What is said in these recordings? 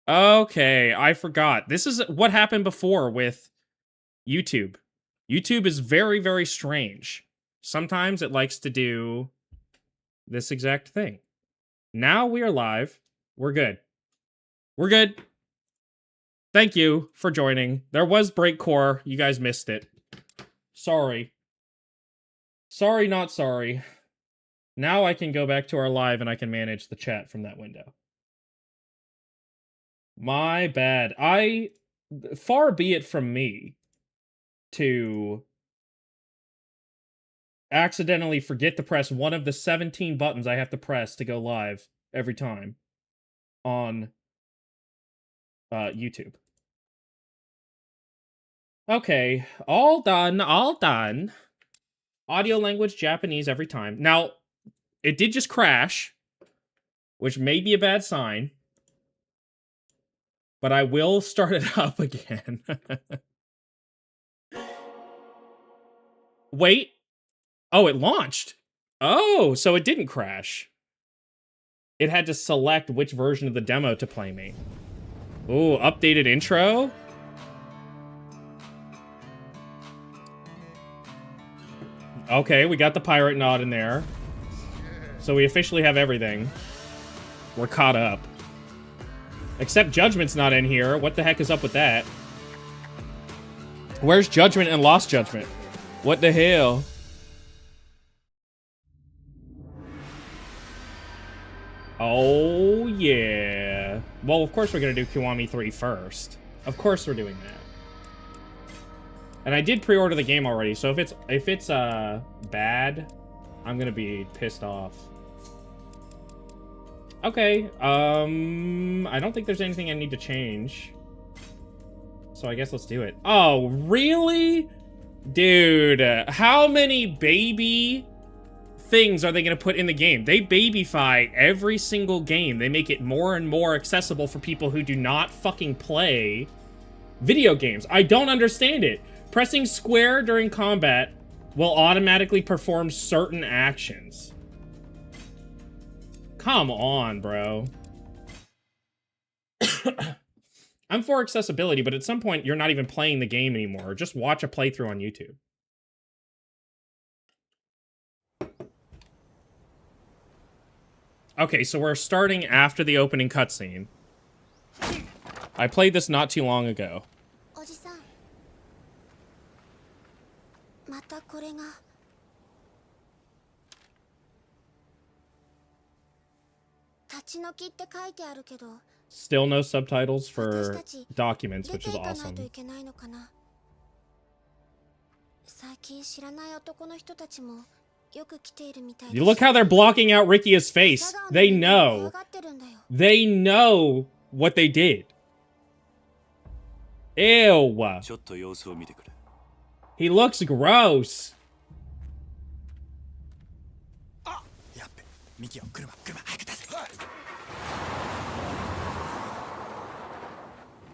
Okay, I forgot. This is what happened before with YouTube. YouTube is very, very strange. Sometimes it likes to do this exact thing. Now we are live. We're good. We're good. Thank you for joining. There was breakcore. You guys missed it. Sorry. Sorry, not sorry. Now I can go back to our live and I can manage the chat from that window. My bad. Far be it from me to accidentally forget to press one of the 17 buttons I have to press to go live every time on YouTube. Okay, all done, all done. Audio language, Japanese every time. Now, it did just crash, which may be a bad sign, but I will start it up again. Wait. Oh, it launched. Oh, so it didn't crash. It had to select which version of the demo to play me. Ooh, updated intro? Okay, we got the pirate nod in there. So we officially have everything. We're caught up. Except Judgment's not in here. What the heck is up with that? Where's Judgment and Lost Judgment? What the hell? Oh, yeah. Well, of course we're gonna do Kiwami 3 first. Of course we're doing that. And I did pre-order the game already, so if it's bad, I'm gonna be pissed off. Okay, I don't think there's anything I need to change. So I guess let's do it. Oh, really? Dude, how many baby things are they going to put in the game? They babyfy every single game. They make it more and more accessible for people who do not fucking play video games. I don't understand it. Pressing square during combat will automatically perform certain actions. Come on, bro. I'm for accessibility, but at some point, you're not even playing the game anymore. Just watch a playthrough on YouTube. Okay, so we're starting after the opening cutscene. I played this not too long ago. Still no subtitles for documents, which is awesome. You look how they're blocking out Rikiya's face. They know. They know what they did. Ew. He looks gross.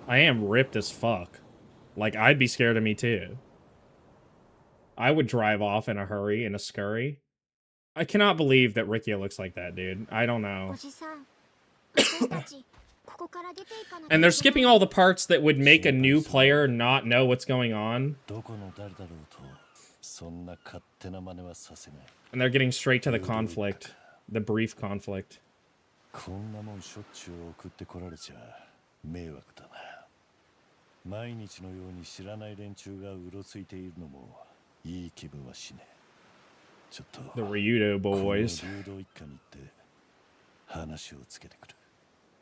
I am ripped as fuck. Like, I'd be scared of me too. I would drive off in a hurry, in a scurry. I cannot believe that Rikiya looks like that, dude. I don't know. And they're skipping all the parts that would make a new player not know what's going on. And they're getting straight to the conflict. The brief conflict. The Ryudo boys.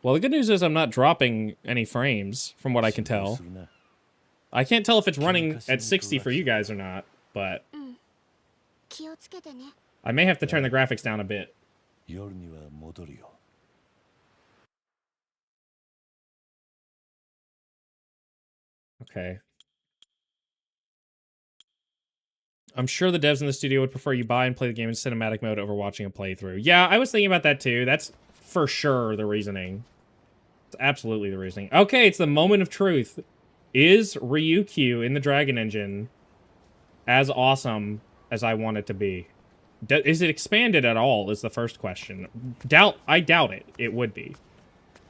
Well, the good news is I'm not dropping any frames, from what I can tell. I can't tell if it's running at 60 for you guys or not, but I may have to turn the graphics down a bit. Okay. I'm sure the devs in the studio would prefer you buy and play the game in cinematic mode over watching a playthrough. Yeah, I was thinking about that too. That's for sure the reasoning. It's absolutely the reasoning. Okay, it's the moment of truth. Is Ryukyu in the Dragon Engine as awesome as I want it to be? Is it expanded at all is the first question. I doubt it. It would be.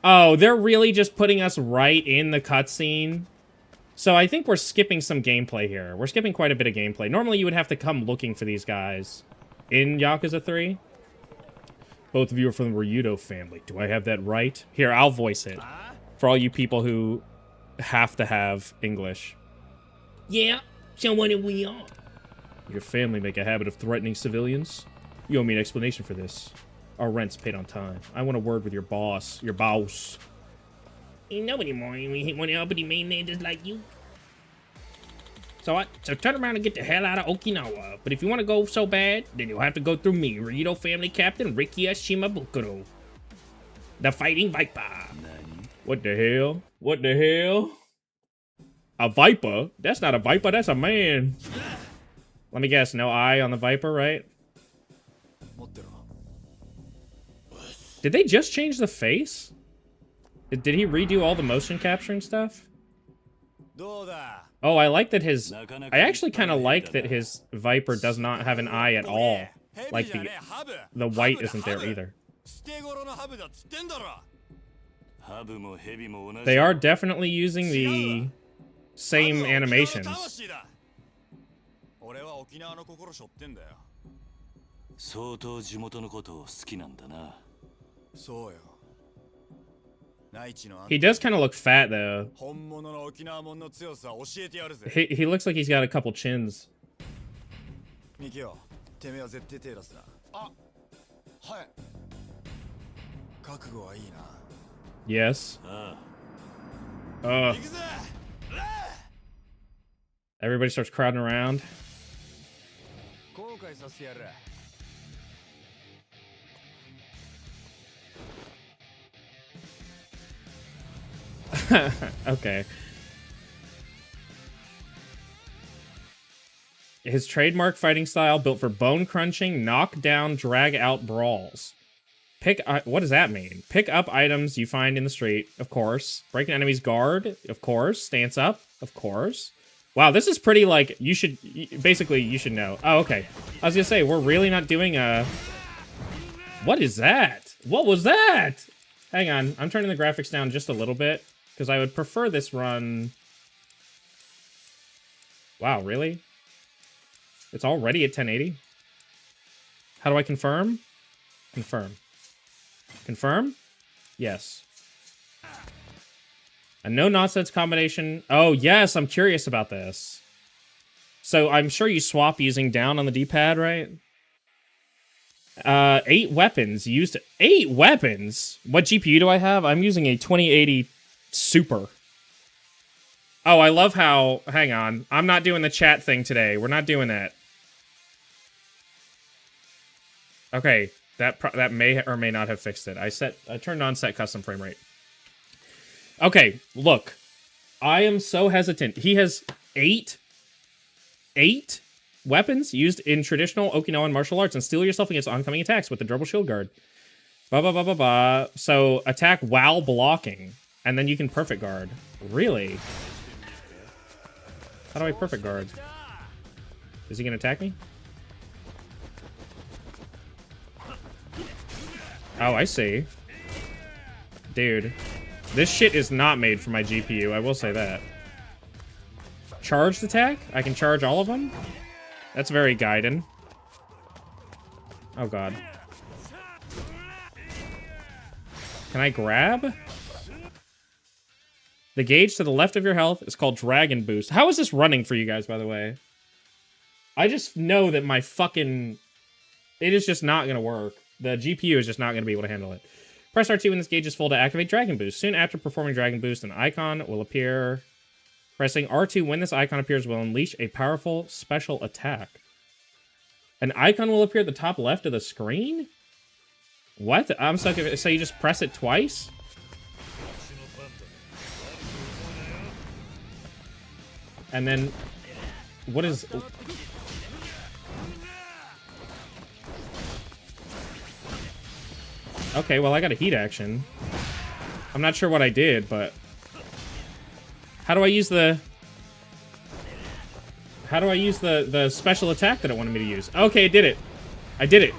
Oh, they're really just putting us right in the cutscene. So I think we're skipping some gameplay here. We're skipping quite a bit of gameplay. Normally you would have to come looking for these guys in Yakuza 3. Both of you are from the Ryudo family. Do I have that right? Here, I'll voice it. For all you people who have to have English. Yeah, so what do we are? Your family make a habit of threatening civilians? You owe me an explanation for this. Our rent's paid on time. I want a word with your boss. Your boss. Ain't nobody more. We want nobody main name just like you. So what? So turn around and get the hell out of Okinawa. But if you want to go so bad, then you'll have to go through me, Ryudo family captain Rikiya Shimabukuro. The Fighting Viper. What the hell? What the hell? A viper? That's not a viper, that's a man. Let me guess, no eye on the viper, right? Did they just change the face? Did he redo all the motion capturing stuff? Oh, I like that his... I actually kind of like that his viper does not have an eye at all. Like, the white isn't there either. They are definitely using the same animations. He does kind of look fat, though. He looks like he's got a couple chins. Yes. Everybody starts crowding around. Okay. His trademark fighting style built for bone crunching, knock down, drag out brawls. What does that mean? Pick up items you find in the street, of course. Break an enemy's guard, of course. Stance up, of course. Wow, this is pretty, like, you should know. Oh, okay. I was gonna say, we're really not doing a... What is that? What was that? Hang on, I'm turning the graphics down just a little bit, because I would prefer this run... Wow, really? It's already at 1080? How do I confirm? Confirm. Confirm? Yes. A no-nonsense combination. Oh, yes, I'm curious about this. So I'm sure you swap using down on the D-pad, right? 8 weapons used. 8 weapons? What GPU do I have? I'm using a 2080 Super. Oh, I love how... Hang on. I'm not doing the chat thing today. We're not doing that. Okay. That may or may not have fixed it. I turned on set custom frame rate. Okay, look. I am so hesitant. He has 8 weapons used in traditional Okinawan martial arts, and steel yourself against oncoming attacks with the durable shield guard. Ba ba ba ba ba. So attack while blocking, and then you can perfect guard. Really? How do I perfect guard? Is he gonna attack me? Oh, I see. Dude. This shit is not made for my GPU, I will say that. Charged attack? I can charge all of them? That's very Gaiden. Oh, God. Can I grab? The gauge to the left of your health is called Dragon Boost. How is this running for you guys, by the way? I just know that my fucking... It is just not gonna work. The GPU is just not going to be able to handle it. Press R2 when this gauge is full to activate Dragon Boost. Soon after performing Dragon Boost, an icon will appear. Pressing R2 when this icon appears will unleash a powerful special attack. An icon will appear at the top left of the screen? What? I'm stuck. So you just press it twice? And then... What is... Okay, well, I got a heat action. I'm not sure what I did, but... How do I use the... How do I use the special attack that it wanted me to use? Okay, it did it. I did it.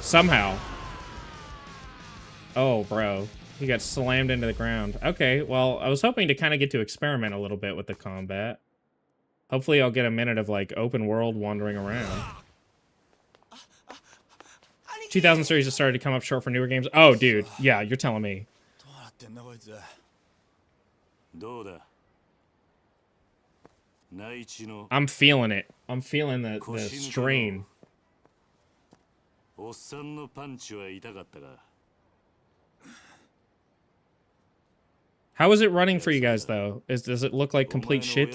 Somehow. Oh, bro. He got slammed into the ground. Okay, well, I was hoping to kind of get to experiment a little bit with the combat. Hopefully I'll get a minute of, like, open world wandering around. 2000 series has started to come up short for newer games. Oh, dude. Yeah, you're telling me. I'm feeling it. I'm feeling the strain. How is it running for you guys, though? Does it look like complete shit?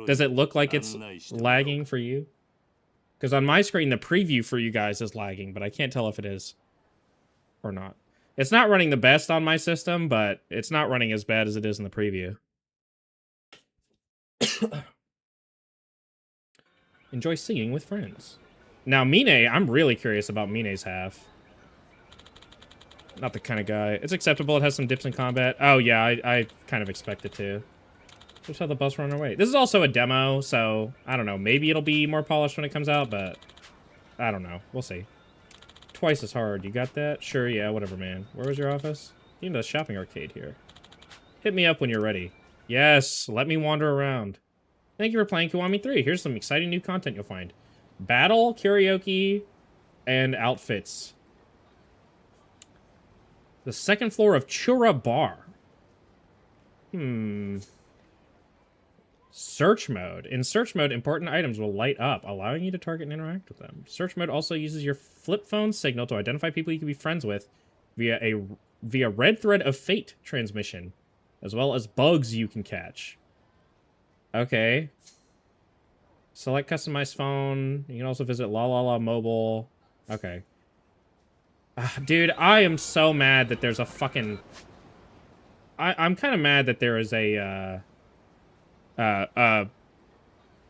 Does it look like it's lagging for you? Because on my screen, the preview for you guys is lagging, but I can't tell if it is or not. It's not running the best on my system, but it's not running as bad as it is in the preview. Enjoy singing with friends. Now, Mine, I'm really curious about Mine's half. Not the kind of guy. It's acceptable. It has some dips in combat. Oh, yeah, I kind of expect it to. Just have the bus run away. This is also a demo, so I don't know. Maybe it'll be more polished when it comes out, but I don't know. We'll see. Twice as hard. You got that? Sure, yeah, whatever, man. Where was your office? You need a shopping arcade here. Hit me up when you're ready. Yes, let me wander around. Thank you for playing Kiwami 3. Here's some exciting new content you'll find. Battle, karaoke, and outfits. The second floor of Chura Bar. Search mode. In search mode, important items will light up, allowing you to target and interact with them. Search mode also uses your flip phone signal to identify people you can be friends with via red thread of fate transmission, as well as bugs you can catch. Okay. Select customized phone. You can also visit La La La Mobile. Okay. Dude, I am so mad that there's a fucking... I'm kind of mad that there is a,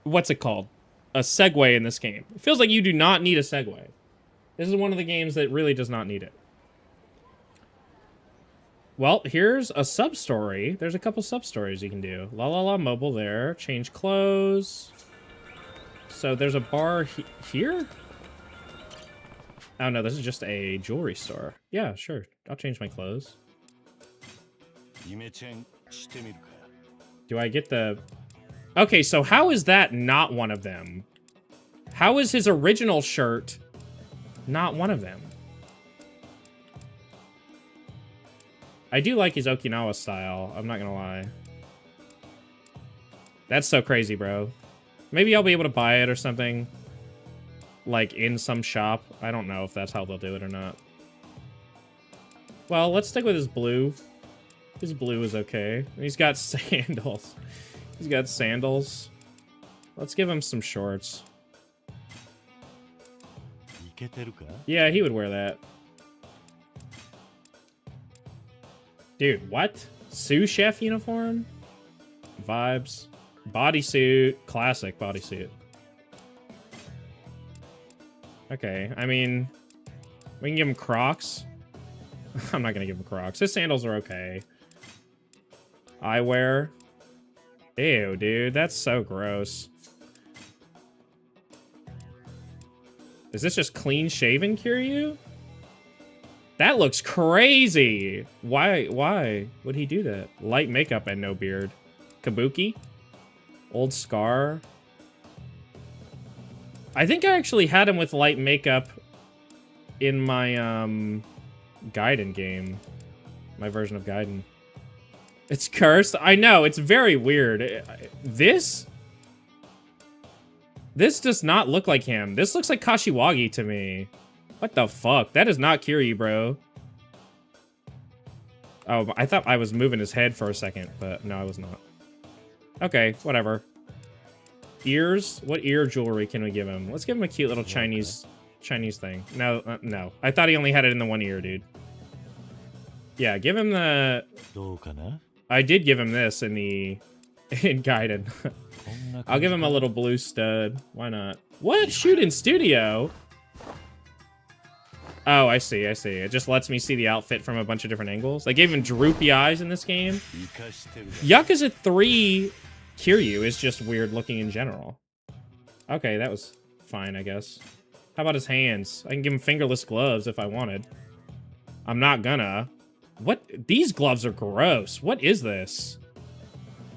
what's it called? A segue in this game. It feels like you do not need a segue. This is one of the games that really does not need it. Well, here's a sub-story. There's a couple sub-stories you can do. La La La Mobile there. Change clothes. So there's a bar here? Oh, no, this is just a jewelry store. Yeah, sure. I'll change my clothes. Do I get the... Okay, so how is that not one of them? How is his original shirt not one of them? I do like his Okinawa style. I'm not gonna lie. That's so crazy, bro. Maybe I'll be able to buy it or something. Like, in some shop. I don't know if that's how they'll do it or not. Well, let's stick with his blue. His blue is okay. He's got sandals. He's got sandals. Let's give him some shorts. Yeah, he would wear that. Dude, what? Sous chef uniform? Vibes. Bodysuit. Classic bodysuit. Okay, I mean, we can give him Crocs. I'm not gonna give him Crocs. His sandals are okay. Eyewear. Ew, dude, that's so gross. Is this just clean shaven, Kiryu? That looks crazy. Why would he do that? Light makeup and no beard. Kabuki? Old scar? I think I actually had him with light makeup in my, Gaiden game. My version of Gaiden. It's cursed? I know, it's very weird. This does not look like him. This looks like Kashiwagi to me. What the fuck? That is not Kiryu, bro. Oh, I thought I was moving his head for a second, but no, I was not. Okay, whatever. Ears? What ear jewelry can we give him? Let's give him a cute little Chinese thing. No, no. I thought he only had it in the one ear, dude. Yeah, give him the... I did give him this in Gaiden. I'll give him a little blue stud. Why not? What? Shoot in studio? Oh, I see, I see. It just lets me see the outfit from a bunch of different angles. They gave him droopy eyes in this game. Yakuza 3 Kiryu is just weird looking in general. Okay, that was fine, I guess. How about his hands? I can give him fingerless gloves if I wanted. I'm not gonna. What? These gloves are gross. What is this?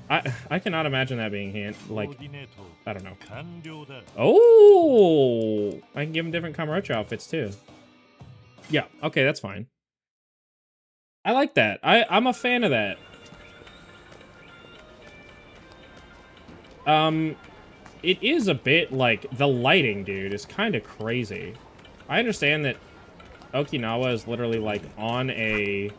I cannot imagine that being like, I don't know. Oh, I can give him different Kamurocho outfits too. Yeah, okay, that's fine. I like that. I'm a fan of that. It is a bit like the lighting, dude, is kind of crazy. I understand that Okinawa is literally like on a...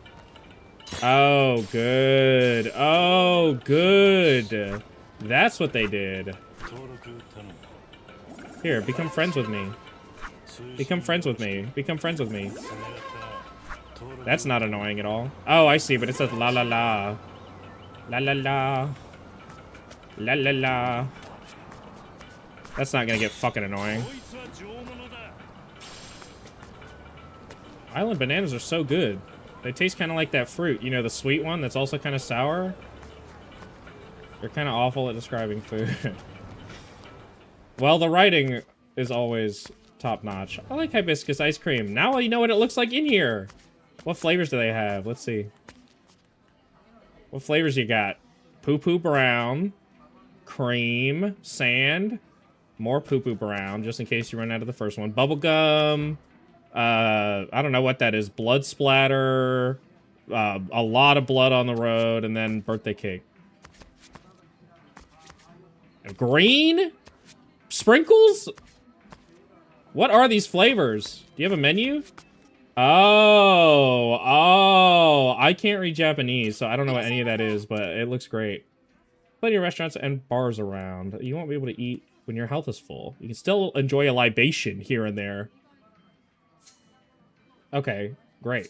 Oh, good. Oh, good. That's what they did. Here, become friends with me. Become friends with me. Become friends with me. That's not annoying at all. Oh, I see, but it says la la la. La la la. La la la. That's not gonna get fucking annoying. Island bananas are so good. They taste kind of like that fruit. You know, the sweet one that's also kind of sour? You're kind of awful at describing food. Well, the writing is always top-notch. I like hibiscus ice cream. Now you know what it looks like in here. What flavors do they have? Let's see. What flavors you got? Poo-poo brown, cream, sand, more poo-poo brown, just in case you run out of the first one. Bubblegum, I don't know what that is. Blood splatter, a lot of blood on the road, and then birthday cake. Green? Sprinkles? What are these flavors? Do you have a menu? Oh, I can't read Japanese, so I don't know what any of that is, but it looks great. Plenty of restaurants and bars around. You won't be able to eat when your health is full. You can still enjoy a libation here and there. Okay, great.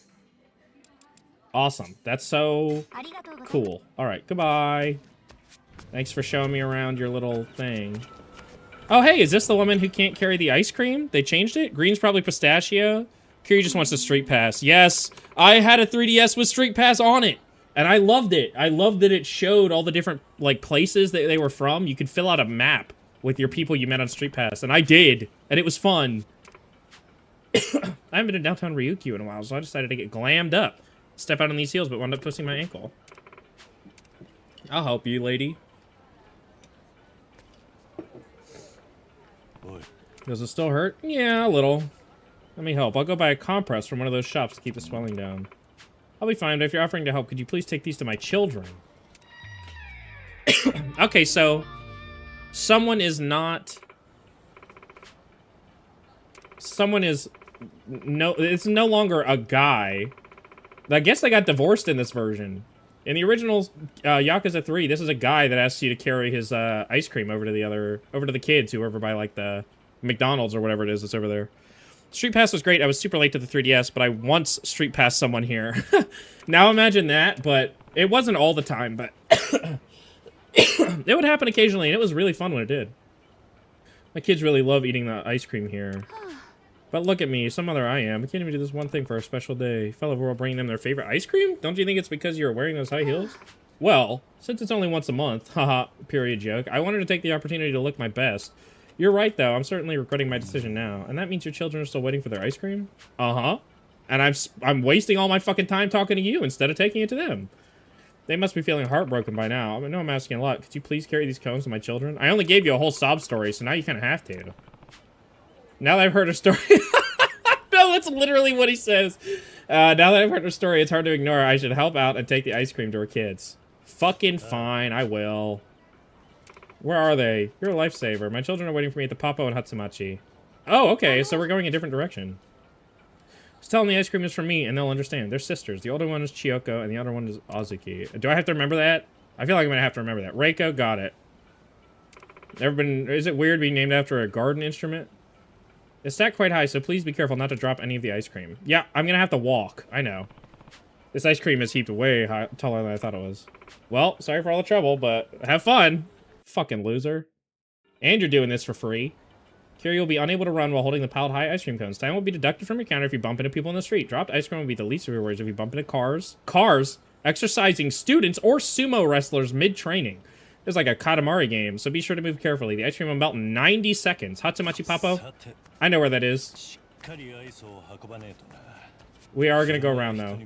Awesome. That's so cool. All right, goodbye. Thanks for showing me around your little thing. Oh, hey, is this the woman who can't carry the ice cream? They changed it? Green's probably pistachio. Kiryu just wants a Street Pass. Yes, I had a 3DS with Street Pass on it. And I loved it. I loved that it showed all the different, like, places that they were from. You could fill out a map with your people you met on Street Pass. And I did. And it was fun. I haven't been in Downtown Ryukyu in a while, so I decided to get glammed up. Step out on these heels, but wound up twisting my ankle. I'll help you, lady. Does it still hurt? Yeah, a little. Let me help. I'll go buy a compress from one of those shops to keep the swelling down. I'll be fine, but if you're offering to help, could you please take these to my children? Okay, so... Someone is not... Someone is... No, it's no longer a guy. I guess they got divorced in this version. In the original Yakuza 3, this is a guy that asks you to carry his ice cream over to the kids who are over by, like, the McDonald's or whatever it is that's over there. Street Pass was great. I was super late to the 3DS, but I once Street Passed someone here. Now imagine that, but it wasn't all the time, but it would happen occasionally, and it was really fun when it did. My kids really love eating the ice cream here. But look at me, some mother I am. We can't even do this one thing for a special day. Fellow world bringing them their favorite ice cream? Don't you think it's because you're wearing those high heels? Well, since it's only once a month, haha, period joke, I wanted to take the opportunity to look my best. You're right, though. I'm certainly regretting my decision now. And that means your children are still waiting for their ice cream? Uh-huh. And I'm wasting all my fucking time talking to you instead of taking it to them. They must be feeling heartbroken by now. I know I'm asking a lot. Could you please carry these cones to my children? I only gave you a whole sob story, so now you kind of have to. Now that I've heard her story... No, that's literally what he says. Now that I've heard her story, it's hard to ignore. I should help out and take the ice cream to her kids. Fucking fine, I will. Where are they? You're a lifesaver. My children are waiting for me at the Papo and Hatsumichi. Oh, okay, so we're going a different direction. Just tell them the ice cream is from me, and they'll understand. They're sisters. The older one is Chiyoko, and the other one is Azuki. Do I have to remember that? I feel like I'm gonna have to remember that. Reiko, got it. Is it weird being named after a garden instrument? It's stacked quite high, so please be careful not to drop any of the ice cream. Yeah, I'm gonna have to walk. I know. This ice cream is heaped way taller than I thought it was. Well, sorry for all the trouble, but have fun. Fucking loser. And you're doing this for free. Kiryu will be unable to run while holding the piled high ice cream cones. Time will be deducted from your counter if you bump into people in the street. Dropped ice cream will be the least of your worries if you bump into cars. Cars? Exercising students or sumo wrestlers mid-training. There's like a Katamari game, so be sure to move carefully. The ice cream will melt in 90 seconds. Hatsumichi Papo? I know where that is. We are gonna go around though.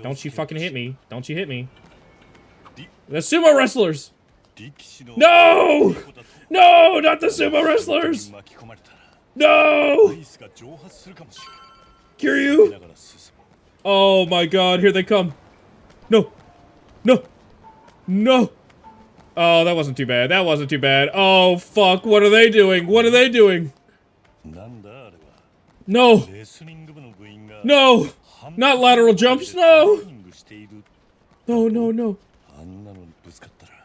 Don't you fucking hit me. Don't you hit me. The sumo wrestlers! No! No! Not the sumo wrestlers! No! Kiryu! Oh my god, here they come. No! No! No! Oh, that wasn't too bad. That wasn't too bad. Oh, fuck. What are they doing? What are they doing? No! No! Not lateral jumps, no! No, no, no.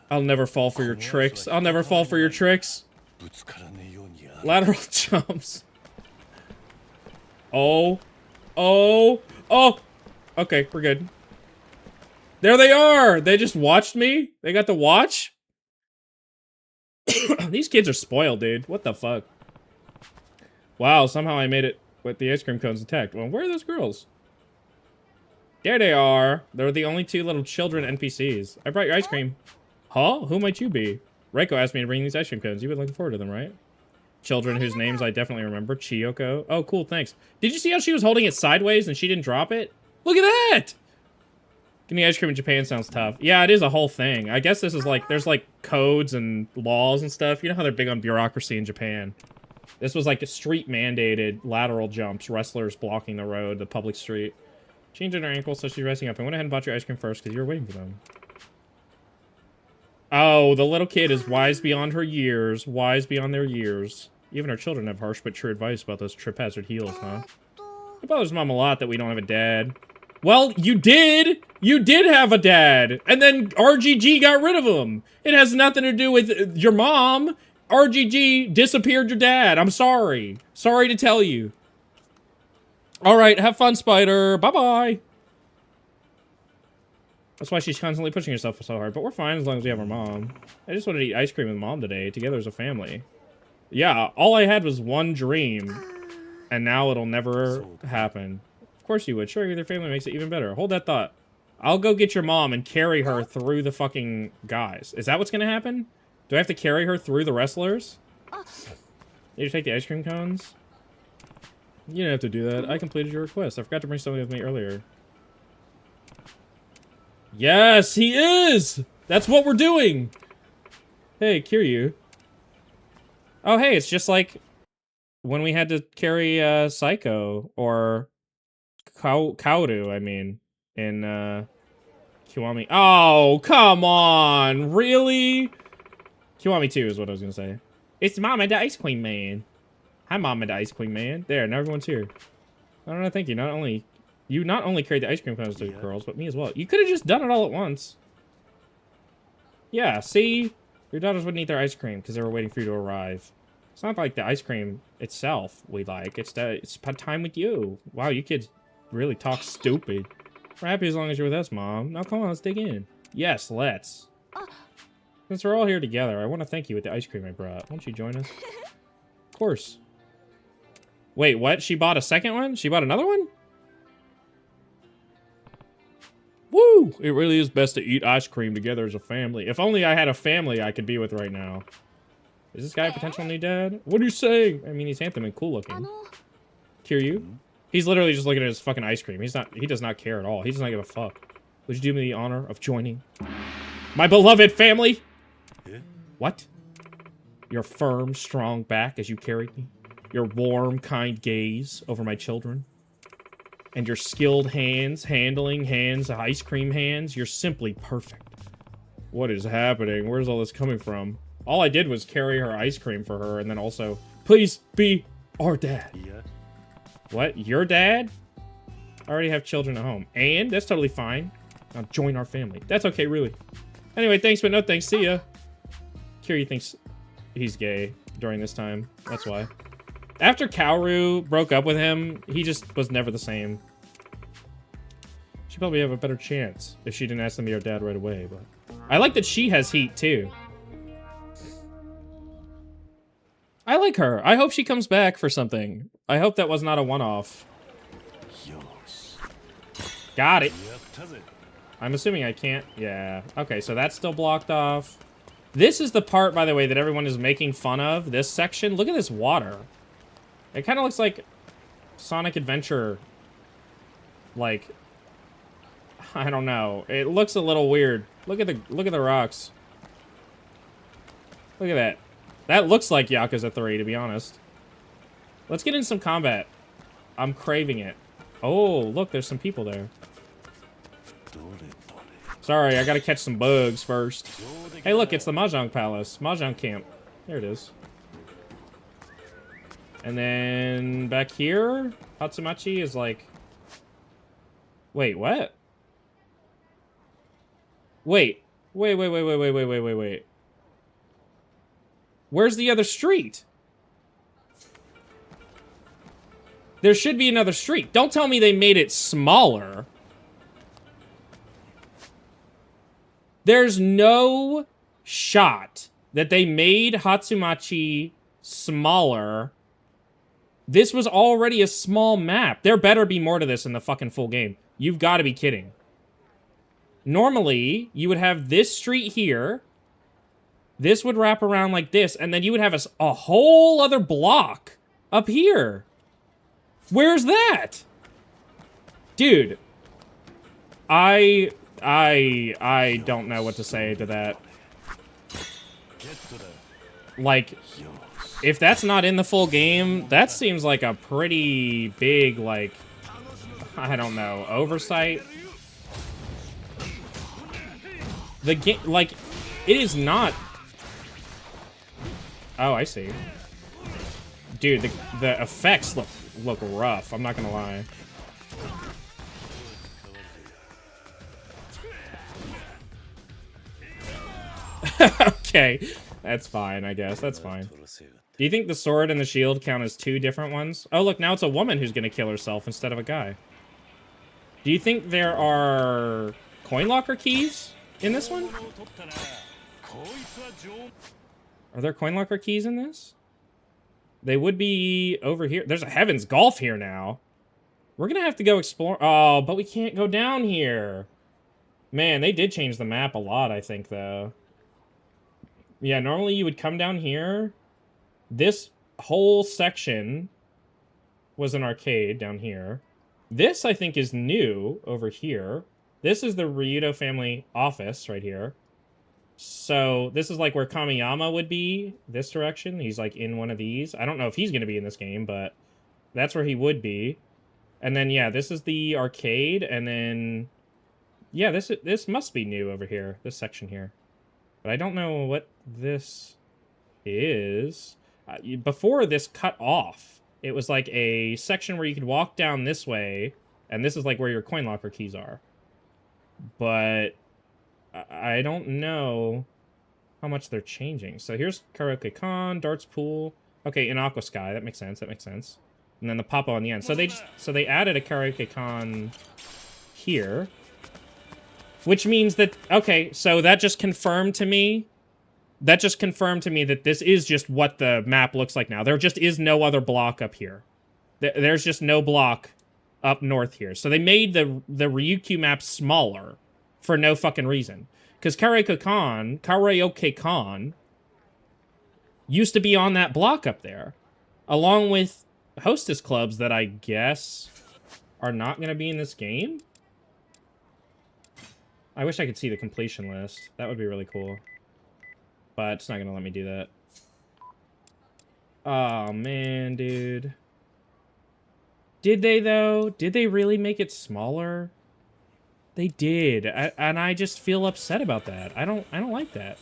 I'll never fall for your tricks. I'll never fall for your tricks. Lateral jumps. Oh. Oh. Oh. Okay, we're good. There they are! They just watched me? They got to watch? These kids are spoiled, dude. What the fuck? Wow, somehow I made it with the ice cream cones intact. Well, where are those girls? There they are. They're the only two little children NPCs. I brought your ice cream. Huh? Who might you be? Reiko asked me to bring these ice cream cones. You've been looking forward to them, right? Children whose names I definitely remember. Chiyoko. Oh, cool, thanks. Did you see how she was holding it sideways and she didn't drop it? Look at that! Getting ice cream in Japan sounds tough. Yeah, it is a whole thing. I guess this is like, there's like codes and laws and stuff. You know how they're big on bureaucracy in Japan. This was like a street mandated lateral jumps, wrestlers blocking the road, the public street. She injured her ankle, so she's resting up. I went ahead and bought your ice cream first because you were waiting for them. Oh, the little kid is wise beyond her years. Wise beyond their years. Even our children have harsh but true advice about those trip hazard heels, huh? It bothers Mom a lot that we don't have a dad. Well, you did! You did have a dad! And then RGG got rid of him! It has nothing to do with your mom! RGG disappeared your dad. I'm sorry. Sorry to tell you. Alright, have fun, Spider. Bye-bye. That's why she's constantly pushing herself so hard. But we're fine as long as we have our mom. I just wanted to eat ice cream with Mom today, together as a family. Yeah, all I had was one dream. And now it'll never happen. Of course you would. Sharing with your family makes it even better. Hold that thought. I'll go get your mom and carry her through the fucking guys. Is that what's gonna happen? Do I have to carry her through the wrestlers? Need to take the ice cream cones? You didn't have to do that. I completed your request. I forgot to bring something with me earlier. Yes, he is! That's what we're doing! Hey, Kiryu. Oh, hey, it's just like when we had to carry Psycho, or Kaoru, I mean, in Kiwami. Oh, come on! Really? Kiwami 2 is what I was gonna say. It's Mom and the Ice Cream Man. Hi, Mom and the Ice Cream Man. There, now everyone's here. I don't know, thank you. You not only carried the ice cream cones to the girls, but me as well. You could have just done it all at once. Yeah, see? Your daughters wouldn't eat their ice cream because they were waiting for you to arrive. It's not like the ice cream itself we like. It's time with you. Wow, you kids really talk stupid. We're happy as long as you're with us, Mom. Now come on, let's dig in. Yes, let's. Since we're all here together, I want to thank you with the ice cream I brought. Won't you join us? Of course. Wait, what? She bought a second one? She bought another one? Woo! It really is best to eat ice cream together as a family. If only I had a family I could be with right now. Is this guy a potential new dad? What are you saying? I mean, he's handsome and cool looking. Kiryu? He's literally just looking at his fucking ice cream. He does not care at all. He does not give a fuck. Would you do me the honor of joining my beloved family? What? Your firm, strong back as you carried me? Your warm, kind gaze over my children? And your skilled hands, handling hands, ice cream hands? You're simply perfect. What is happening? Where's all this coming from? All I did was carry her ice cream for her and then also, please be our dad. Yeah. What? Your dad? I already have children at home. And? That's totally fine. Now join our family. That's okay, really. Anyway, thanks, but no thanks. See ya. Kiryu thinks he's gay during this time. That's why. After Kaoru broke up with him, he just was never the same. She'd probably have a better chance if she didn't ask them to be her dad right away, but... I like that she has heat, too. I like her. I hope she comes back for something. I hope that was not a one-off. Got it. I'm assuming I can't... Yeah. Okay, so that's still blocked off. This is the part, by the way, that everyone is making fun of. This section. Look at this water. It kind of looks like Sonic Adventure, like, I don't know. It looks a little weird. Look at the rocks. Look at that. That looks like Yakuza 3, to be honest. Let's get in some combat. I'm craving it. Oh, look, there's some people there. Sorry, I gotta catch some bugs first. Hey, look, it's the Mahjong Palace. Mahjong Camp. There it is. And then back here, Hatsumichi is like... Wait, what? Wait. Wait. Where's the other street? There should be another street. Don't tell me they made it smaller. There's no shot that they made Hatsumichi smaller. This was already a small map. There better be more to this in the fucking full game. You've got to be kidding. Normally, you would have this street here. This would wrap around like this, and then you would have a whole other block up here. Where's that? Dude. I don't know what to say to that. Like, if that's not in the full game, that seems like a pretty big, like, I don't know, oversight. The game, like, it is not... Oh, I see. Dude, the effects look rough, I'm not gonna lie. Okay, that's fine, I guess. That's fine. Do you think the sword and the shield count as two different ones? Oh, look, now it's a woman who's gonna kill herself instead of a guy. Do you think there are coin locker keys in this one? Are there coin locker keys in this? They would be over here. There's a Heaven's Golf here now. We're gonna have to go explore. Oh, but we can't go down here. Man, they did change the map a lot, I think, though. Yeah, normally you would come down here. This whole section was an arcade down here. This, I think, is new over here. This is the Ryudo family office right here. So this is like where Kamiyama would be, this direction. He's like in one of these. I don't know if he's going to be in this game, but that's where he would be. And then, yeah, this is the arcade. And then, yeah, this must be new over here, this section here. But I don't know what this is. Before this cut off, it was like a section where you could walk down this way. And this is like where your coin locker keys are. But I don't know how much they're changing. So here's Karaoke Con, Darts Pool. Okay, in Aqua Sky, that makes sense. That makes sense. And then the pop-up on the end. So they added a Karaoke Con here, which means that, okay, so that just confirmed to me. That just confirmed to me that this is just what the map looks like now. There just is no other block up here. There's just no block up north here. So they made the Ryukyu map smaller for no fucking reason. Because Karaoke Con used to be on that block up there, along with hostess clubs that I guess are not going to be in this game. I wish I could see the completion list. That would be really cool. But it's not going to let me do that. Oh, man, dude. Did they, though? Did they really make it smaller? They did. And I just feel upset about that. I don't like that.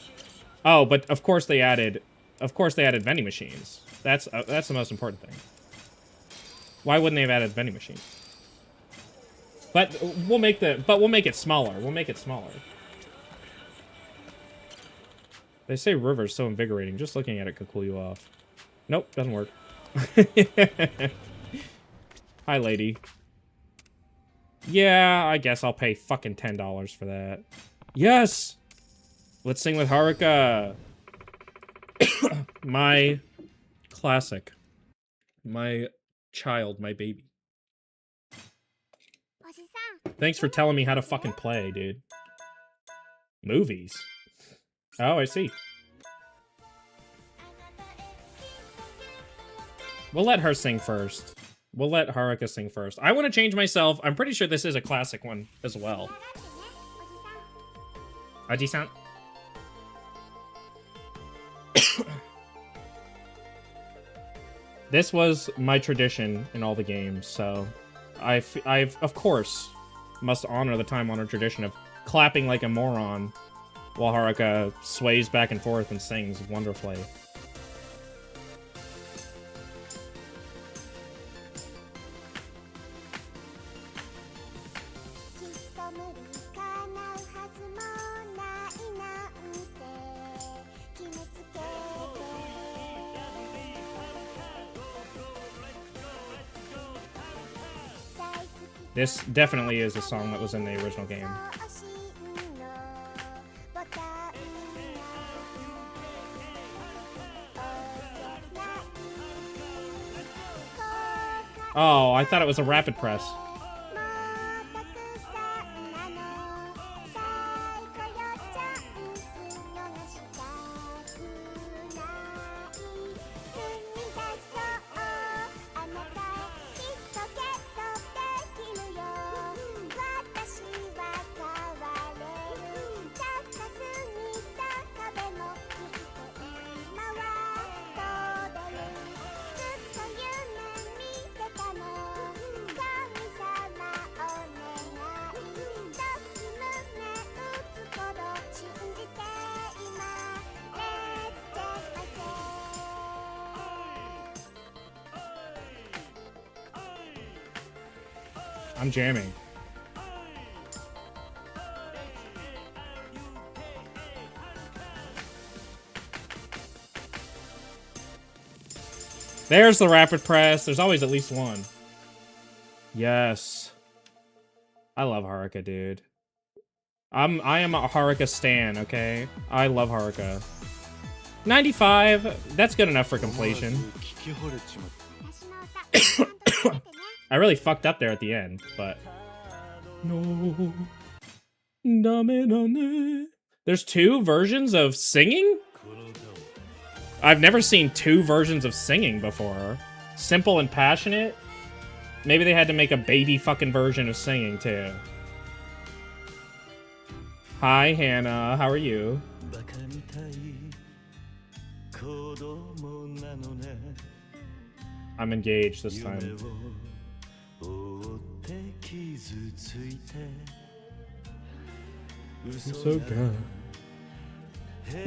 Oh, but of course they added vending machines. That's the most important thing. Why wouldn't they have added vending machines? But we'll make it smaller. We'll make it smaller. They say river's so invigorating. Just looking at it could cool you off. Nope, doesn't work. Hi, lady. Yeah, I guess I'll pay fucking $10 for that. Yes! Let's sing with Haruka. My classic. My child, my baby. Thanks for telling me how to fucking play, dude. Movies. Oh, I see. We'll let her sing first. We'll let Haruka sing first. I want to change myself. I'm pretty sure this is a classic one as well. Aji-san. This was my tradition in all the games, so I've of course must honor the time-honored tradition of clapping like a moron while Haruka sways back and forth and sings wonderfully. This definitely is a song that was in the original game. Oh, I thought it was a rapid press. I'm jamming. There's the rapid press. There's always at least one. Yes. I love Haruka, dude. I am a Haruka stan, okay? I love Haruka. 95. That's good enough for completion. I really fucked up there at the end, but... No. There's two versions of singing? I've never seen two versions of singing before. Simple and passionate? Maybe they had to make a baby fucking version of singing, too. Hi, Hannah. How are you? I'm engaged this time. So good. 下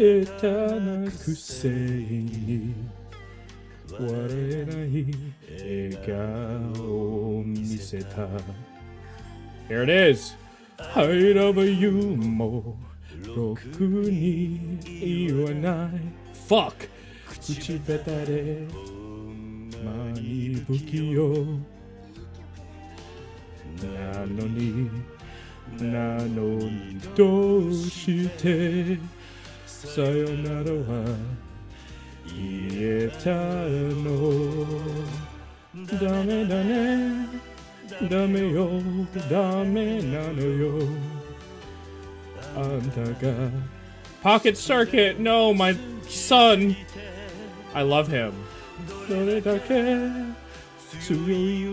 手なくせに笑えない笑顔を見せた Here it is. I love you もろくに言わない Fuck 口下手で真に不器用なのにどうしてさよならは言えたのダメだねダメよダメなのよあんたが Pocket Circuit no my son I love him どれだけ強い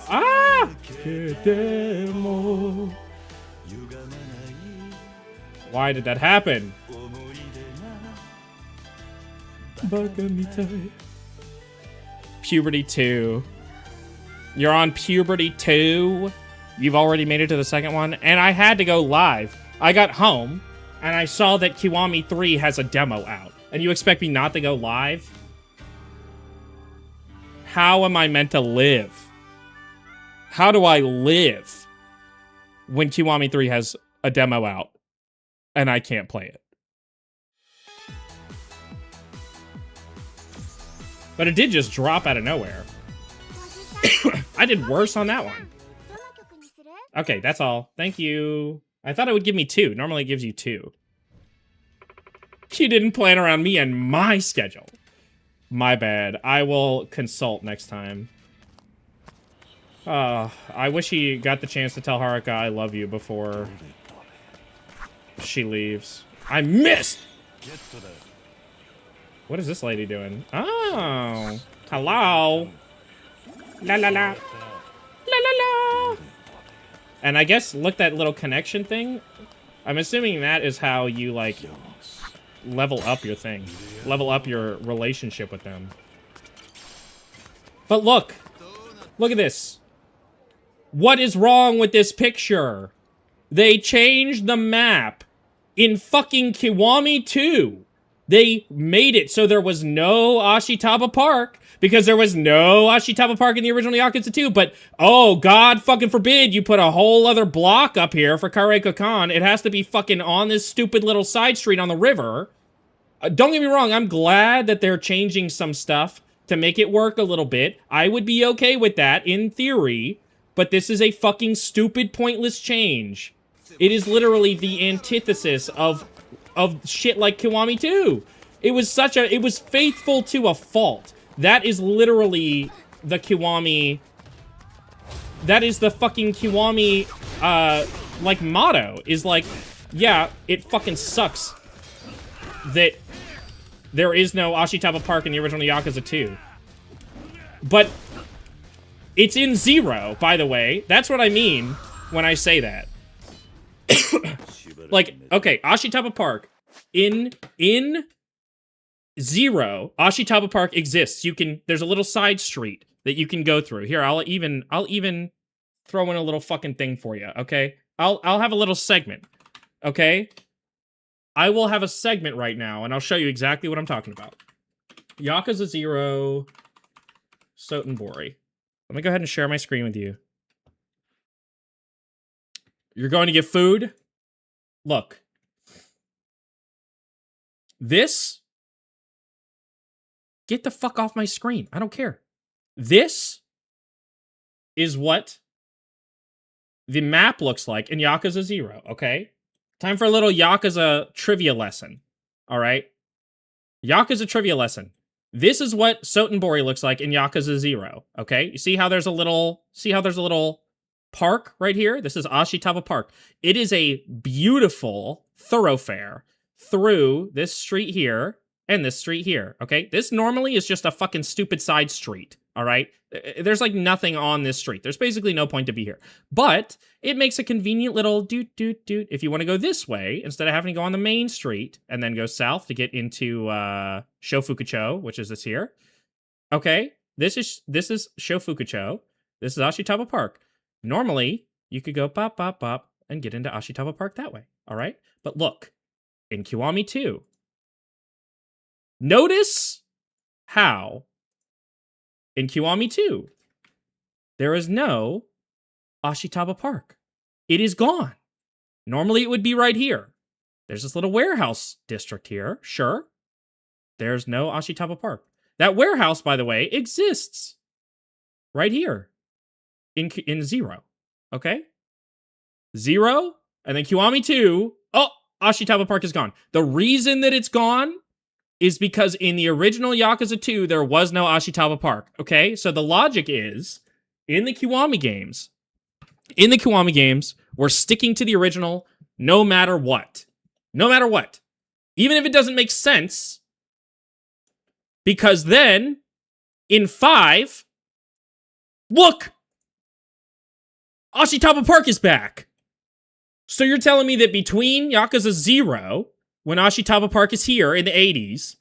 あけでも Why did that happen? Puberty 2. You're on Puberty 2? You've already made it to the second one? And I had to go live. I got home, and I saw that Kiwami 3 has a demo out. And you expect me not to go live? How am I meant to live? How do I live when Kiwami 3 has a demo out, and I can't play it? But it did just drop out of nowhere. I did worse on that one. Okay, that's all. Thank you. I thought it would give me 2. Normally it gives you 2. You didn't plan around me and my schedule. My bad. I will consult next time. I wish he got the chance to tell Haruka I love you before she leaves. I missed! What is this lady doing? Oh, hello. La la la. La la la. And I guess, look, that little connection thing. I'm assuming that is how you, like, level up your thing. Level up your relationship with them. But look. Look at this. What is wrong with this picture? They changed the map in fucking Kiwami 2. They made it so there was no Ashitaba Park because there was no Ashitaba Park in the original Yakuza 2. But, oh, God fucking forbid you put a whole other block up here for Kareko-kan. It has to be fucking on this stupid little side street on the river. Don't get me wrong, I'm glad that they're changing some stuff to make it work a little bit. I would be okay with that, in theory. But this is a fucking stupid, pointless change. It is literally the antithesis of shit like Kiwami 2. It was faithful to a fault. That is literally the Kiwami. That is the fucking Kiwami, like, motto. Is like, yeah, it fucking sucks that there is no Ashitaba Park in the original Yakuza 2. But it's in 0, by the way. That's what I mean when I say that. Like, okay, Ashitaba Park. In 0, Ashitaba Park exists. There's a little side street that you can go through. Here, I'll even throw in a little fucking thing for you, okay? I'll have a little segment, okay? I will have a segment right now, and I'll show you exactly what I'm talking about. Yakuza 0, Sotenbori. Let me go ahead and share my screen with you. You're going to get food? Look. This? Get the fuck off my screen. I don't care. This is what the map looks like in Yakuza 0, okay? Time for a little Yakuza trivia lesson. Alright? Yakuza trivia lesson. This is what Sotenbori looks like in Yakuza 0, okay? You see how there's a little park right here? This is Ashitaba Park. It is a beautiful thoroughfare through this street here and this street here, okay? This normally is just a fucking stupid side street, all right? There's like nothing on this street. There's basically no point to be here. But it makes a convenient little doot. If you want to go this way, instead of having to go on the main street and then go south to get into Shofukucho, which is this here. Okay, this is Shofukucho. This is Ashitaba Park. Normally, you could go bop, and get into Ashitaba Park that way, all right? But look, in Kiwami 2, notice how in Kiwami 2, there is no Ashitaba Park. It is gone. Normally, it would be right here. There's this little warehouse district here, sure. There's no Ashitaba Park. That warehouse, by the way, exists right here in 0, okay? 0, and then Kiwami 2, oh, Ashitaba Park is gone. The reason that it's gone is because in the original Yakuza 2, there was no Ashitaba Park, okay? So the logic is, in the Kiwami games, we're sticking to the original no matter what. No matter what. Even if it doesn't make sense, because then, in 5, look! Ashitaba Park is back! So you're telling me that between Yakuza 0, when Ashitaba Park is here in the 80s,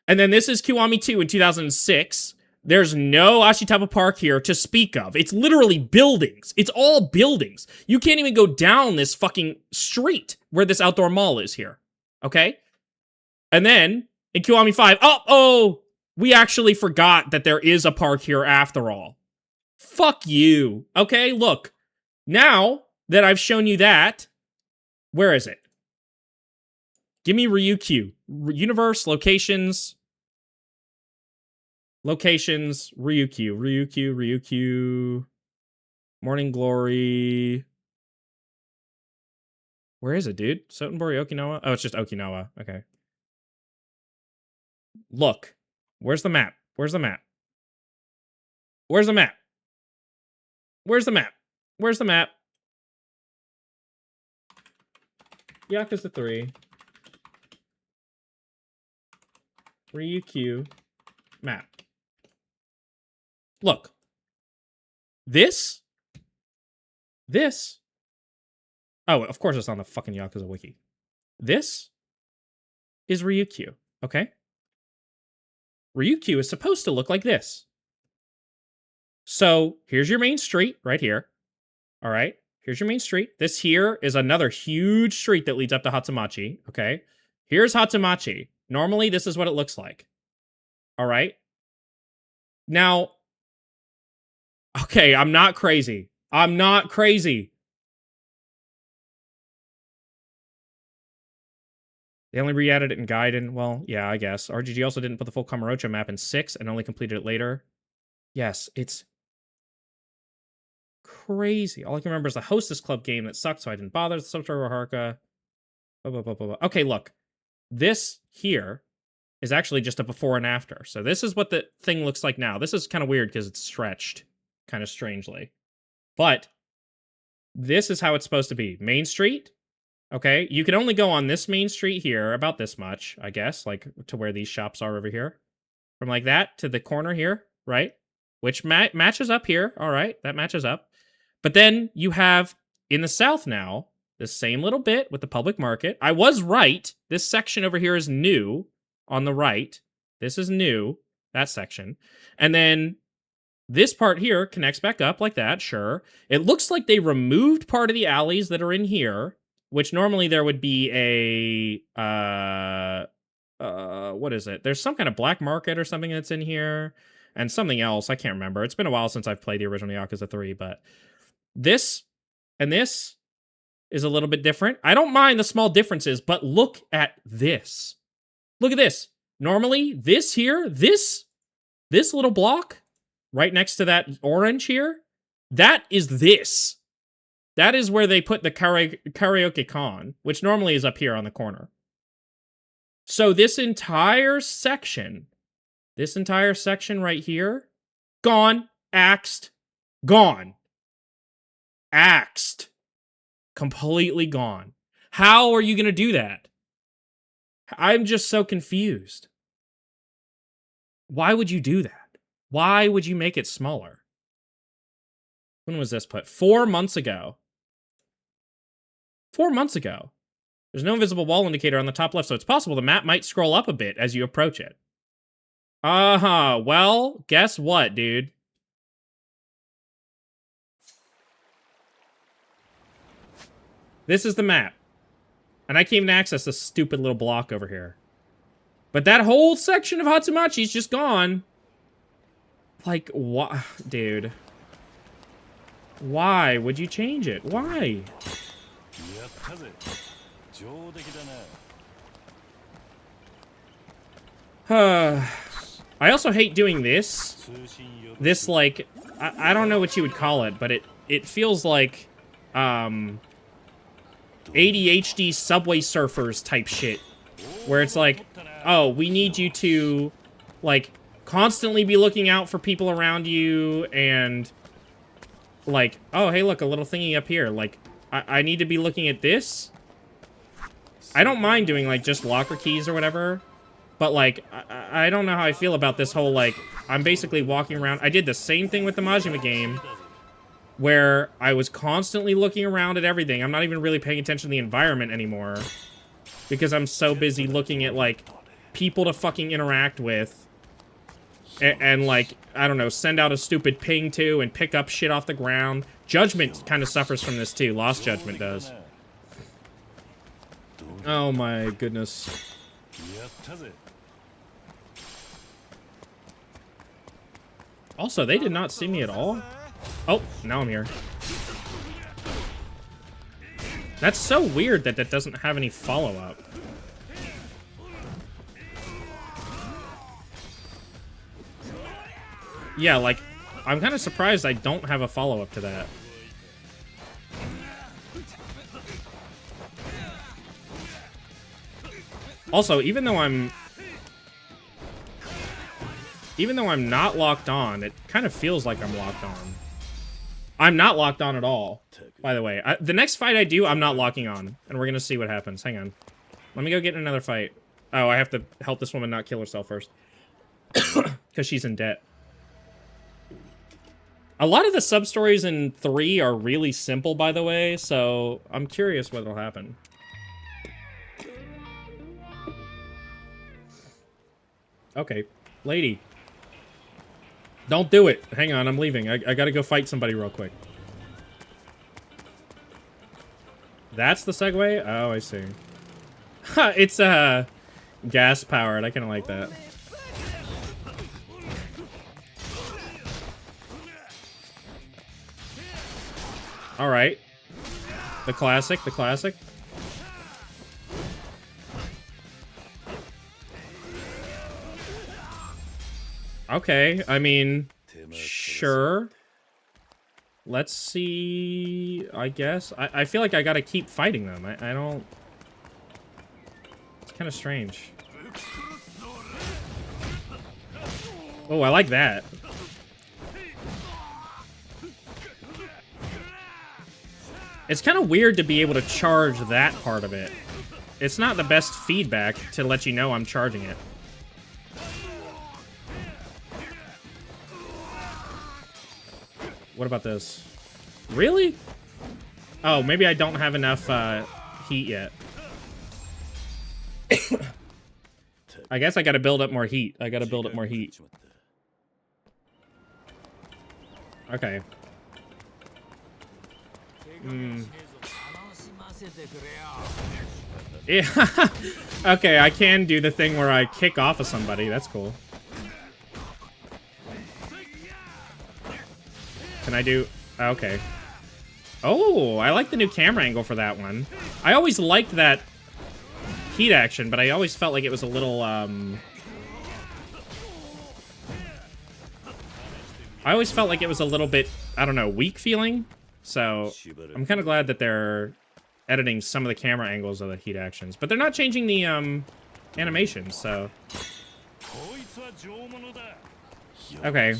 and then this is Kiwami 2 in 2006, there's no Ashitaba Park here to speak of. It's literally buildings. It's all buildings. You can't even go down this fucking street where this outdoor mall is here. Okay? And then, in Kiwami 5, oh, we actually forgot that there is a park here after all. Fuck you. Okay, look. Now that I've shown you that, where is it? Give me Ryukyu. Universe, locations, Ryukyu. Morning Glory. Where is it, dude? Sotenbori, Okinawa? Oh, it's just Okinawa. Okay. Look. Where's the map? Where's the map? Where's the map? Where's the map? Where's the map? Yakuza 3. Ryukyu. Map. Look. This. Oh, of course it's on the fucking Yakuza wiki. This is Ryukyu, okay? Ryukyu is supposed to look like this. So here's your main street right here. All right, here's your main street. This here is another huge street that leads up to Hatsumachi, okay? Here's Hatsumachi. Normally, this is what it looks like. All right? Now, okay, I'm not crazy. I'm not crazy. They only re-added it in Gaiden. Well, yeah, I guess. RGG also didn't put the full Kamurocho map in 6 and only completed it later. Yes, it's crazy. All I can remember is the Hostess Club game that sucked, so I didn't bother. The Subtower Haruka. Blah, blah, blah, blah, blah. Okay, look. This here is actually just a before and after. So this is what the thing looks like now. This is kind of weird because it's stretched kind of strangely. But this is how it's supposed to be. Main Street. Okay, you can only go on this main street here, about this much, I guess, like to where these shops are over here. From like that to the corner here, right? Which matches up here. All right, that matches up. But then you have, in the south now, this same little bit with the public market. I was right. This section over here is new on the right. This is new, that section. And then this part here connects back up like that, sure. It looks like they removed part of the alleys that are in here, which normally there would be a, what is it? There's some kind of black market or something that's in here, and something else, I can't remember. It's been a while since I've played the original Yakuza 3, but this and this is a little bit different. I don't mind the small differences, but look at this. Look at this. Normally, this here, this little block right next to that orange here, that is this. That is where they put the karaoke con, which normally is up here on the corner. So this entire section right here, gone, axed, gone. Axed. Completely gone. How are you going to do that? I'm just so confused. Why would you do that? Why would you make it smaller? When was this put? 4 months ago. 4 months ago. There's no visible wall indicator on the top left, so it's possible the map might scroll up a bit as you approach it. Uh-huh. Well, guess what, dude? This is the map. And I can't even access this stupid little block over here. But that whole section of Hatsumachi is just gone. Like, what? Dude. Why would you change it? Why? I also hate doing this. This, like, I don't know what you would call it, but it feels like, ADHD Subway Surfers type shit. Where it's like, oh, we need you to, like, constantly be looking out for people around you, and, like, oh, hey, look, a little thingy up here. Like, I need to be looking at this. I don't mind doing, like, just locker keys or whatever. But, like, I don't know how I feel about this whole, like, I'm basically walking around. I did the same thing with the Majima game, where I was constantly looking around at everything. I'm not even really paying attention to the environment anymore, because I'm so busy looking at, like, people to fucking interact with. And, like, I don't know, send out a stupid ping to and pick up shit off the ground. Judgment kind of suffers from this, too. Lost Judgment does. Oh, my goodness. Also, they did not see me at all. Oh, now I'm here. That's so weird that that doesn't have any follow-up. Yeah, like, I'm kind of surprised I don't have a follow-up to that. Also, even though I'm not locked on, it kind of feels like I'm locked on. I'm not locked on at all, by the way. The next fight I do, I'm not locking on, and we're gonna see what happens. Hang on. Let me go get in another fight. Oh, I have to help this woman not kill herself first. Because she's in debt. A lot of the sub-stories in 3 are really simple, by the way, so I'm curious what'll happen. Okay, lady. Don't do it. Hang on, I'm leaving. I gotta go fight somebody real quick. That's the Segway? Oh, I see. It's, gas-powered. I kinda like that. Alright. The classic, the classic. Okay, I mean, sure. Let's see, I guess. I feel like I gotta keep fighting them. I don't... It's kind of strange. Oh, I like that. It's kind of weird to be able to charge that part of it. It's not the best feedback to let you know I'm charging it. What about this? Really? Oh, maybe I don't have enough heat yet. I guess I gotta build up more heat. I gotta build up more heat. Okay. Yeah. Okay, I can do the thing where I kick off of somebody. That's cool. Can I do... Okay. Oh, I like the new camera angle for that one. I always liked that heat action, but I always felt like it was a little, I always felt like it was a little bit, I don't know, weak feeling. So, I'm kind of glad that they're editing some of the camera angles of the heat actions. But they're not changing the, animations, so... Okay.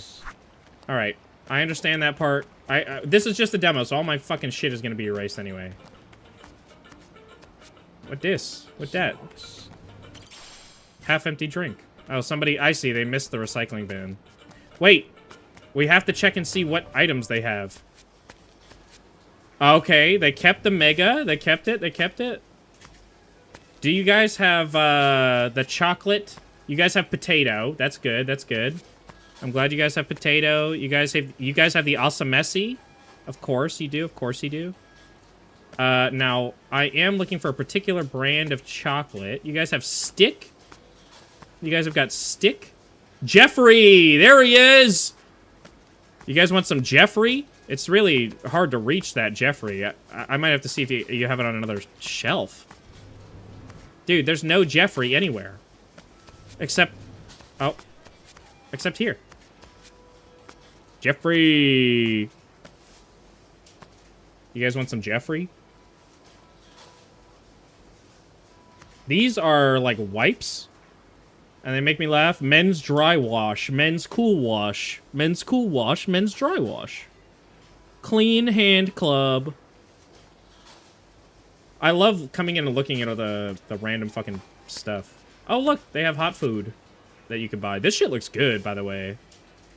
Alright. I understand that part. This is just a demo, so all my fucking shit is gonna be erased anyway. What this? What that? Half-empty drink. Oh, somebody... I see, they missed the recycling bin. Wait! We have to check and see what items they have. Okay, they kept the Mega. They kept it, they kept it. Do you guys have, the chocolate? You guys have potato. That's good, that's good. I'm glad you guys have potato. You guys have the asamesi. Of course you do. Of course you do. Now, I am looking for a particular brand of chocolate. You guys have stick? You guys have got stick? Jeffrey! There he is! You guys want some Jeffrey? It's really hard to reach that Jeffrey. I might have to see if you have it on another shelf. Dude, there's no Jeffrey anywhere. Except... Oh. Except here. Jeffrey! You guys want some Jeffrey? These are, like, wipes. And they make me laugh. Men's dry wash. Men's cool wash. Men's cool wash. Men's dry wash. Clean Hand Club. I love coming in and looking at all the random fucking stuff. Oh, look. They have hot food that you can buy. This shit looks good, by the way.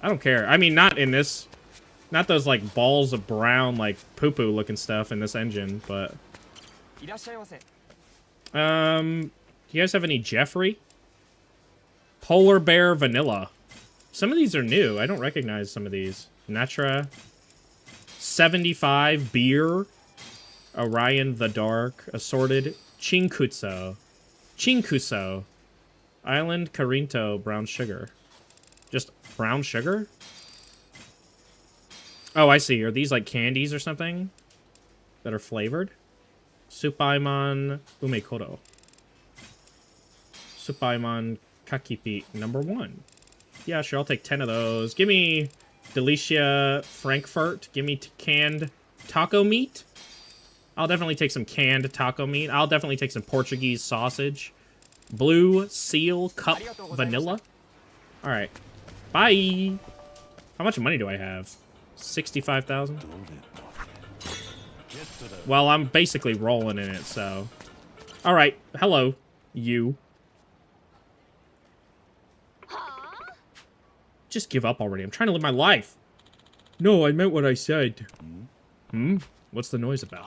I don't care. I mean, not in this... Not those, like, balls of brown, like, poo-poo looking stuff in this engine, but... Do you guys have any Jeffrey? Polar Bear Vanilla. Some of these are new. I don't recognize some of these. Natra. 75 Beer. Orion the Dark. Assorted. Chinkutsu. Chinkuso. Island Carinto Brown Sugar. Just brown sugar? Oh, I see. Are these like candies or something? That are flavored? Supaimon Umekoro. Supaimon Kakipi #1. Yeah, sure, I'll take 10 of those. Give me Delicia Frankfurt. Give me canned taco meat. I'll definitely take some canned taco meat. I'll definitely take some Portuguese sausage. Blue Seal Cup Vanilla. Alright. Bye! How much money do I have? 65,000? Well, I'm basically rolling in it, so... Alright, hello, you. Just give up already. I'm trying to live my life. No, I meant what I said. Hmm? What's the noise about?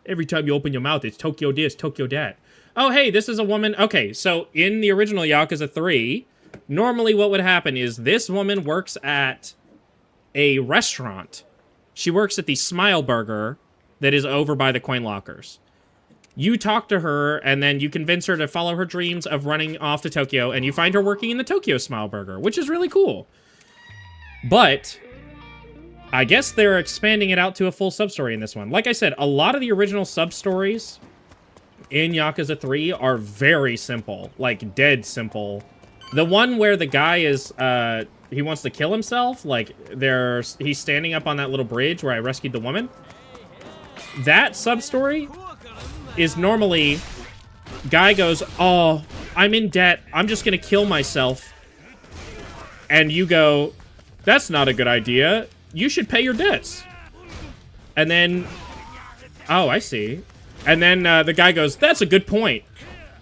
Every time you open your mouth, it's Tokyo this, Tokyo that. Oh, hey, this is a woman. Okay, so in the original Yakuza 3, normally what would happen is this woman works at a restaurant. She works at the Smile Burger that is over by the coin lockers. You talk to her, and then you convince her to follow her dreams of running off to Tokyo, and you find her working in the Tokyo Smile Burger, which is really cool. But I guess they're expanding it out to a full sub-story in this one. Like I said, a lot of the original sub-stories in Yakuza 3 are very simple. Like, dead simple. The one where the guy is, he wants to kill himself, like, he's standing up on that little bridge where I rescued the woman. That sub-story is normally, guy goes, oh, I'm in debt, I'm just gonna kill myself. And you go, that's not a good idea. You should pay your debts. And then, oh, I see. And then the guy goes, that's a good point.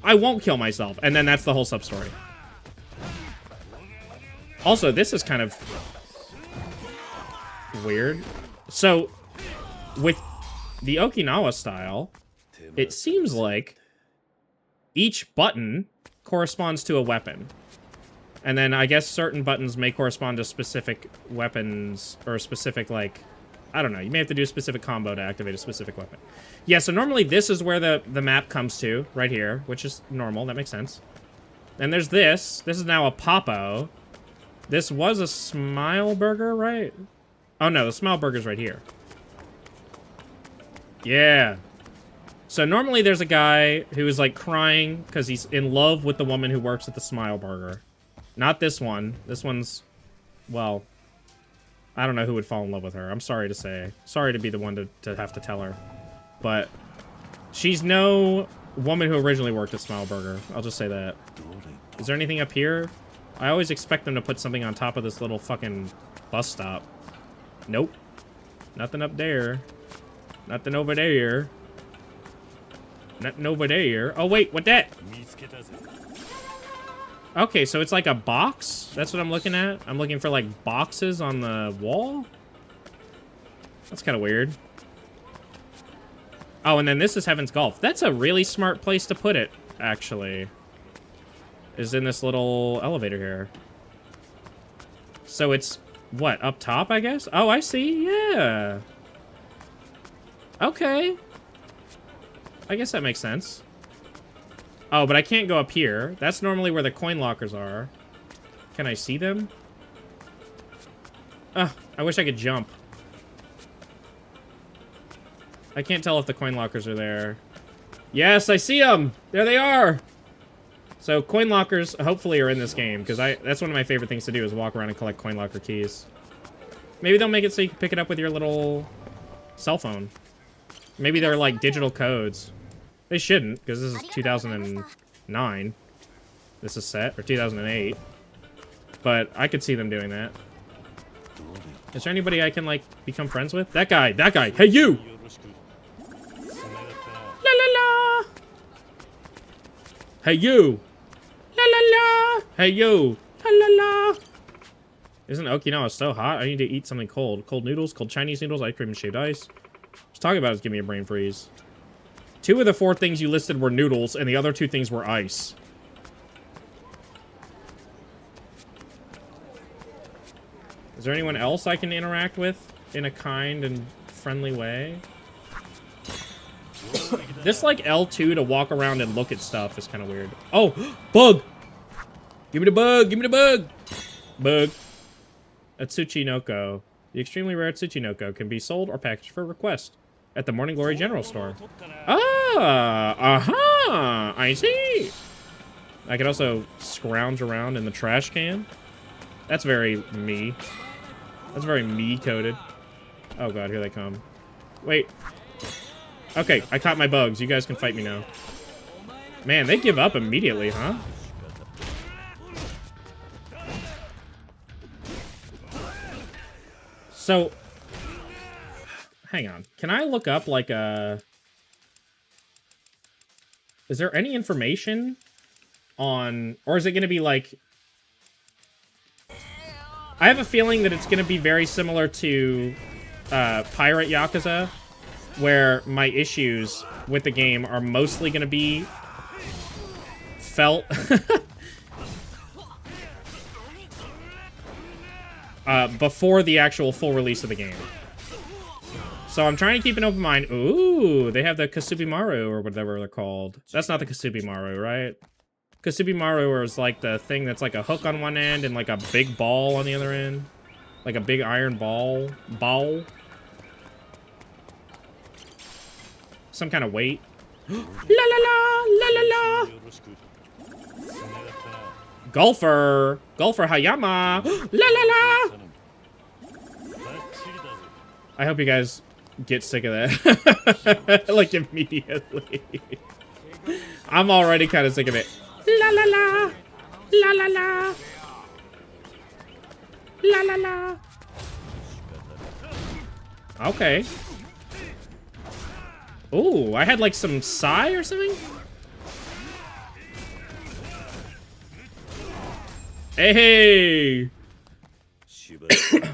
I won't kill myself. And then that's the whole sub-story. Also, this is kind of weird. So, with the Okinawa style, it seems like each button corresponds to a weapon. And then I guess certain buttons may correspond to specific weapons or specific, like, I don't know. You may have to do a specific combo to activate a specific weapon. Yeah, so normally this is where the map comes to, right here, which is normal. That makes sense. Then there's this. This is now a Popo. This was a Smile Burger, right? Oh, no, the Smile Burger's right here. Yeah. So normally there's a guy who is, like, crying because he's in love with the woman who works at the Smile Burger. Not this one. This one's, well, I don't know who would fall in love with her. I'm sorry to say. Sorry to be the one to have to tell her. But she's no woman who originally worked at Smile Burger. I'll just say that. Is there anything up here? I always expect them to put something on top of this little fucking bus stop. Nope. Nothing up there. Nothing over there. Nothing over there. Oh, wait, what that? Okay, so it's like a box? That's what I'm looking at? I'm looking for, like, boxes on the wall? That's kind of weird. Oh, and then this is Heaven's Golf. That's a really smart place to put it, actually. Is in this little elevator here. So it's, what, up top, I guess? Oh, I see, yeah. Okay. I guess that makes sense. Oh, but I can't go up here. That's normally where the coin lockers are. Can I see them? Ugh, I wish I could jump. I can't tell if the coin lockers are there. Yes, I see them! There they are! So, coin lockers, hopefully, are in this game, because that's one of my favorite things to do, is walk around and collect coin locker keys. Maybe they'll make it so you can pick it up with your little cell phone. Maybe they're, like, digital codes. They shouldn't, because this is 2009. This is set, or 2008. But I could see them doing that. Is there anybody I can, like, become friends with? That guy! Hey, you! La la la! Hey, you! La la la! Hey, you! La la la! Isn't Okinawa so hot? I need to eat something cold. Cold noodles, cold Chinese noodles, ice cream and shaved ice. What I was talking about is give me a brain freeze. 2 of the 4 things you listed were noodles, and the other 2 things were ice. Is there anyone else I can interact with in a kind and friendly way? This, like, L2 to walk around and look at stuff is kind of weird. Oh! Bug! Give me the bug! Give me the bug! Bug. Atsuchinoko. The extremely rare Atsuchinoko can be sold or packaged for request at the Morning Glory General Store. Ah! Aha! I see! I could also scrounge around in the trash can. That's very me. That's very me-coded. Oh god, here they come. Wait. Okay, I caught my bugs. You guys can fight me now. Man, they give up immediately, huh? So, hang on. Can I look up, like, a... Is there any information on... Or is it going to be, like... I have a feeling that it's going to be very similar to Pirate Yakuza, where my issues with the game are mostly going to be felt before the actual full release of the game. So I'm trying to keep an open mind. Ooh, they have the Kasubimaru or whatever they're called. That's not the Kasubimaru, right? Kasubimaru is like the thing that's like a hook on one end and like a big ball on the other end. Like a big iron ball. Some kind of weight. La la la, la la la. Golfer Hayama. La la la. I hope you guys get sick of that. Like immediately. I'm already kind of sick of it. La la la. La la la. La la la. Okay. Ooh, I had like some Psy or something? Hey!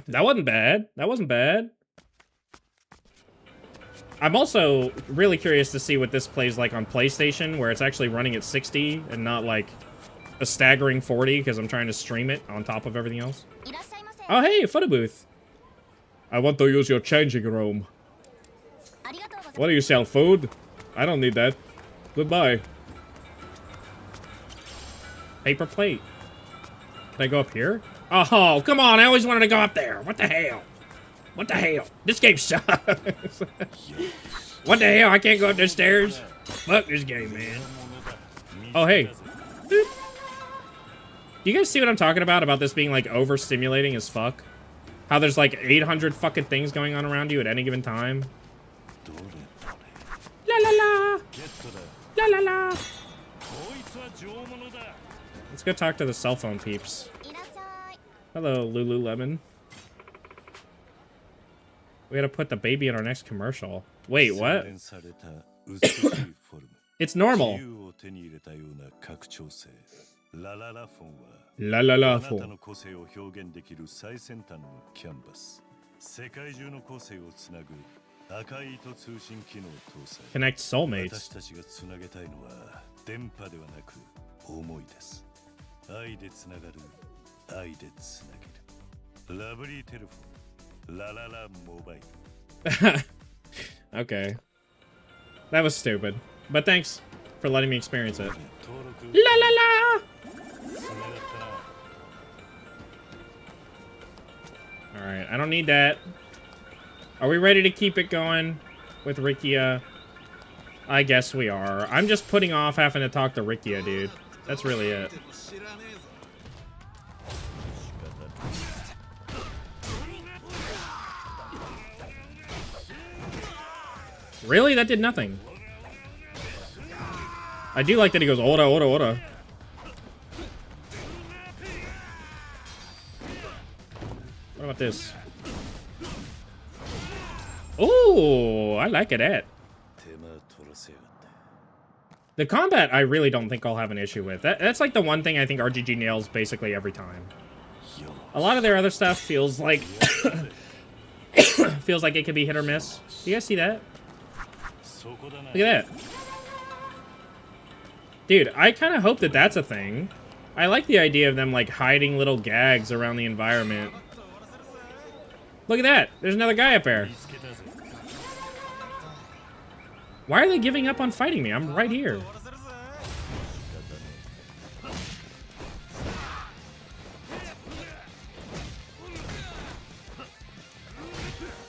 That wasn't bad. That wasn't bad. I'm also really curious to see what this plays like on PlayStation, where it's actually running at 60 and not like a staggering 40, because I'm trying to stream it on top of everything else. Oh, hey, photo booth. I want to use your changing room. What do you sell, food? I don't need that. Goodbye. Paper plate. Can I go up here? Oh, come on, I always wanted to go up there. What the hell? What the hell? This game sucks. What the hell? I can't go up the stairs? Fuck this game, man. Oh, hey. Boop. Do you guys see what I'm talking about? About this being, like, overstimulating as fuck? How there's, like, 800 fucking things going on around you at any given time? La la la! La la la! Let's go talk to the cell phone peeps. Hello, Lululemon. We gotta put the baby in our next commercial. Wait, what? It's normal. La la la phone. Connect soulmates. Okay. That was stupid. But thanks for letting me experience it. La la la! Alright, I don't need that. Are we ready to keep it going with Rikiya? I guess we are. I'm just putting off having to talk to Rikiya, dude. That's really it. Really? That did nothing. I do like that he goes, ora, ora, ora. What about this? Ooh, I like it at. The combat, I really don't think I'll have an issue with. That's like the one thing I think RGG nails basically every time. A lot of their other stuff feels like feels like it could be hit or miss. You guys see that? Look at that. Dude, I kind of hope that that's a thing. I like the idea of them, like, hiding little gags around the environment. Look at that. There's another guy up there. Why are they giving up on fighting me? I'm right here.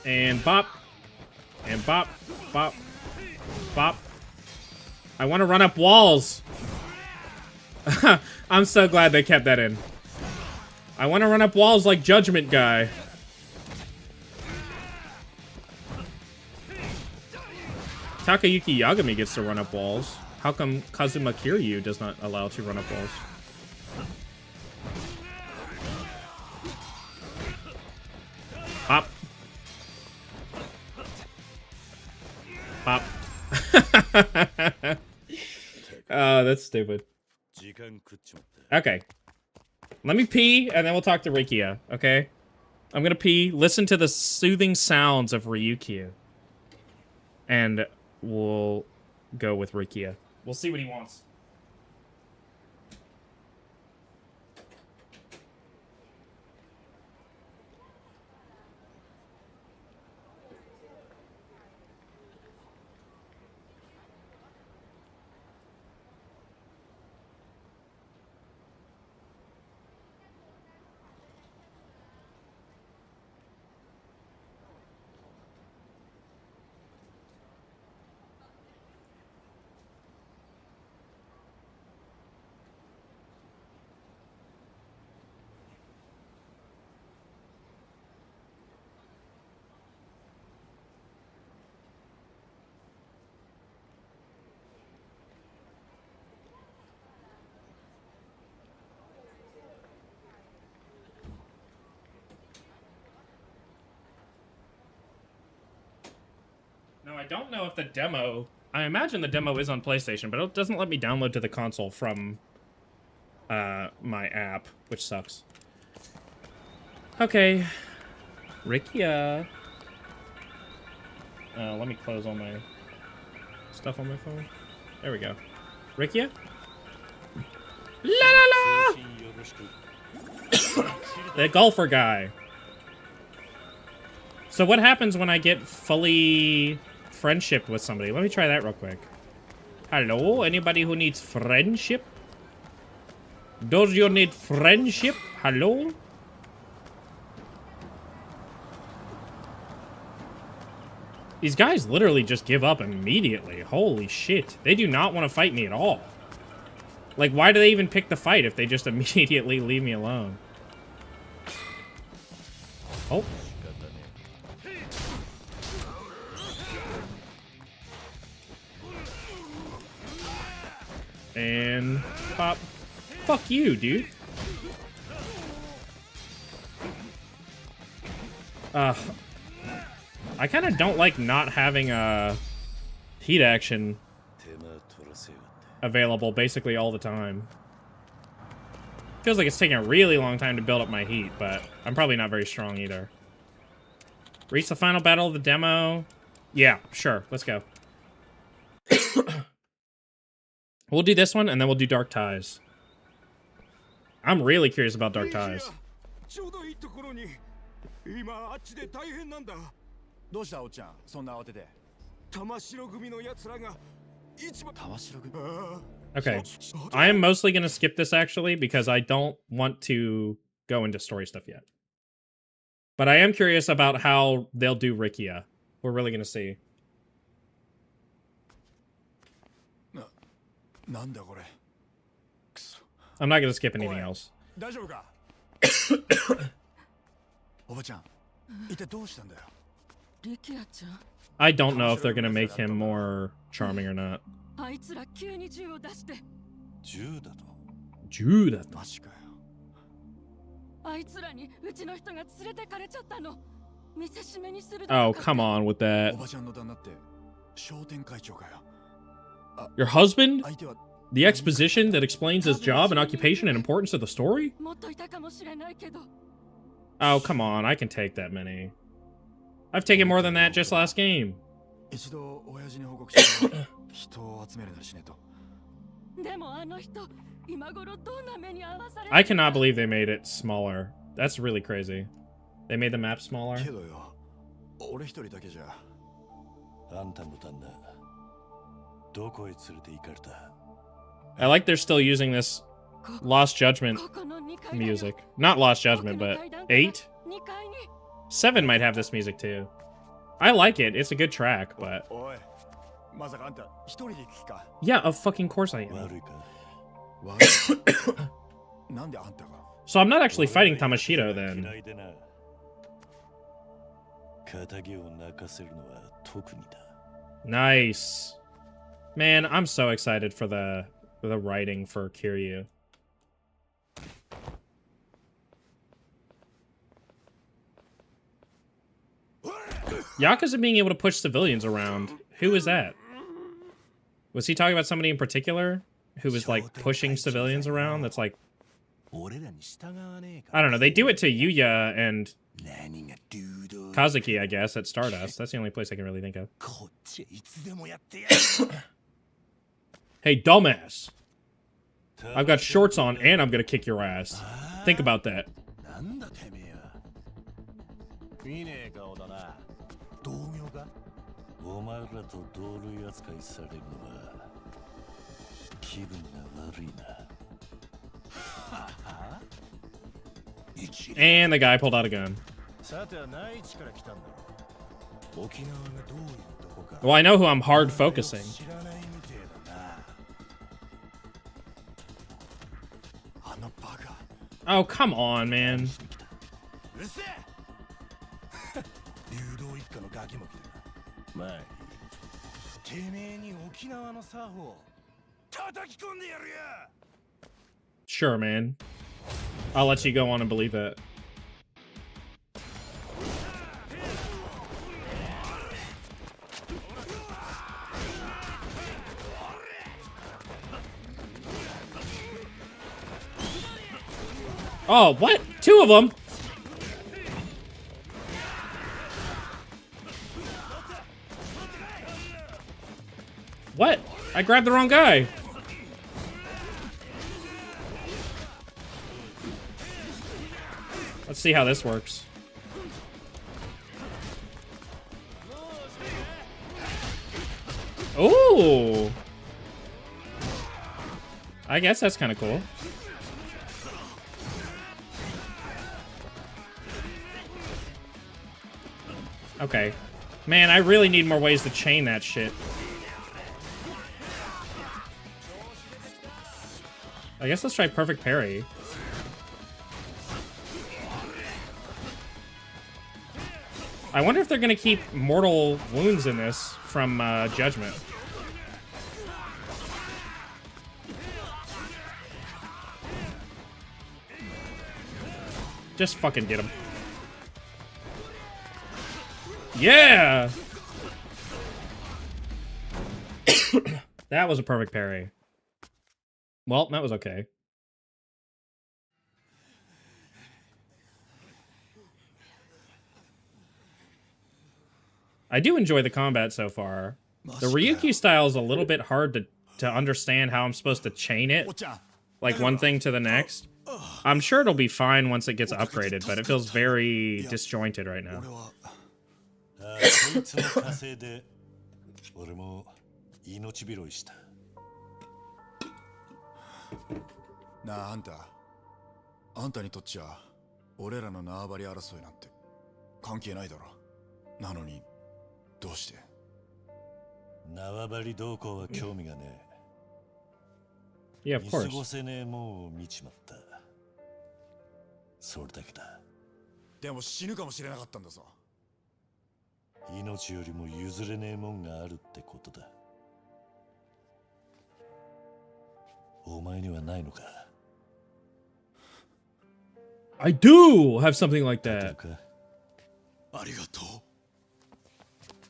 And bop. And bop. Bop. Bop. I want to run up walls. I'm so glad they kept that in. I want to run up walls like Judgment Guy. Takayuki Yagami gets to run up walls. How come Kazuma Kiryu does not allow to run up walls? Pop. Pop. Oh, that's stupid. Okay. Let me pee, and then we'll talk to Rikiya, okay? I'm gonna pee, listen to the soothing sounds of Ryukyu. And we'll go with Rikiya. We'll see what he wants. No, I don't know if the demo... I imagine the demo is on PlayStation, but it doesn't let me download to the console from my app, which sucks. Okay. Rikiya. Let me close all my stuff on my phone. There we go. Rikiya? La la la! The golfer guy. So what happens when I get fully friendship with somebody? Let me try that real quick. Hello? Anybody who needs friendship? Does you need friendship? Hello? These guys literally just give up immediately. Holy shit. They do not want to fight me at all. Like, why do they even pick the fight if they just immediately leave me alone? Oh. And pop. Fuck you, dude. I kind of don't like not having a heat action available basically all the time. Feels like it's taking a really long time to build up my heat, but I'm probably not very strong either. Reach the final battle of the demo. Yeah, sure. Let's go. We'll do this one, and then we'll do Dark Ties. I'm really curious about Dark Ties. Okay. I am mostly going to skip this, actually, because I don't want to go into story stuff yet. But I am curious about how they'll do Rikiya. We're really going to see. I'm not going to skip anything else. I don't know if they're going to make him more charming or not. Oh, come on with that. Your husband? The exposition that explains his job and occupation and importance of the story? Oh, come on. I can take that many. I've taken more than that just last game. I cannot believe they made it smaller. That's really crazy. They made the map smaller. I like they're still using this Lost Judgment music. Not Lost Judgment, but 8? 7 might have this music too. I like it. It's a good track, but... Yeah, of fucking course I am. So I'm not actually fighting Tamashiro then. Nice. Man, I'm so excited for the writing for Kiryu. Yakuza being able to push civilians around. Who is that? Was he talking about somebody in particular who was like pushing civilians around? That's like I don't know. They do it to Yuya and Kazuki, I guess, at Stardust. That's the only place I can really think of. Hey, dumbass. I've got shorts on and I'm gonna kick your ass. Think about that. And the guy pulled out a gun. Well, I know who I'm hard focusing. Oh, come on, man. Sure, man. I'll let you go on and believe it. Oh, what? Two of them? What? I grabbed the wrong guy. Let's see how this works. Ooh. I guess that's kind of cool. Okay. Man, I really need more ways to chain that shit. I guess let's try perfect parry. I wonder if they're gonna keep mortal wounds in this from Judgment. Just fucking get him. Yeah! That was a perfect parry. Well, that was okay. I do enjoy the combat so far. The Ryukyu style is a little bit hard to understand how I'm supposed to chain it. Like one thing to the next. I'm sure it'll be fine once it gets upgraded, but it feels very disjointed right now. Yeah, of course. I do have something like that.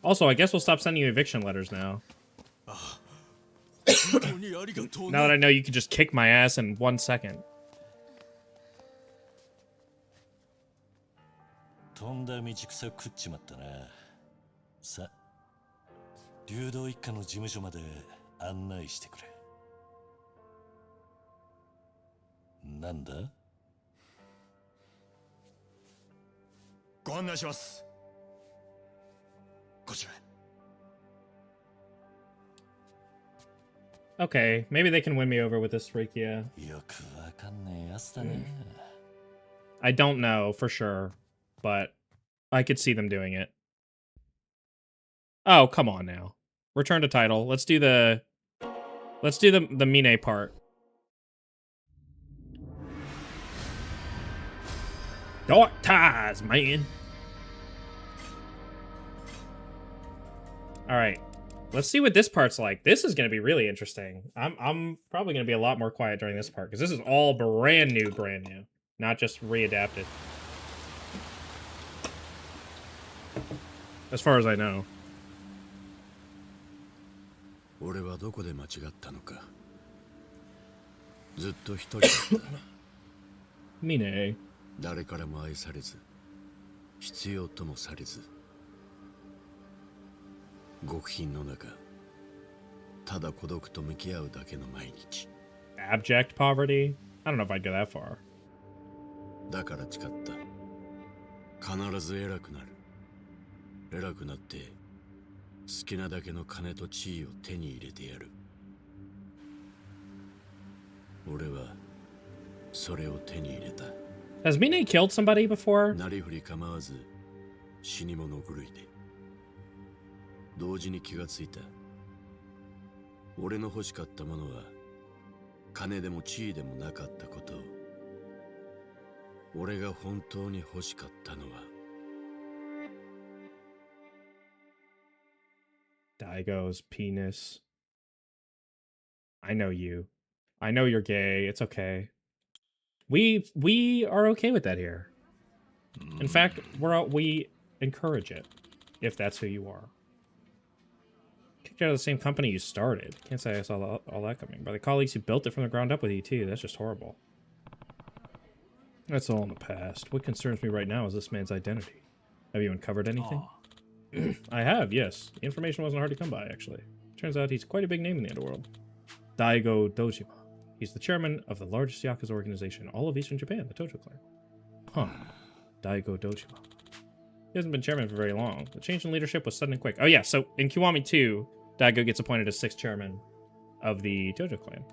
Also, I guess we'll stop sending you eviction letters now. Now that I know you can just kick my ass in 1 second. Okay, maybe they can win me over with this Rikiya. I don't know for sure, but I could see them doing it. Oh, come on now. Return to title. Let's do the Mine part. Dark ties, man. All right. Let's see what this part's like. This is going to be really interesting. I'm probably going to be a lot more quiet during this part because this is all brand new, not just readapted. As far as I know. Mine. 誰からも愛されず、必要ともされず、極貧の中、ただ孤独と向き合うだけの毎日。Abject poverty? I don't know if I'd go that far. だから誓った。必ず偉くなる。偉くなって、好きなだけの金と地位を手に入れてやる。俺はそれを手に入れた。Has Mine killed somebody before? なりふり構わず死に物狂いで。同時に気がついた。俺の欲しかったものは金でも地位でもなかったことを。俺が本当に欲しかったのは。Daigo's penis. I know you. I know you're gay. It's okay. We are okay with that here. In fact, we encourage it, if that's who you are. Kicked out of the same company you started. Can't say I saw all that coming. By the colleagues who built it from the ground up with you too. That's just horrible. That's all in the past. What concerns me right now is this man's identity. Have you uncovered anything? I have, yes. The information wasn't hard to come by, actually. Turns out he's quite a big name in the underworld. Daigo Dojima. He's the chairman of the largest Yakuza organization in all of Eastern Japan, the Tojo clan. Huh. Daigo Dojima. He hasn't been chairman for very long. The change in leadership was sudden and quick. Oh yeah, so in Kiwami 2, Daigo gets appointed as 6th chairman of the Tojo clan.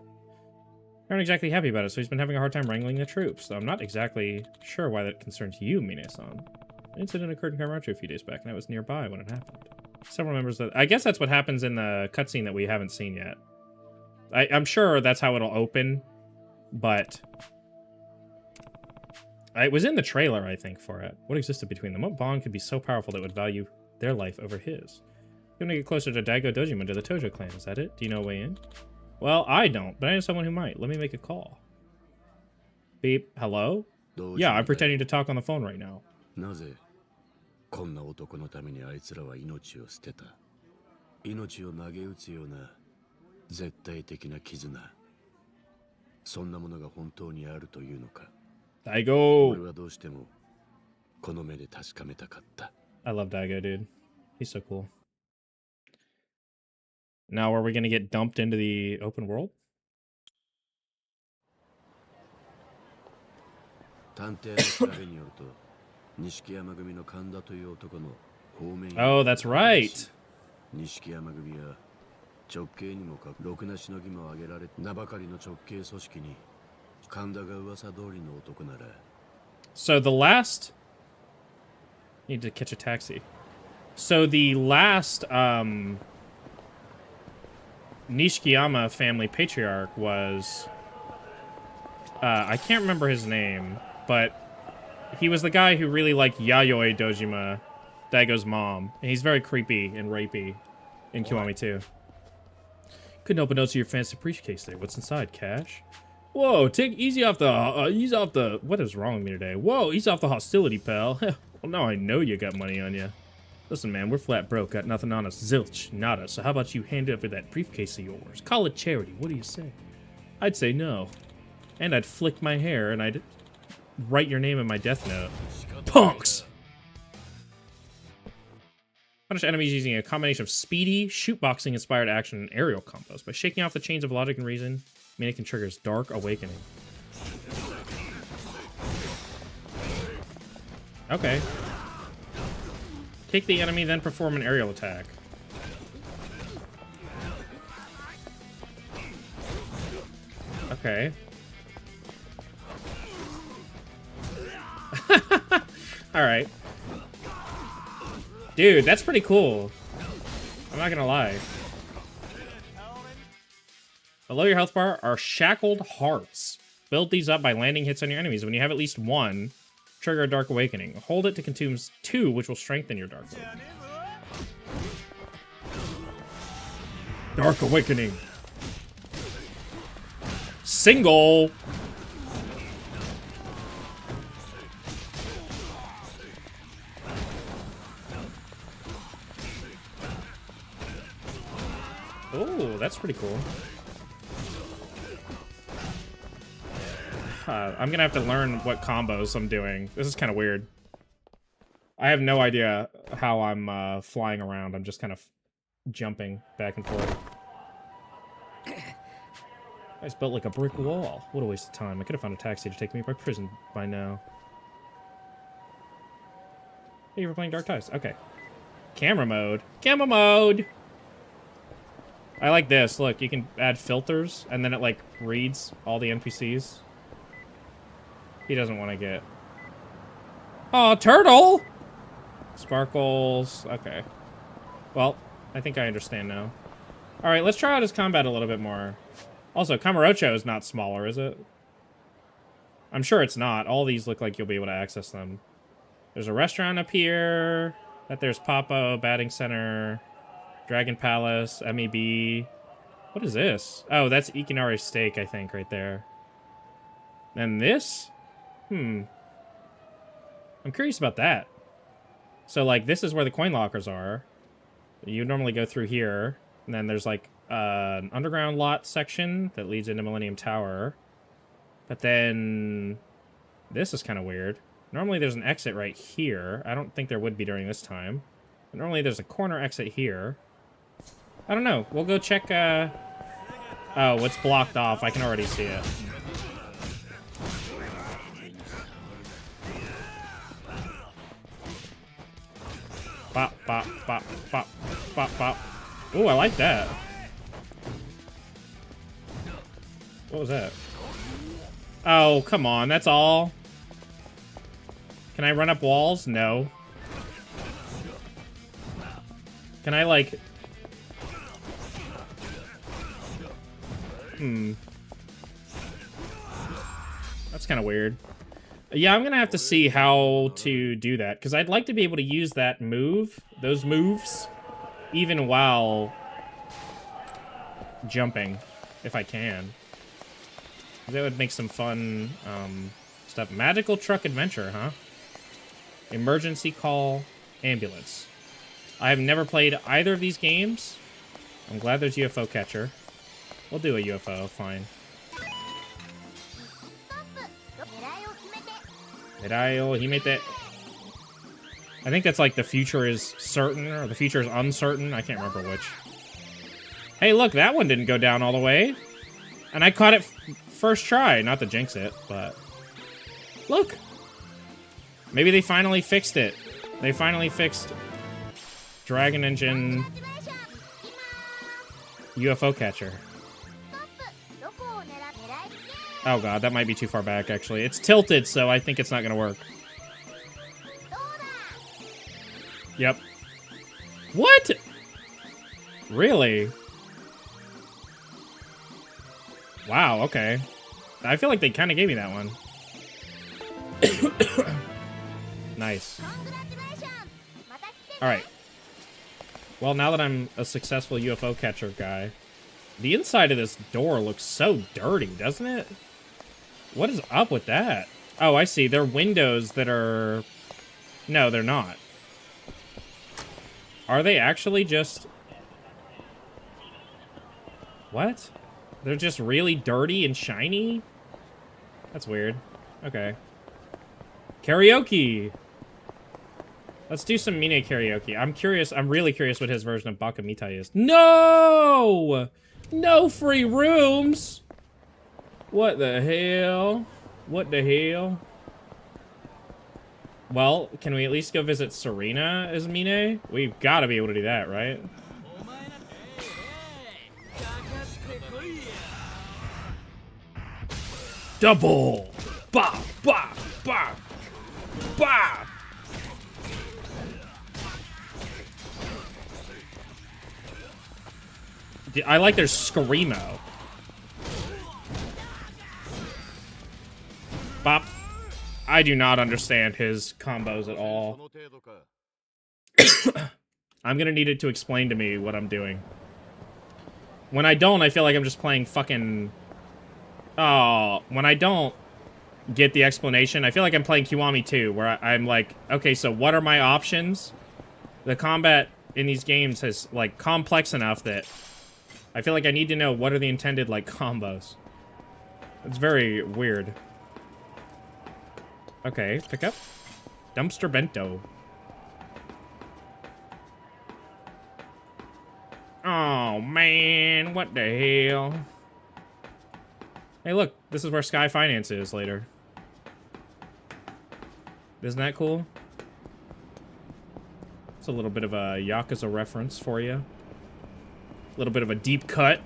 They aren't exactly happy about it, so he's been having a hard time wrangling the troops. So I'm not exactly sure why that concerns you, Mine-san. An incident occurred in Kamurocho a few days back, and I was nearby when it happened. Several members of... I guess that's what happens in the cutscene that we haven't seen yet. I'm sure that's how it'll open, but... It was in the trailer, I think, for it. What existed between them? What bond could be so powerful that would value their life over his? I'm gonna get closer to Daigo Dojima, to the Tojo clan. Is that it? Do you know a way in? Well, I don't, but I know someone who might. Let me make a call. Beep. Hello? Yeah, I'm pretending to talk on the phone right now. なぜこんな男のためにあいつらは命を捨てた。命を投げ打つような絶対的な絆。そんなものが本当にあるというのか。Daigo! 俺はどうしてもこの目で確かめたかった。I love Daigo, dude. He's so cool. Now, are we gonna get dumped into the open world? 探偵の調べによると、錦山組の神田という男の方面。Oh, that's right. 錦山組は直系にもかろくなしのぎも挙げられ名ばかりの直系組織に神田が噂通りの男なら。So the last... Need to catch a taxi. So the last, Nishikiyama family patriarch was... I can't remember his name, but he was the guy who really liked Yayoi Dojima, Daigo's mom. And he's very creepy and rapey in Kiwami 2. Couldn't help but notice your fancy briefcase there. What's inside, cash? Whoa, take easy off the, what is wrong with me today? Whoa, ease off the hostility, pal. Well, now I know you got money on you. Listen, man, we're flat broke, got nothing on us. Zilch, nada. So how about you hand over that briefcase of yours? Call it charity. What do you say? I'd say no. And I'd flick my hair and I'd write your name in my death note. Punks! Punish enemies using a combination of speedy, shootboxing-inspired action and aerial combos. By shaking off the chains of logic and reason, Mine can trigger his Dark Awakening. Okay. Kick the enemy, then perform an aerial attack. Okay. Alright. Dude, that's pretty cool. I'm not gonna lie. Below your health bar are shackled hearts. Build these up by landing hits on your enemies. When you have at least one, trigger a Dark Awakening. Hold it to consume 2, which will strengthen your Dark Awakening. Dark Awakening. Single! Oh, that's pretty cool. I'm gonna have to learn what combos I'm doing. This is kind of weird. I have no idea how I'm flying around. I'm just kind of jumping back and forth. I just built like a brick wall. What a waste of time. I could have found a taxi to take me by prison by now. Hey, you were playing Dark Ties. Okay. Camera mode. Camera mode! I like this. Look, you can add filters, and then it, like, reads all the NPCs. He doesn't want to get... Oh, turtle! Sparkles. Okay. Well, I think I understand now. Alright, let's try out his combat a little bit more. Also, Kamurocho is not smaller, is it? I'm sure it's not. All these look like you'll be able to access them. There's a restaurant up here. There's Papo, Batting Center, Dragon Palace, MEB. What is this? Oh, that's Ikinari's steak, I think, right there. And this? I'm curious about that. So, like, this is where the coin lockers are. You normally go through here. And then there's, like, an underground lot section that leads into Millennium Tower. But then... this is kind of weird. Normally there's an exit right here. I don't think there would be during this time. But normally there's a corner exit here. I don't know. We'll go check, Oh, what's blocked off? I can already see it. Bop, bop, bop, bop, bop, bop. Ooh, I like that. What was that? Oh, come on. That's all? Can I run up walls? No. Can I, like... That's kind of weird. Yeah, I'm going to have to see how to do that, because I'd like to be able to use that move, those moves, even while jumping, if I can. That would make some fun stuff. Magical Truck Adventure, huh? Emergency Call Ambulance. I have never played either of these games. I'm glad there's UFO Catcher. We'll do a UFO, fine. Mirai Himete. I think that's like the future is certain, or the future is uncertain. I can't remember which. Hey, look, that one didn't go down all the way. And I caught it first try. Not to jinx it, but... look! Maybe they finally fixed it. They finally fixed Dragon Engine UFO Catcher. Oh god, that might be too far back, actually. It's tilted, so I think it's not gonna work. Yep. What? Really? Wow, okay. I feel like they kind of gave me that one. Nice. Alright. Well, now that I'm a successful UFO catcher guy, the inside of this door looks so dirty, doesn't it? What is up with that? Oh, I see. They're windows that are... no, they're not. Are they actually just... what? They're just really dirty and shiny? That's weird. Okay. Karaoke! Let's do some Mine karaoke. I'm curious. I'm really curious what his version of Bakamita is. No! No free rooms! What the hell? What the hell? Well, can we at least go visit Serena as Mine? We've got to be able to do that, right? Double! Ba! Ba! Ba! Ba! I like their Screamo. Bop. I do not understand his combos at all. I'm gonna need it to explain to me what I'm doing. When I don't, I feel like I'm just playing fucking... oh, when I don't get the explanation, I feel like I'm playing Kiwami 2, where I'm like, okay, so what are my options? The combat in these games is, like, complex enough that I feel like I need to know what are the intended, like, combos. It's very weird. Okay, pick up. Dumpster bento. Oh, man. What the hell? Hey, look. This is where Sky Finance is later. Isn't that cool? It's a little bit of a Yakuza reference for you. A little bit of a deep cut.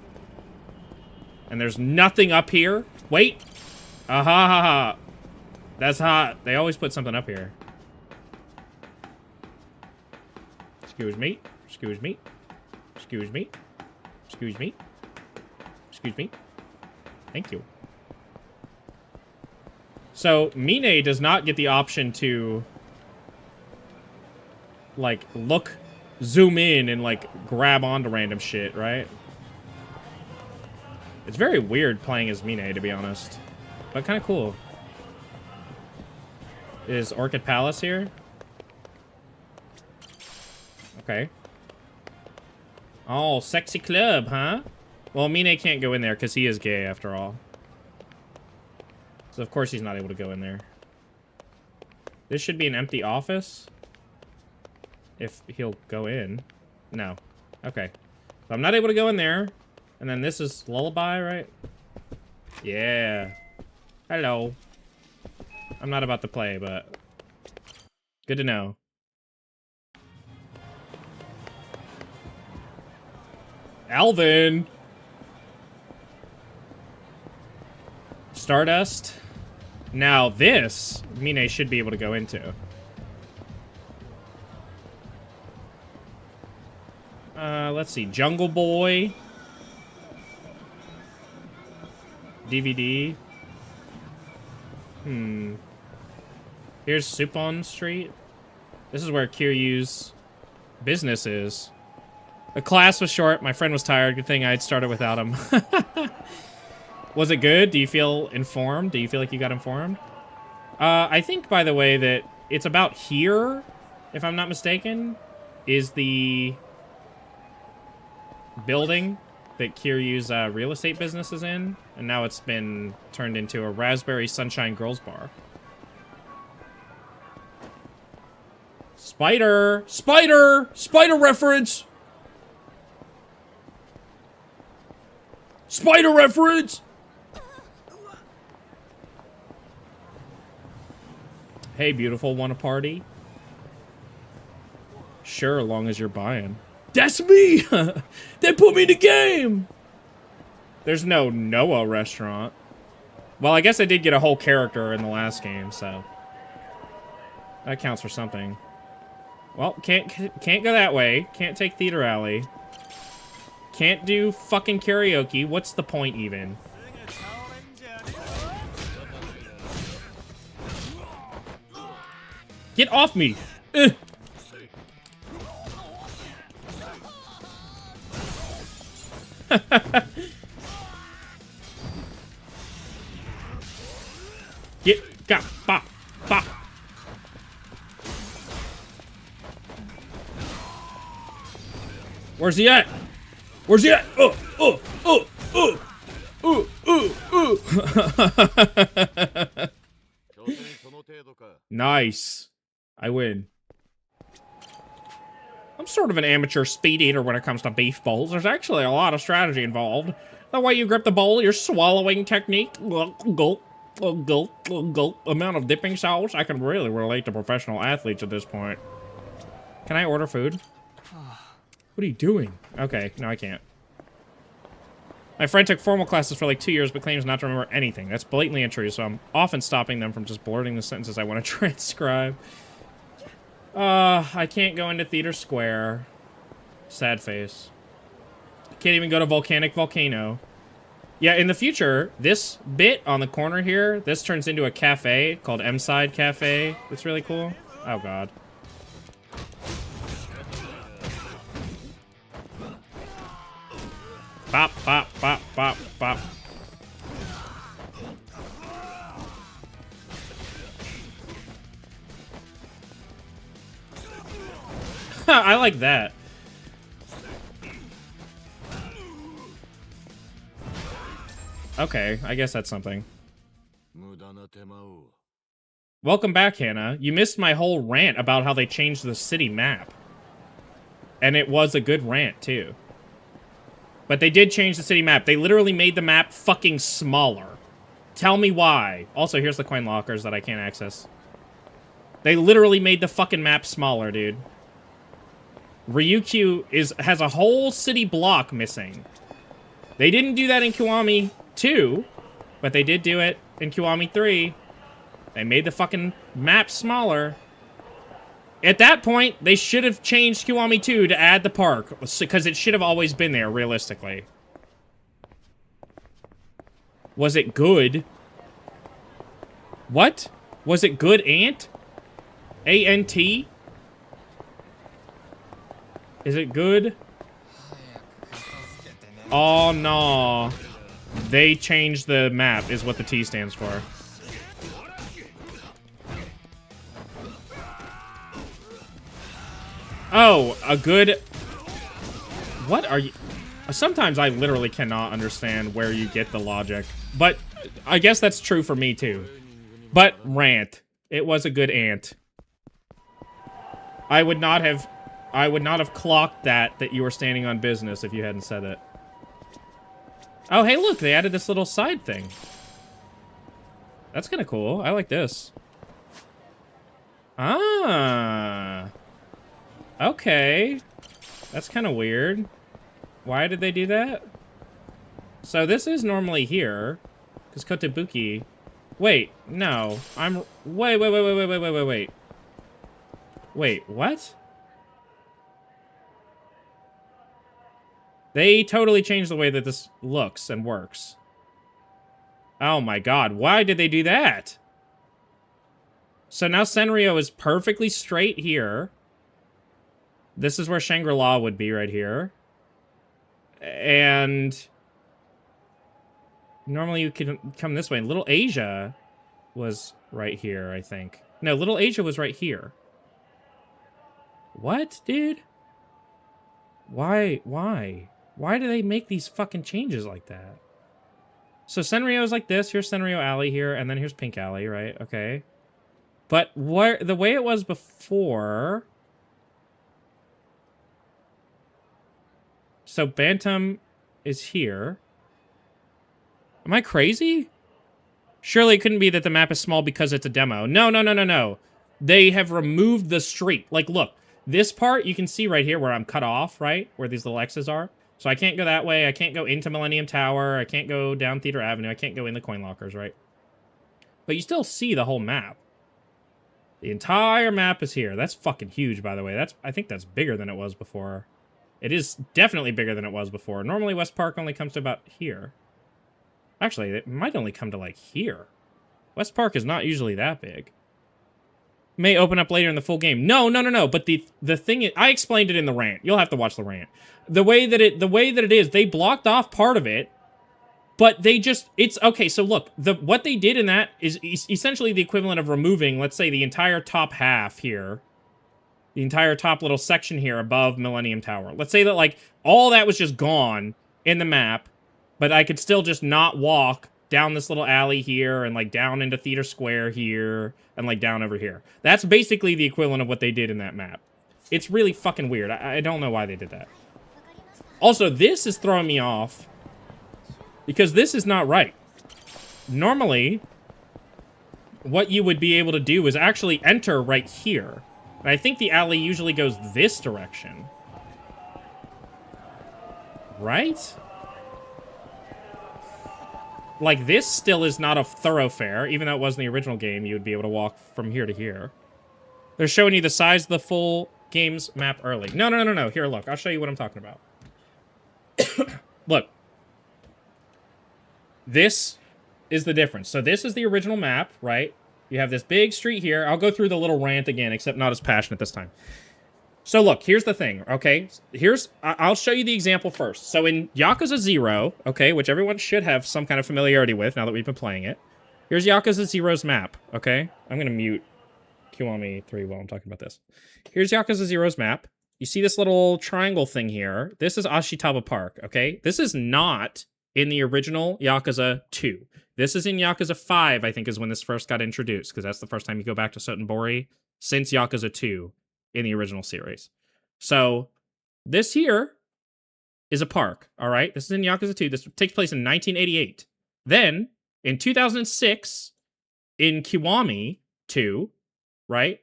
And there's nothing up here. Wait. Ah ha ha ha. That's hot. They always put something up here. Excuse me. Excuse me. Excuse me. Excuse me. Excuse me. Thank you. So, Mine does not get the option to, like, look, zoom in and, like, grab onto random shit, right? It's very weird playing as Mine, to be honest. But kind of cool. Is Orchid Palace here? Okay. Oh, sexy club, huh? Well, Mine can't go in there because he is gay, after all. So, of course, he's not able to go in there. This should be an empty office. If he'll go in. No. Okay. So I'm not able to go in there. And then this is Lullaby, right? Yeah. Hello. I'm not about to play, but good to know. Alvin! Stardust. Now this, Mine should be able to go into. Let's see. Jungle Boy. DVD. Here's Supon Street. This is where Kiryu's business is. The class was short. My friend was tired. Good thing I'd started without him. Was it good? Do you feel informed? Do you feel like you got informed? I think, by the way, that it's about here, if I'm not mistaken, is the building that Kiryu's real estate business is in. And now it's been turned into a Raspberry Sunshine Girls Bar. Spider! Spider! Spider reference! Spider reference! Hey, beautiful, want a party? Sure, long as you're buying. That's me! They put me in the game! There's no Noah restaurant. Well, I guess I did get a whole character in the last game, so that counts for something. Well, can't go that way. Can't take Theater Alley. Can't do fucking karaoke. What's the point, even? Get off me! Ugh. Get, bop, bop. Where's he at? Where's he at? Nice. I win. I'm sort of an amateur speed eater when it comes to beef bowls. There's actually a lot of strategy involved. The way you grip the bowl, your swallowing technique, gulp, gulp, gulp, amount of dipping sauce. I can really relate to professional athletes at this point. Can I order food? What are you doing? Okay, no, I can't. My friend took formal classes for like 2 years, but claims not to remember anything. That's blatantly untrue, so I'm often stopping them from just blurting the sentences I want to transcribe. I can't go into Theater Square. Sad face. Can't even go to Volcanic Volcano. Yeah, in the future, this bit on the corner here, this turns into a cafe called M-Side Cafe. It's really cool. Oh, God. Bop, bop, bop, bop, bop. I like that. Okay, I guess that's something. Welcome back, Hannah. You missed my whole rant about how they changed the city map. And it was a good rant, too. But they did change the city map. They literally made the map fucking smaller. Tell me why. Also, here's the coin lockers that I can't access. They literally made the fucking map smaller, dude. Ryukyu has a whole city block missing. They didn't do that in Kiwami 2, but they did do it in Kiwami 3. They made the fucking map smaller. At that point, they should have changed Kiwami 2 to add the park, because it should have always been there, realistically. Was it good? What? Was it good, Ant? A-N-T? Is it good? Oh, no. They changed the map, is what the T stands for. Oh, a good... What are you... Sometimes I literally cannot understand where you get the logic. But I guess that's true for me, too. But rant. It was a good ant. I would not have clocked that you were standing on business if you hadn't said it. Oh, hey, look, they added this little side thing. That's kind of cool. I like this. Ah. Okay. That's kind of weird. Why did they do that? So this is normally here. Because Kotobuki... Wait, no. Wait. Wait, what? They totally changed the way that this looks and works. Oh my god, why did they do that? So now Senryo is perfectly straight here. This is where Shangri-La would be right here. And normally you could come this way. Little Asia was right here, I think. No, Little Asia was right here. What, dude? Why? Why do they make these fucking changes like that? So Senryo is like this. Here's Senryo Alley here, and then here's Pink Alley, right? Okay. But the way it was before... So Bantam is here. Am I crazy? Surely it couldn't be that the map is small because it's a demo. No. They have removed the street. Like, look. This part, you can see right here where I'm cut off, right? Where these little X's are. So I can't go that way. I can't go into Millennium Tower. I can't go down Theater Avenue. I can't go in the coin lockers, right? But you still see the whole map. The entire map is here. That's fucking huge, by the way. I think that's bigger than it was before. It is definitely bigger than it was before. Normally, West Park only comes to about here. Actually, it might only come to, like, here. West Park is not usually that big. May open up later in the full game. No. But the thing is, I explained it in the rant. You'll have to watch the rant. The way that it is, they blocked off part of it, but they just, it's okay. So look, what they did in that is essentially the equivalent of removing, let's say, the entire top half here, the entire top little section here above Millennium Tower. Let's say that like all that was just gone in the map, but I could still just not walk down this little alley here and like down into Theater Square here and like down over here. That's basically the equivalent of what they did in that map. It's really fucking weird. I don't know why they did that. Also, this is throwing me off because this is not right. Normally, what you would be able to do is actually enter right here. And I think the alley usually goes this direction. Right? Like, this still is not a thoroughfare. Even though it was in the original game, you would be able to walk from here to here. They're showing you the size of the full game's map early. No. Here, look. I'll show you what I'm talking about. Look. This is the difference. So this is the original map, right? You have this big street here. I'll go through the little rant again, except not as passionate this time. So look, here's the thing, okay? I'll show you the example first. So in Yakuza 0, okay, which everyone should have some kind of familiarity with now that we've been playing it. Here's Yakuza 0's map, okay? I'm going to mute Kiwami 3 while I'm talking about this. Here's Yakuza 0's map. You see this little triangle thing here. This is Ashitaba Park, okay? This is not in the original Yakuza 2. This is in Yakuza 5, I think, is when this first got introduced, because that's the first time you go back to Sotenbori since Yakuza 2 in the original series. So, this here is a park, all right? This is in Yakuza 2. This takes place in 1988. Then, in 2006, in Kiwami 2, right?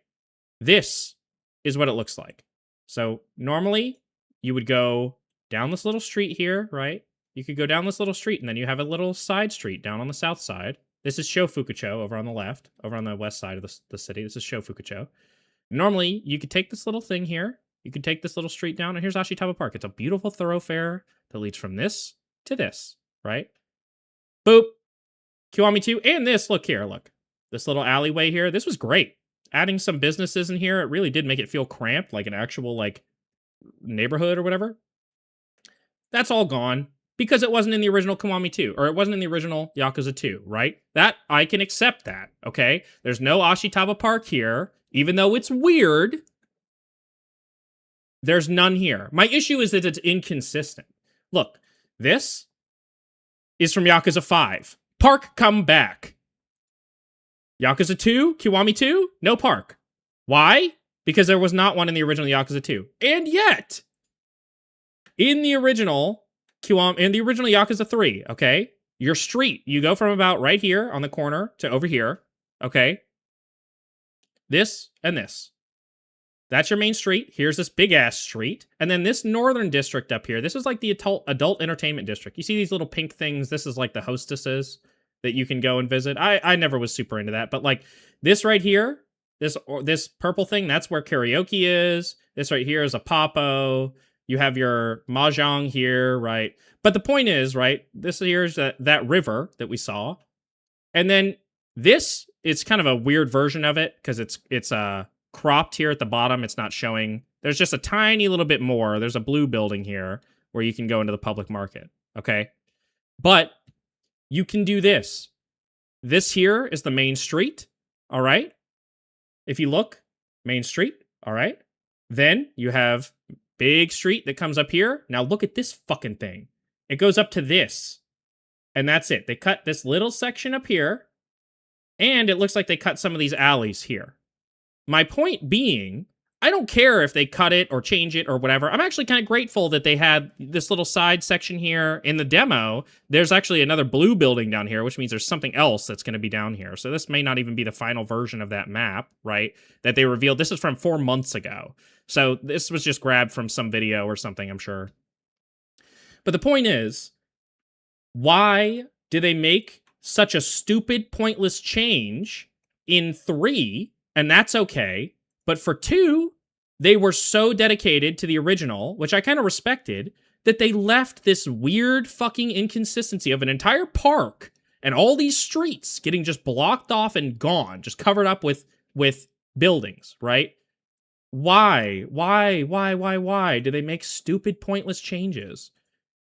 This is what it looks like. So, normally, you would go down this little street here, right? You could go down this little street, and then you have a little side street down on the south side. This is Shofukucho over on the left, over on the west side of the city. This is Shofukucho. Normally, you could take this little thing here. You could take this little street down, and here's Ashitaba Park. It's a beautiful thoroughfare that leads from this to this, right? Boop. Kiwami 2, and this, look here, look. This little alleyway here, this was great. Adding some businesses in here, it really did make it feel cramped, like an actual, like, neighborhood or whatever. That's all gone. Because it wasn't in the original Kiwami 2, or it wasn't in the original Yakuza 2, right? That, I can accept that, okay? There's no Ashitaba Park here, even though it's weird. There's none here. My issue is that it's inconsistent. Look, this is from Yakuza 5. Park, come back. Yakuza 2, Kiwami 2, no park. Why? Because there was not one in the original Yakuza 2. And yet, in the original Yakuza 3, okay? Your street, you go from about right here on the corner to over here, okay? This and this. That's your main street. Here's this big-ass street. And then this northern district up here, this is like the adult entertainment district. You see these little pink things? This is like the hostesses that you can go and visit. I never was super into that, but like this right here, this purple thing, that's where karaoke is. This right here is a Papo. You have your mahjong here, right? But the point is, right, this here is that river that we saw. And then this, it's kind of a weird version of it because it's cropped here at the bottom. It's not showing. There's just a tiny little bit more. There's a blue building here where you can go into the public market, okay? But you can do this. This here is the main street, all right? If you look, main street, all right? Then you have big street that comes up here. Now look at this fucking thing. It goes up to this. And that's it. They cut this little section up here. And it looks like they cut some of these alleys here. My point being, I don't care if they cut it or change it or whatever. I'm actually kind of grateful that they had this little side section here in the demo. There's actually another blue building down here, which means there's something else that's going to be down here. So this may not even be the final version of that map, right? That they revealed. This is from 4 months ago. So this was just grabbed from some video or something, I'm sure. But the point is, why do they make such a stupid, pointless change in 3? And that's okay. But for 2, they were so dedicated to the original, which I kind of respected, that they left this weird fucking inconsistency of an entire park and all these streets getting just blocked off and gone, just covered up with buildings, right? Why do they make stupid, pointless changes?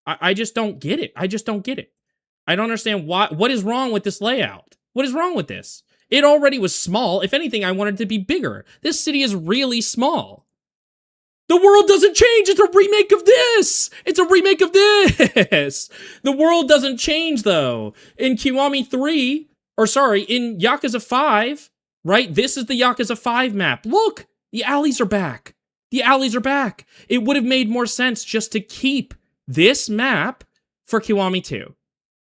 I just don't get it. I just don't get it. I don't understand what is wrong with this layout. What is wrong with this? It already was small. If anything, I wanted it to be bigger. This city is really small. The world doesn't change. It's a remake of this. It's a remake of this. The world doesn't change, though. In Kiwami 3, or sorry, in Yakuza 5, right? This is the Yakuza 5 map. Look, the alleys are back. The alleys are back. It would have made more sense just to keep this map for Kiwami 2.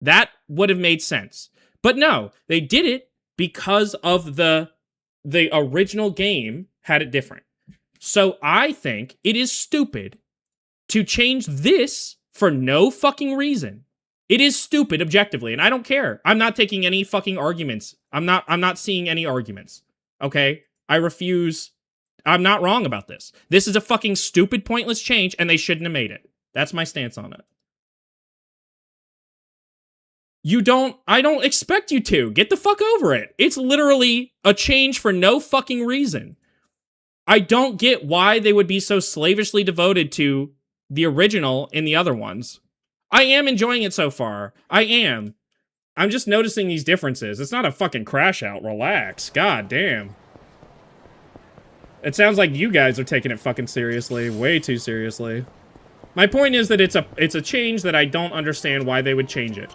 That would have made sense. But no, they did it because of the original game had it different. So I think it is stupid to change this for no fucking reason. It is stupid objectively, and I don't care. I'm not taking any fucking arguments. I'm not seeing any arguments. Okay? I refuse. I'm not wrong about this. This is a fucking stupid, pointless change, and they shouldn't have made it. That's my stance on it. I don't expect you to. Get the fuck over it. It's literally a change for no fucking reason. I don't get why they would be so slavishly devoted to the original in the other ones. I am enjoying it so far. I am. I'm just noticing these differences. It's not a fucking crash out. Relax. God damn. It sounds like you guys are taking it fucking seriously. Way too seriously. My point is that it's a change that I don't understand why they would change it.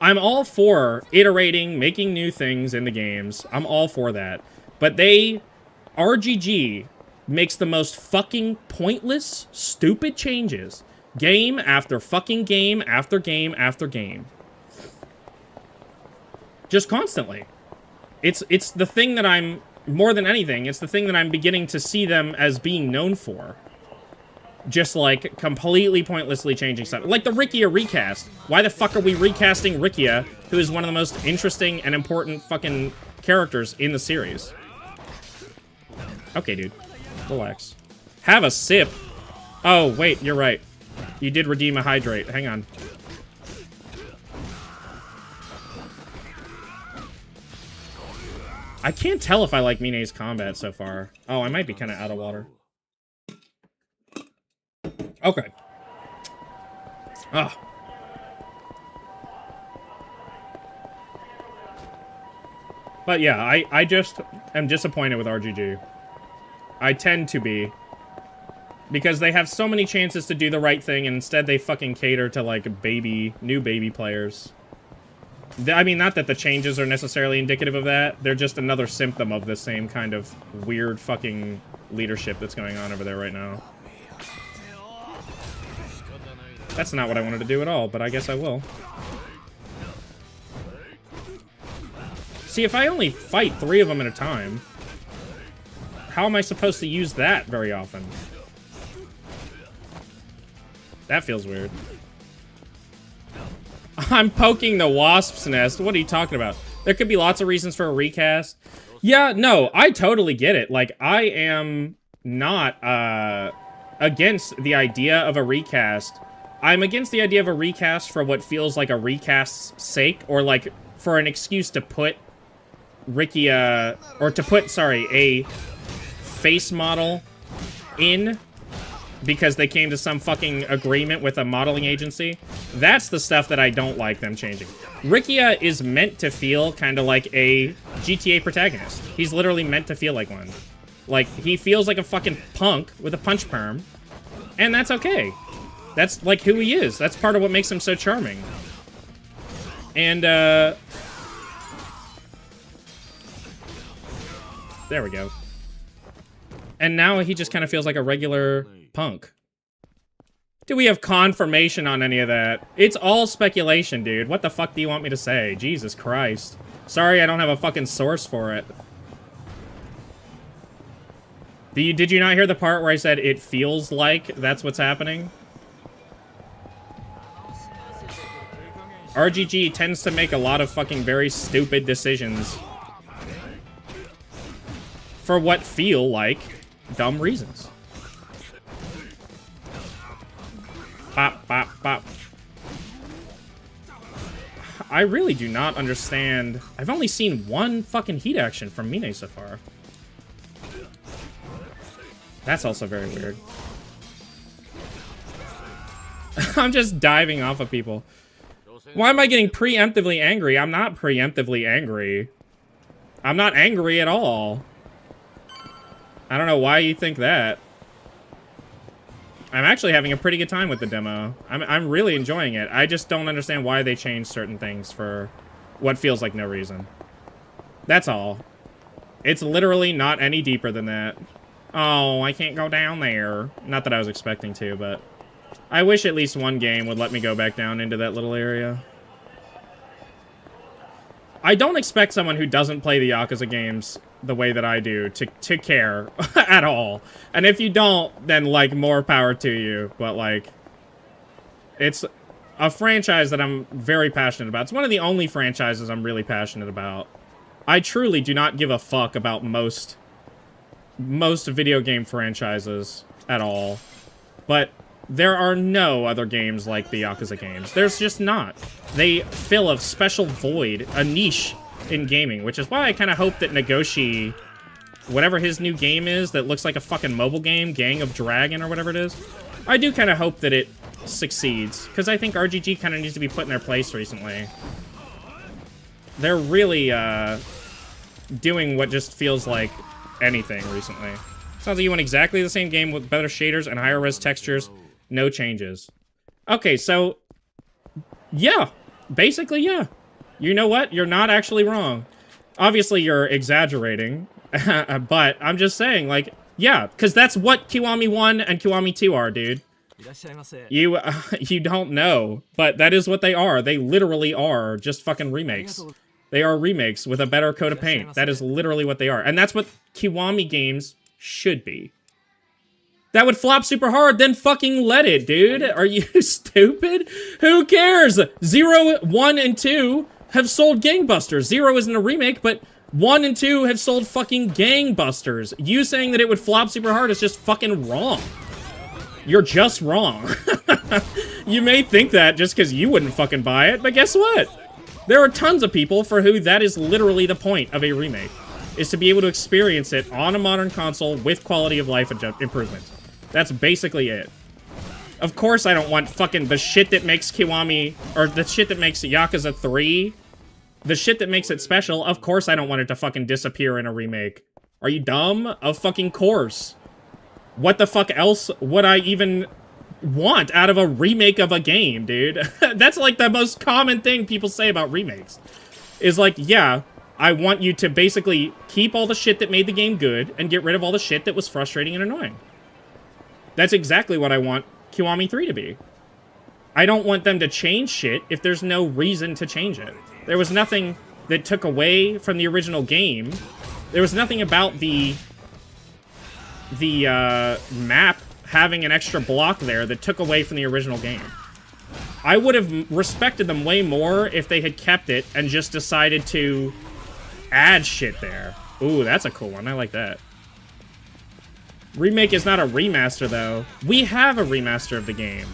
I'm all for iterating, making new things in the games. I'm all for that. But RGG makes the most fucking pointless, stupid changes. Game after fucking game after game after game. Just constantly. It's the thing that I'm, more than anything, it's the thing that I'm beginning to see them as being known for. Just, like, completely pointlessly changing stuff. Like the Rikiya recast. Why the fuck are we recasting Rikiya, who is one of the most interesting and important fucking characters in the series? Okay, dude. Relax. Have a sip. Oh, wait, you're right. You did redeem a hydrate. Hang on. I can't tell if I like Mine's combat so far. Oh, I might be kind of out of water. Okay. Ah. But yeah, I just am disappointed with RGG. I tend to be. Because they have so many chances to do the right thing, and instead they fucking cater to, like, new baby players. I mean, not that the changes are necessarily indicative of that. They're just another symptom of the same kind of weird fucking leadership that's going on over there right now. That's not what I wanted to do at all, but I guess I will. See, if I only fight 3 of them at a time, how am I supposed to use that very often? That feels weird. I'm poking the wasp's nest. What are you talking about? There could be lots of reasons for a recast. Yeah, no, I totally get it. Like, I am not against the idea of a recast. I'm against the idea of a recast for what feels like a recast's sake, or like for an excuse to put Rikiya, or to put, sorry, a face model in because they came to some fucking agreement with a modeling agency. That's the stuff that I don't like them changing. Rikiya is meant to feel kind of like a GTA protagonist. He's literally meant to feel like one. Like, he feels like a fucking punk with a punch perm, and that's okay. That's, like, who he is. That's part of what makes him so charming. And, there we go. And now he just kind of feels like a regular punk. Do we have confirmation on any of that? It's all speculation, dude. What the fuck do you want me to say? Jesus Christ. Sorry, I don't have a fucking source for it. Did you not hear the part where I said it feels like that's what's happening? RGG tends to make a lot of fucking very stupid decisions for what feel like dumb reasons. Bop, bop, bop. I really do not understand. I've only seen one fucking heat action from Mine so far. That's also very weird. I'm just diving off of people. Why am I getting preemptively angry? I'm not preemptively angry. I'm not angry at all. I don't know why you think that. I'm actually having a pretty good time with the demo. I'm really enjoying it. I just don't understand why they changed certain things for what feels like no reason. That's all. It's literally not any deeper than that. Oh, I can't go down there. Not that I was expecting to, but I wish at least one game would let me go back down into that little area. I don't expect someone who doesn't play the Yakuza games the way that I do to care at all. And if you don't, then, like, more power to you. But, like, it's a franchise that I'm very passionate about. It's one of the only franchises I'm really passionate about. I truly do not give a fuck about most video game franchises at all. But there are no other games like the Yakuza games. There's just not. They fill a special void, a niche in gaming, which is why I kind of hope that Nagoshi, whatever his new game is that looks like a fucking mobile game, Gang of Dragon or whatever it is, I do kind of hope that it succeeds, because I think RGG kind of needs to be put in their place recently. They're really doing what just feels like anything recently. Sounds like you want exactly the same game with better shaders and higher res textures No changes. Okay, so yeah, basically, yeah. You know what? You're not actually wrong. Obviously, you're exaggerating, but I'm just saying, like, yeah, because that's what Kiwami 1 and Kiwami 2 are, dude. You don't know, but that is what they are. They literally are just fucking remakes. They are remakes with a better coat of paint. That is literally what they are. And that's what Kiwami games should be. That would flop super hard, then fucking let it, dude. Are you stupid? Who cares? 0, 1, and 2 have sold gangbusters. 0 isn't a remake, but 1 and 2 have sold fucking gangbusters. You saying that it would flop super hard is just fucking wrong. You're just wrong. You may think that just because you wouldn't fucking buy it, but guess what? There are tons of people for who that is literally the point of a remake, is to be able to experience it on a modern console with quality of life improvements. That's basically it. Of course I don't want fucking the shit that makes Kiwami, or the shit that makes Yakuza 3, the shit that makes it special, of course I don't want it to fucking disappear in a remake. Are you dumb? Of fucking course. What the fuck else would I even want out of a remake of a game, dude? That's like the most common thing people say about remakes. Is like, yeah, I want you to basically keep all the shit that made the game good and get rid of all the shit that was frustrating and annoying. That's exactly what I want Kiwami 3 to be. I don't want them to change shit if there's no reason to change it. There was nothing that took away from the original game. There was nothing about the map having an extra block there that took away from the original game. I would have respected them way more if they had kept it and just decided to add shit there. Ooh, that's a cool one. I like that. Remake is not a remaster, though. We have a remaster of the game.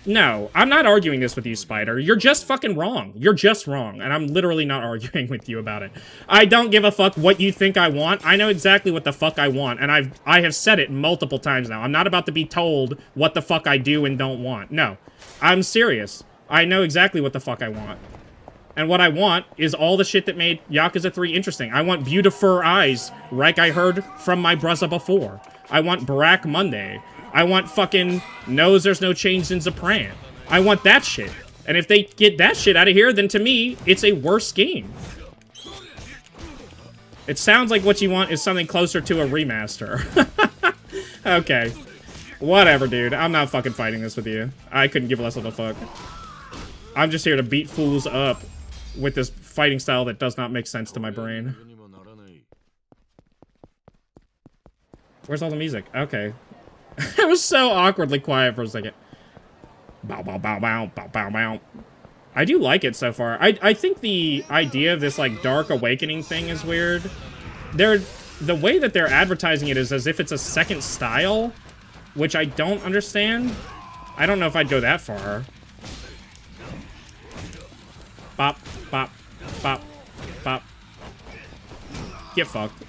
No, I'm not arguing this with you, Spider. You're just fucking wrong. You're just wrong, and I'm literally not arguing with you about it. I don't give a fuck what you think I want. I know exactly what the fuck I want, and I have said it multiple times now. I'm not about to be told what the fuck I do and don't want. No, I'm serious. I know exactly what the fuck I want. And what I want is all the shit that made Yakuza 3 interesting. I want beautiful eyes, like I heard from my bruzza before. I want Barack Monday. I want fucking knows there's no change in Zapran. I want that shit. And if they get that shit out of here, then to me, it's a worse game. It sounds like what you want is something closer to a remaster. Okay. Whatever, dude. I'm not fucking fighting this with you. I couldn't give less of a fuck. I'm just here to beat fools up with this fighting style that does not make sense to my brain. Where's all the music? Okay. It was so awkwardly quiet for a second. Bow, bow, bow, bow, bow, bow, bow. I do like it so far. I think the idea of this, like, Dark Awakening thing is weird. The way that they're advertising it is as if it's a second style, which I don't understand. I don't know if I'd go that far. Bop, bop, bop, bop. Get fucked.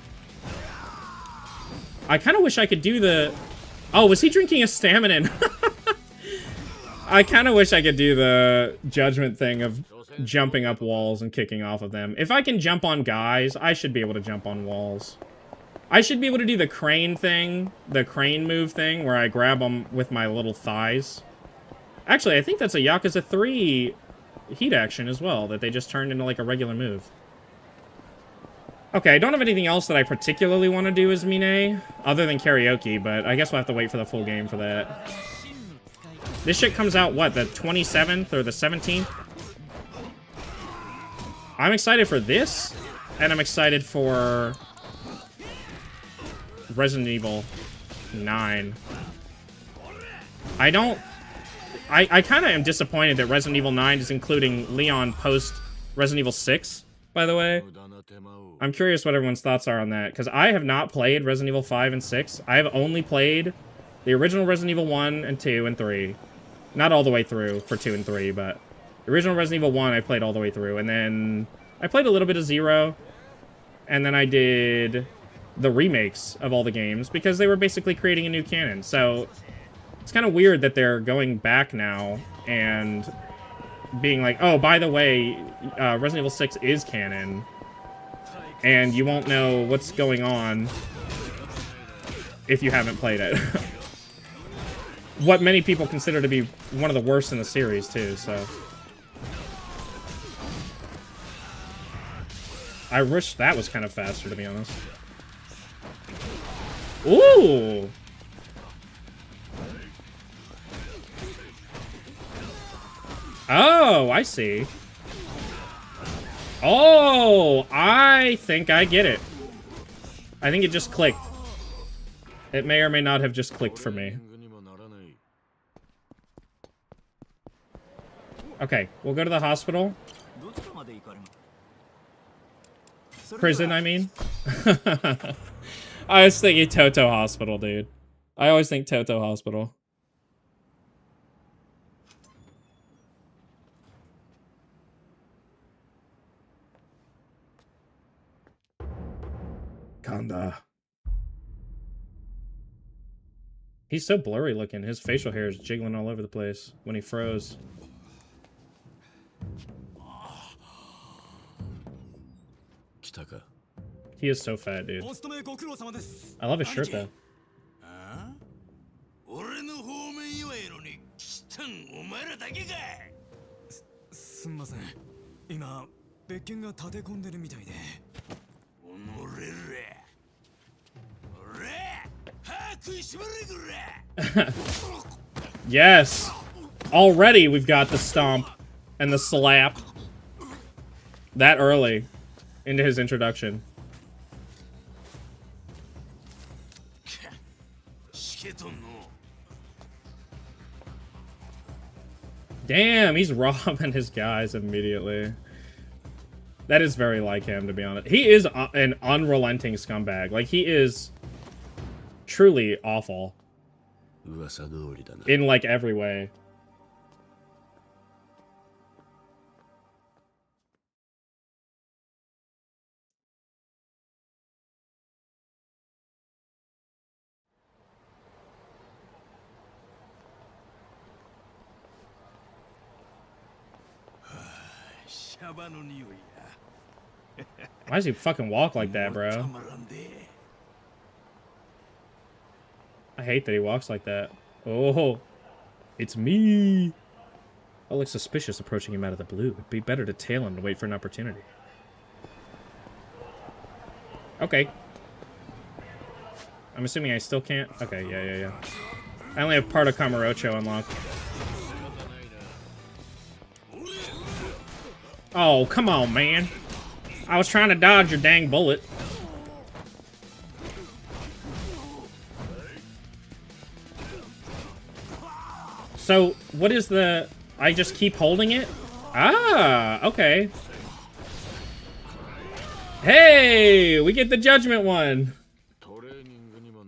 I kind of wish I could do the... Oh, was he drinking a stamina? I kind of wish I could do the judgment thing of jumping up walls and kicking off of them. If I can jump on guys, I should be able to jump on walls. I should be able to do the crane thing, the crane move thing, where I grab them with my little thighs. Actually, I think that's a Yakuza 3 heat action as well, that they just turned into like a regular move. Okay, I don't have anything else that I particularly want to do as Mine, other than karaoke, but I guess we'll have to wait for the full game for that. This shit comes out, what, the 27th or the 17th? I'm excited for this, and I'm excited for Resident Evil 9. I kind of am disappointed that Resident Evil 9 is including Leon post Resident Evil 6, by the way. I'm curious what everyone's thoughts are on that, because I have not played Resident Evil 5 and 6. I have only played the original Resident Evil 1 and 2 and 3. Not all the way through for 2 and 3, but the original Resident Evil 1 I played all the way through, and then I played a little bit of 0, and then I did the remakes of all the games, because they were basically creating a new canon. So it's kind of weird that they're going back now and being like, oh, by the way, Resident Evil 6 is canon, and you won't know what's going on if you haven't played it. what many people consider to be one of the worst in the series, too, so. I wish that was kind of faster, to be honest. Ooh! Oh, I see. Oh, I think I get it. I think it just clicked. It may or may not have just clicked for me. Okay, we'll go to the hospital. Prison, I mean. I was thinking Toto Hospital, dude. I always think Toto Hospital. Kanda. He's so blurry looking. His facial hair is jiggling all over the place when he froze. He is so fat, dude. I love his shirt, though. Yes! Already we've got the stomp and the slap. That early into his introduction. Damn, he's robbing his guys immediately. That is very like him, to be honest. He is an unrelenting scumbag. Like, he is truly awful. In, like, every way. Why does he fucking walk like that, bro? I hate that he walks like that. Oh, it's me. Oh, looks suspicious approaching him out of the blue. It'd be better to tail him and wait for an opportunity. Okay. I'm assuming I still can't. Okay, yeah. I only have part of Kamurocho unlocked. Oh, come on, man. I was trying to dodge your dang bullet. So, what is the... I just keep holding it? Ah, okay. Hey, we get the judgment one.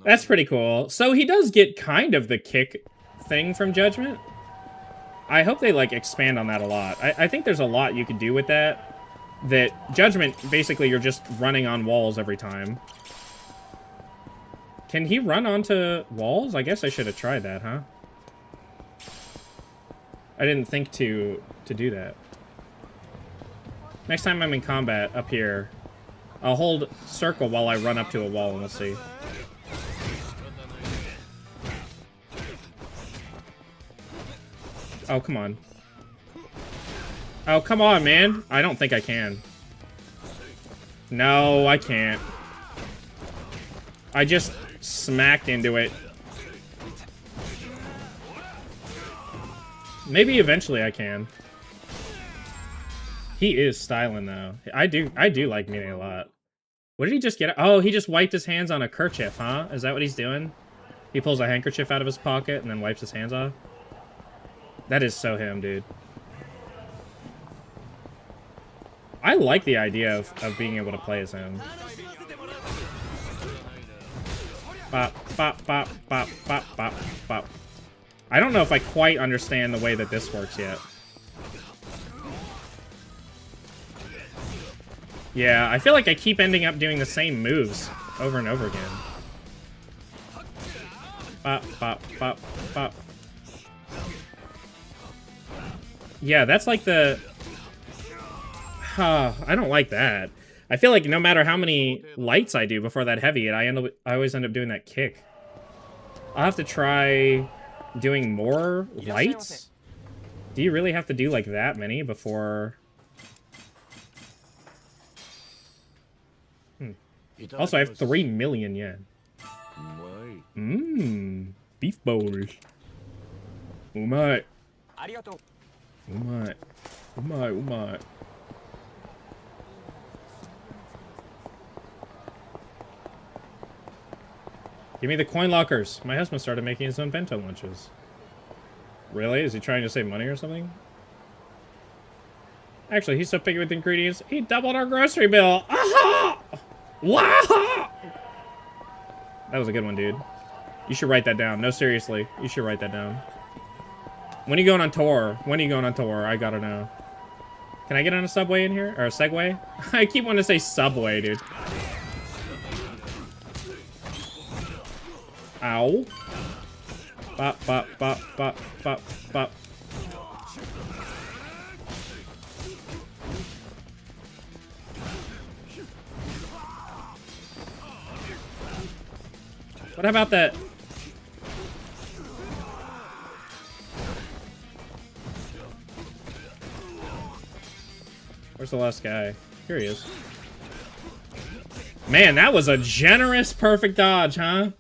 That's pretty cool. So he does get kind of the kick thing from judgment. I hope they, like, expand on that a lot. I think there's a lot you could do with that. That judgment, basically, you're just running on walls every time. Can he run onto walls? I guess I should have tried that, huh? I didn't think to do that. Next time I'm in combat up here, I'll hold circle while I run up to a wall and we'll see. Oh, come on. Oh, come on, man. I don't think I can. No, I can't. I just smacked into it. Maybe eventually I can. He is styling, though. I do like Mine a lot. What did he just get? Oh, he just wiped his hands on a kerchief, huh? Is that what he's doing? He pulls a handkerchief out of his pocket and then wipes his hands off? That is so him, dude. I like the idea of being able to play as him. Bop, bop, bop, bop, bop, bop, bop. I don't know if I quite understand the way that this works yet. Yeah, I feel like I keep ending up doing the same moves over and over again. Bop, bop, bop, bop. Yeah, that's like the... I don't like that. I feel like no matter how many lights I do before that heavy, I always end up doing that kick. I'll have to try doing more lights? Do you really have to do like that many before? Also, I have 3 million yen. Beef bowls. Umai. Umai. Umai, umai. Give me the coin lockers. My husband started making his own bento lunches. Really? Is he trying to save money or something? Actually, he's so picky with ingredients, he doubled our grocery bill. Aha! Wow! That was a good one, dude. You should write that down. No, seriously. You should write that down. When are you going on tour? When are you going on tour? I gotta know. Can I get on a subway in here? Or a Segway? I keep wanting to say subway, dude. Ow. Bop, bop, bop, bop, bop, bop. What about that? Where's the last guy? Here he is. Man, that was a generous perfect dodge, huh?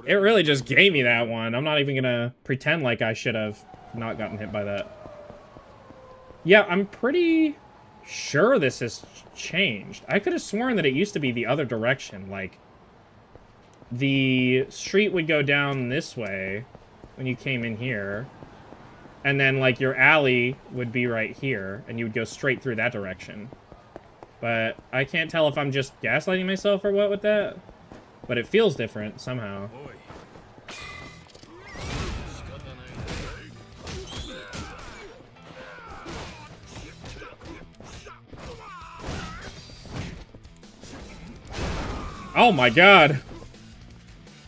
It really just gave me that one. I'm not even gonna pretend like I should have not gotten hit by that. Yeah, I'm pretty sure this has changed. I could have sworn that it used to be the other direction. Like, the street would go down this way when you came in here. And then, like, your alley would be right here, and you would go straight through that direction. But I can't tell if I'm just gaslighting myself or what with that. But it feels different, somehow. Oh my god!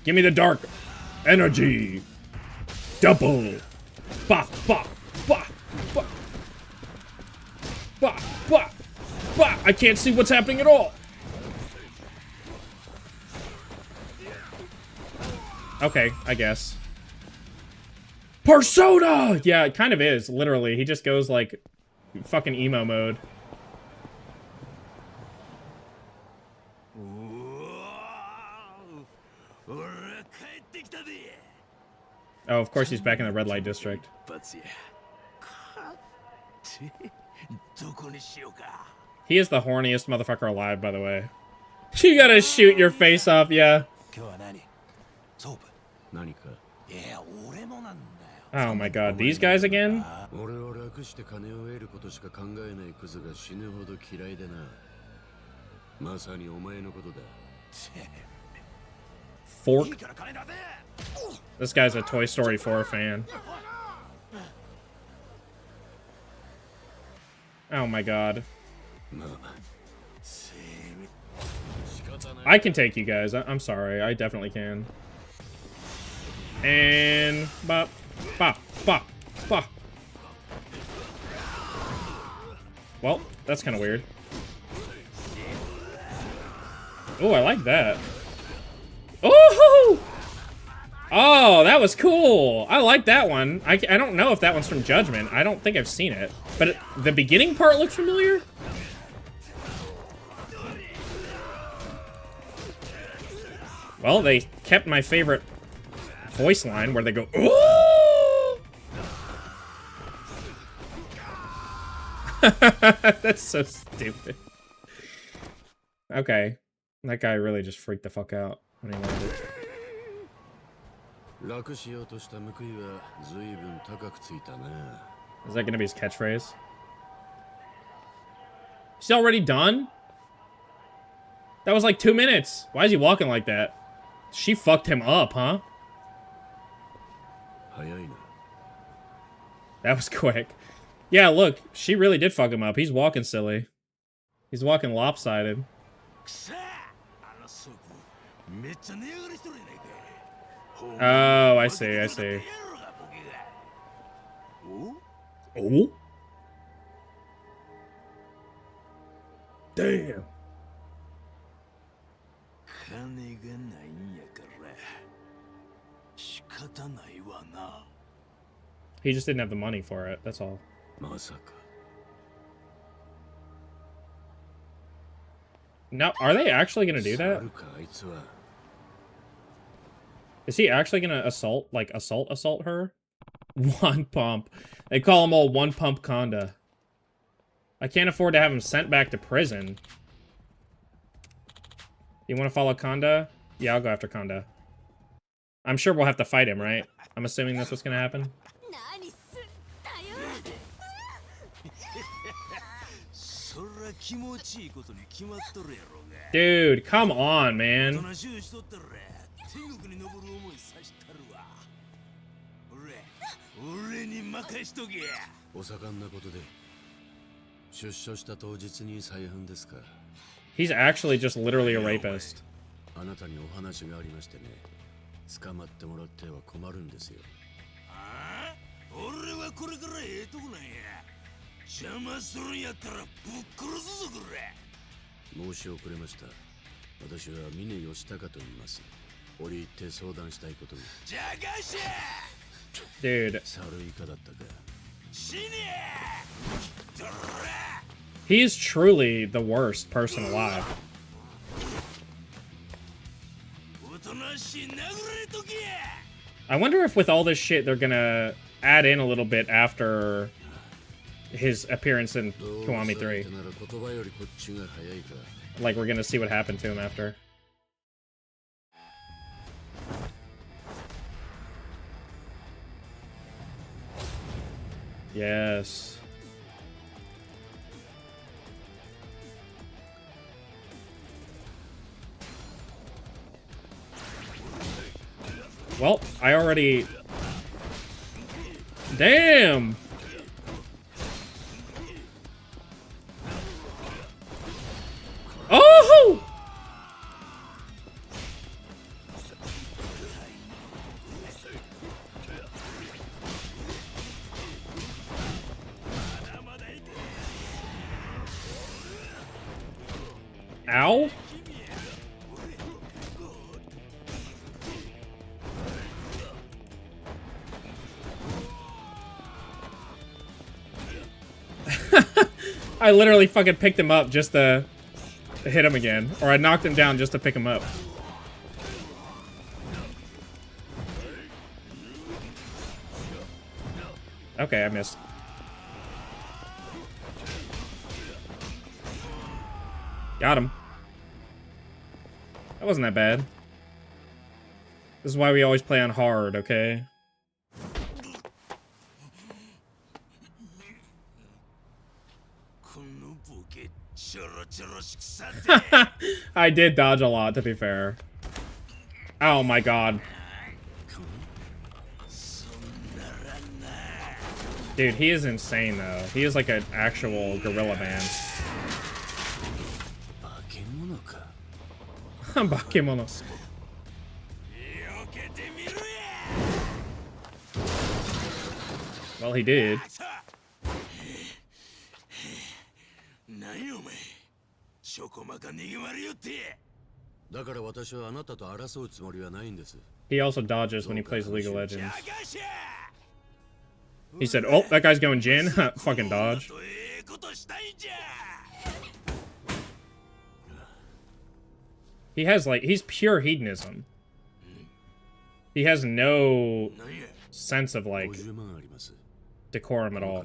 Give me the dark energy! Double! Bah, bah, bah, bah. Bah, bah, bah. I can't see what's happening at all. Okay, I guess. Persona! Yeah, it kind of is, literally. He just goes like fucking emo mode. Oh, of course he's back in the red light district. He is the horniest motherfucker alive, by the way. You gotta shoot your face off, yeah. Oh my god, these guys again? Fork? This guy's a Toy Story 4 fan. Oh my god. I can take you guys. I'm sorry. I definitely can. And... bop, bop, bop, bop. Well, that's kind of weird. Oh, I like that. Oh! Oh, that was cool. I like that one. I don't know if that one's from Judgment. I don't think I've seen it. But the beginning part looked familiar? Well, they kept my favorite voice line where they go, ooh! That's so stupid. Okay. That guy really just freaked the fuck out when he landed. Is that gonna be his catchphrase? He's already done? That was like 2 minutes. Why is he walking like that? She fucked him up, huh? That was quick. Yeah, look, she really did fuck him up. He's walking silly. He's walking lopsided. Oh, I see, I see. Oh? Damn. He just didn't have the money for it, that's all. まさか No, are they actually gonna do that? 猿かあいつは Is he actually gonna assault her? One pump. They call him all one pump Kanda. I can't afford to have him sent back to prison. You wanna follow Kanda? Yeah, I'll go after Kanda. I'm sure we'll have to fight him, right? I'm assuming that's what's gonna happen. Dude, come on, man. お盛んなことで出所した当日に再犯ですか He's actually just literally a rapist. あなたにお話がありましてね捕まってもらっては困るんですよああ俺はこれからええとこなんや邪魔するんやったらぶっ殺すぞこれ申し遅れました私は峰義孝と言います折り入って相談したいことに Dude. 猿以下だったか He is truly the worst person alive. I wonder if with all this shit they're gonna add in a little bit after his appearance in Kiwami 3. Like we're gonna see what happened to him after. Yes. Well, I already... Damn! Oh! Ow? I literally fucking picked him up just to hit him again. Or I knocked him down just to pick him up. Okay, I missed. Got him. That wasn't that bad. This is why we always play on hard, okay? I did dodge a lot, to be fair. Oh my god. Dude, he is insane, though. He is like an actual gorilla man. Bakemono. Well, he did. He also dodges when he plays League of Legends. He said, oh, that guy's going Jin. Fucking dodge. He has, like, he's pure hedonism. He has no sense of, like, decorum at all.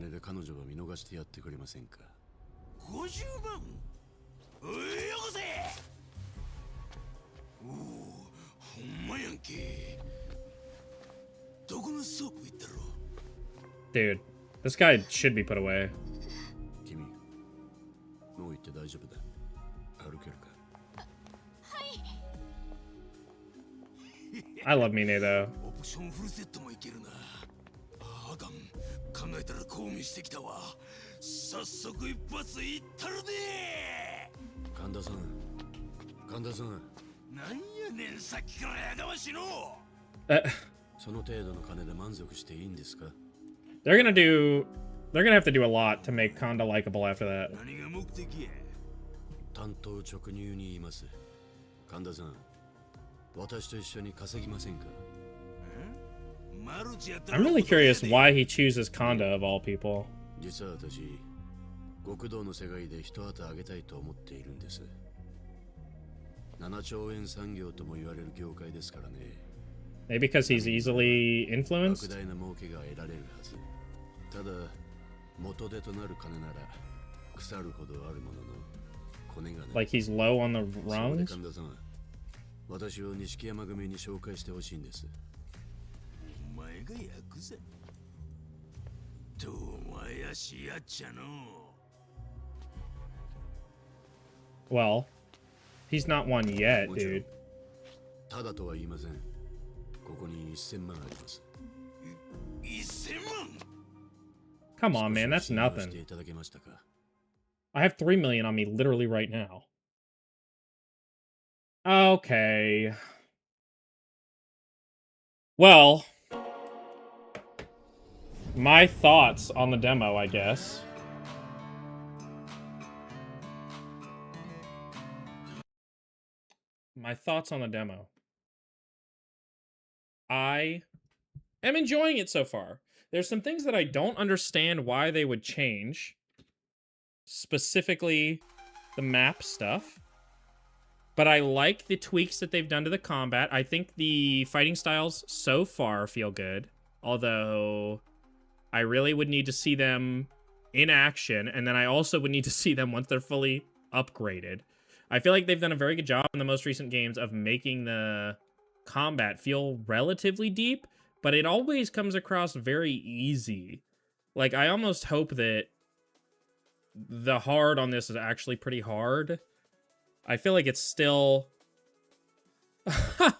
Dude, this guy should be put away. I love Mine though. They're gonna have to do a lot to make Kanda likable after that. I'm really curious why he chooses Kanda of all people. 実は私、極道の世界で一旗あげたいと思っているんです。7兆円産業とも言われる業界ですからね。Maybe because he's easily 莫 influenced? 大な儲けが得られるはず。ただ、元手となる金なら腐るほどあるものの、コネがない。Like he's low on the そうで rungs? 神田さん、私を錦山組に紹介してほしいんです。お前がヤクザ？どうまやしやっちゃの。Well, he's not one yet, dude. ただとは言いません。ここに1000万あります。1000万 Come on, man, that's して nothing. いただけましたか？ I have 3 million on me literally right now. Okay. Well, my thoughts on the demo, I guess. My thoughts on the demo. I am enjoying it so far. There's some things that I don't understand why they would change. Specifically, the map stuff. But I like the tweaks that they've done to the combat. I think the fighting styles so far feel good. Although, I really would need to see them in action. And then I also would need to see them once they're fully upgraded. I feel like they've done a very good job in the most recent games of making the combat feel relatively deep. But it always comes across very easy. Like, I almost hope that the hard on this is actually pretty hard. I feel like it's still...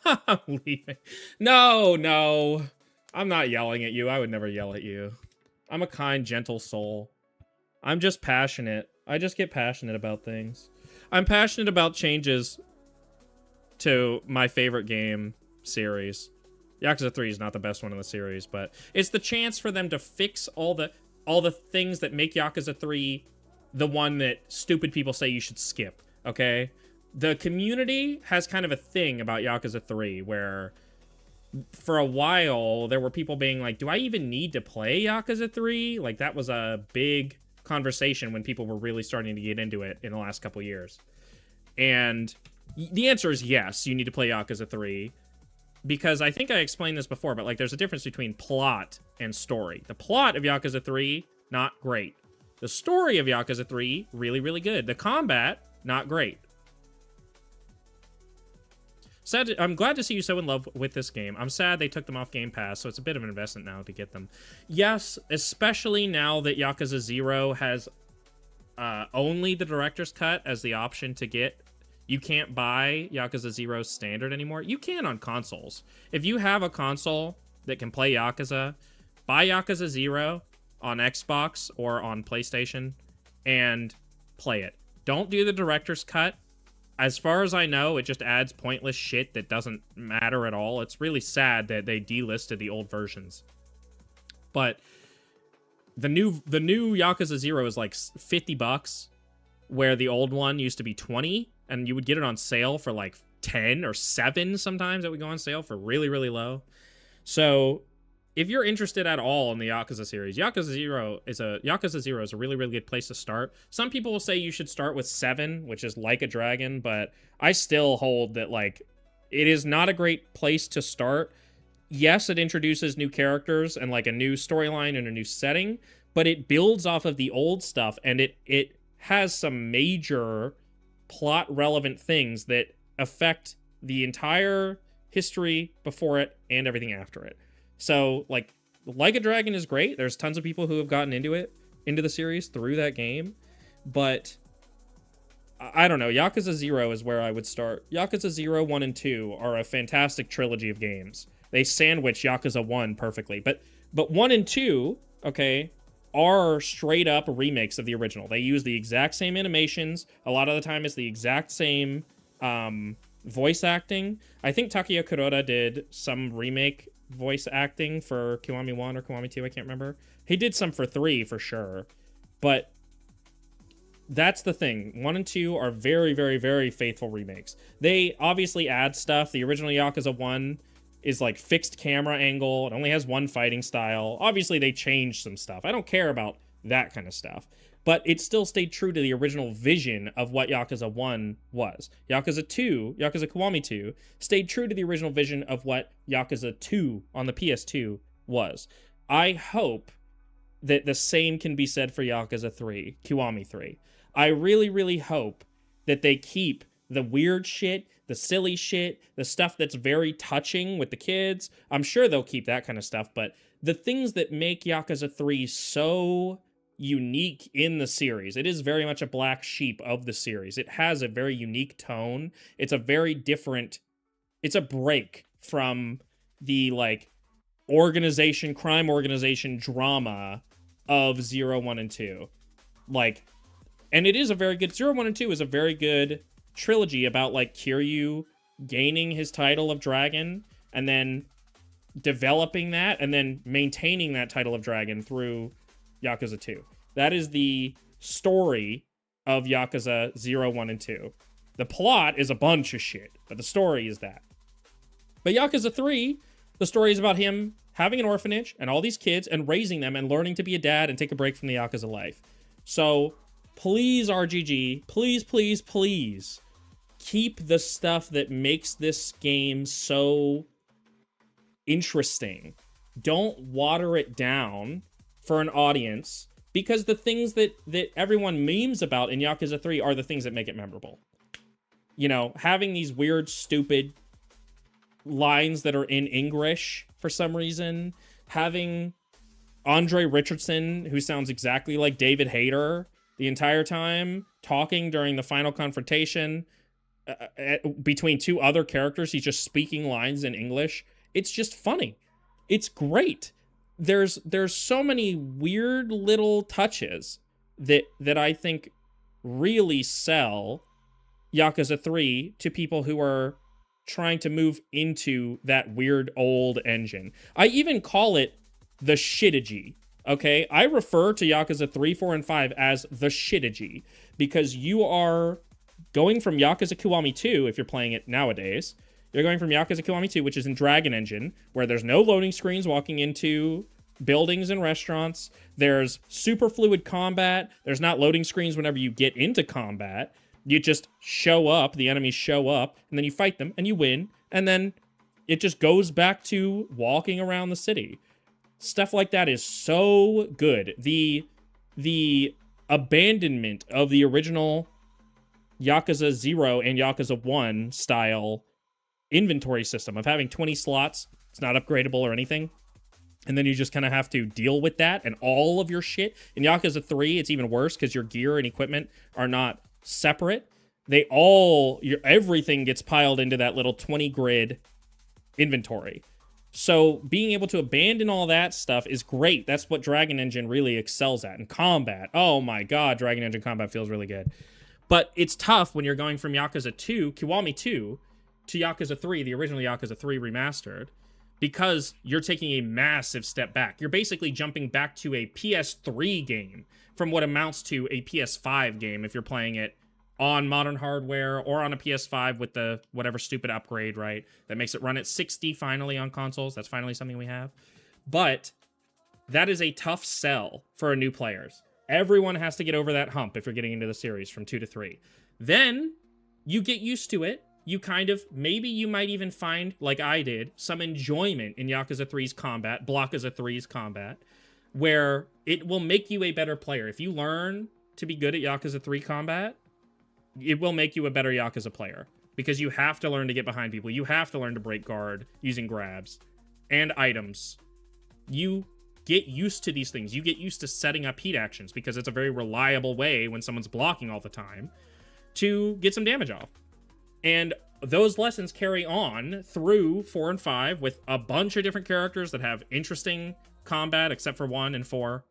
I'm leaving. No. I'm not yelling at you. I would never yell at you. I'm a kind, gentle soul. I'm just passionate. I just get passionate about things. I'm passionate about changes to my favorite game series. Yakuza 3 is not the best one in the series, but it's the chance for them to fix all the things that make Yakuza 3 the one that stupid people say you should skip, okay? The community has kind of a thing about Yakuza 3 where for a while there were people being like, do I even need to play Yakuza 3? Like, that was a big conversation when people were really starting to get into it in the last couple years. And the answer is yes, you need to play Yakuza 3. Because I think I explained this before, but like there's a difference between plot and story. The plot of Yakuza 3, not great. The story of Yakuza 3, really, really good. The combat, not great. I'm glad to see you so in love with this game. I'm sad they took them off Game Pass, so it's a bit of an investment now to get them. Yes, especially now that Yakuza 0 has only the director's cut as the option to get. You can't buy Yakuza 0 standard anymore. You can on consoles. If you have a console that can play Yakuza, buy Yakuza 0 on Xbox or on PlayStation and play it. Don't do the director's cut. As far as I know, it just adds pointless shit that doesn't matter at all. It's really sad that they delisted the old versions. But the new Yakuza 0 is like $50, where the old one used to be 20, and you would get it on sale for like 10 or 7 sometimes. It would go on sale for really, really low. So if you're interested at all in the Yakuza series, Yakuza 0 is a really, really good place to start. Some people will say you should start with 7, which is Like a Dragon, but I still hold that, like, it is not a great place to start. Yes, it introduces new characters and like a new storyline and a new setting, but it builds off of the old stuff, and it has some major plot relevant things that affect the entire history before it and everything after it. So, like a Dragon is great. There's tons of people who have gotten into the series through that game. But, I don't know. Yakuza 0 is where I would start. Yakuza 0, 1, and 2 are a fantastic trilogy of games. They sandwich Yakuza 1 perfectly. But 1 and 2, okay, are straight up remakes of the original. They use the exact same animations. A lot of the time it's the exact same voice acting. I think Takeya Kuroda did some remake voice acting for Kiwami 1 or Kiwami 2, I can't remember. He did some for 3 for sure. But that's the thing. 1 and 2 are very, very, very faithful remakes. They obviously add stuff. The original Yakuza 1 is like fixed camera angle. It only has one fighting style. Obviously, they changed some stuff. I don't care about that kind of stuff. But it still stayed true to the original vision of what Yakuza 1 was. Yakuza 2, Yakuza Kiwami 2, stayed true to the original vision of what Yakuza 2 on the PS2 was. I hope that the same can be said for Yakuza 3, Kiwami 3. I really, really hope that they keep the weird shit, the silly shit, the stuff that's very touching with the kids. I'm sure they'll keep that kind of stuff, but the things that make Yakuza 3 so unique in the series, it is very much a black sheep of the series. It has a very unique tone. It's a very different, it's a break from the like crime organization drama of 0, 1, and 2. Like, and it is a very good, 0, 1, and 2 is a very good trilogy about like Kiryu gaining his title of dragon and then developing that and then maintaining that title of dragon through Yakuza 2. That is the story of Yakuza 0, 1, and 2. The plot is a bunch of shit, but the story is that. But Yakuza 3, the story is about him having an orphanage and all these kids and raising them and learning to be a dad and take a break from the Yakuza life. So please, RGG, please, please, please keep the stuff that makes this game so interesting. Don't water it down for an audience, because the things that everyone memes about in Yakuza 3 are the things that make it memorable. You know, having these weird, stupid lines that are in English for some reason, having Andre Richardson, who sounds exactly like David Hayter the entire time, talking during the final confrontation between two other characters. He's just speaking lines in English. It's just funny. It's great. There's so many weird little touches that I think really sell Yakuza 3 to people who are trying to move into that weird old engine. I even call it the Shitiji, okay? I refer to Yakuza 3, 4, and 5 as the Shitiji because you are going from Yakuza Kiwami 2, if you're playing it nowadays, you're going from Yakuza Kiwami 2, which is in Dragon Engine, where there's no loading screens walking into buildings and restaurants. There's super fluid combat. There's not loading screens whenever you get into combat. You just show up, the enemies show up, and then you fight them, and you win, and then it just goes back to walking around the city. Stuff like that is so good. The abandonment of the original Yakuza 0 and Yakuza 1 style inventory system of having 20 slots, it's not upgradable or anything, and then you just kind of have to deal with that and all of your shit. In Yakuza 3, it's even worse because your gear and equipment are not separate. Everything gets piled into that little 20 grid inventory. So being able to abandon all that stuff is great. That's what Dragon Engine really excels at. And combat, oh my god, Dragon Engine combat feels really good. But it's tough when you're going from Yakuza 2, Kiwami 2, to Yakuza 3, the original Yakuza 3 remastered, because you're taking a massive step back. You're basically jumping back to a PS3 game from what amounts to a PS5 game if you're playing it on modern hardware or on a PS5 with the whatever stupid upgrade, right? That makes it run at 60 finally on consoles. That's finally something we have. But that is a tough sell for new players. Everyone has to get over that hump if you're getting into the series from 2 to 3. Then you get used to it. You kind of, maybe you might even find, like I did, some enjoyment in Yakuza 3's combat, Blockaza 3's combat, where it will make you a better player. If you learn to be good at Yakuza 3 combat, it will make you a better Yakuza player. Because you have to learn to get behind people. You have to learn to break guard using grabs and items. You get used to these things. You get used to setting up heat actions because it's a very reliable way when someone's blocking all the time to get some damage off. And those lessons carry on through 4 and 5 with a bunch of different characters that have interesting combat, except for 1 and 4.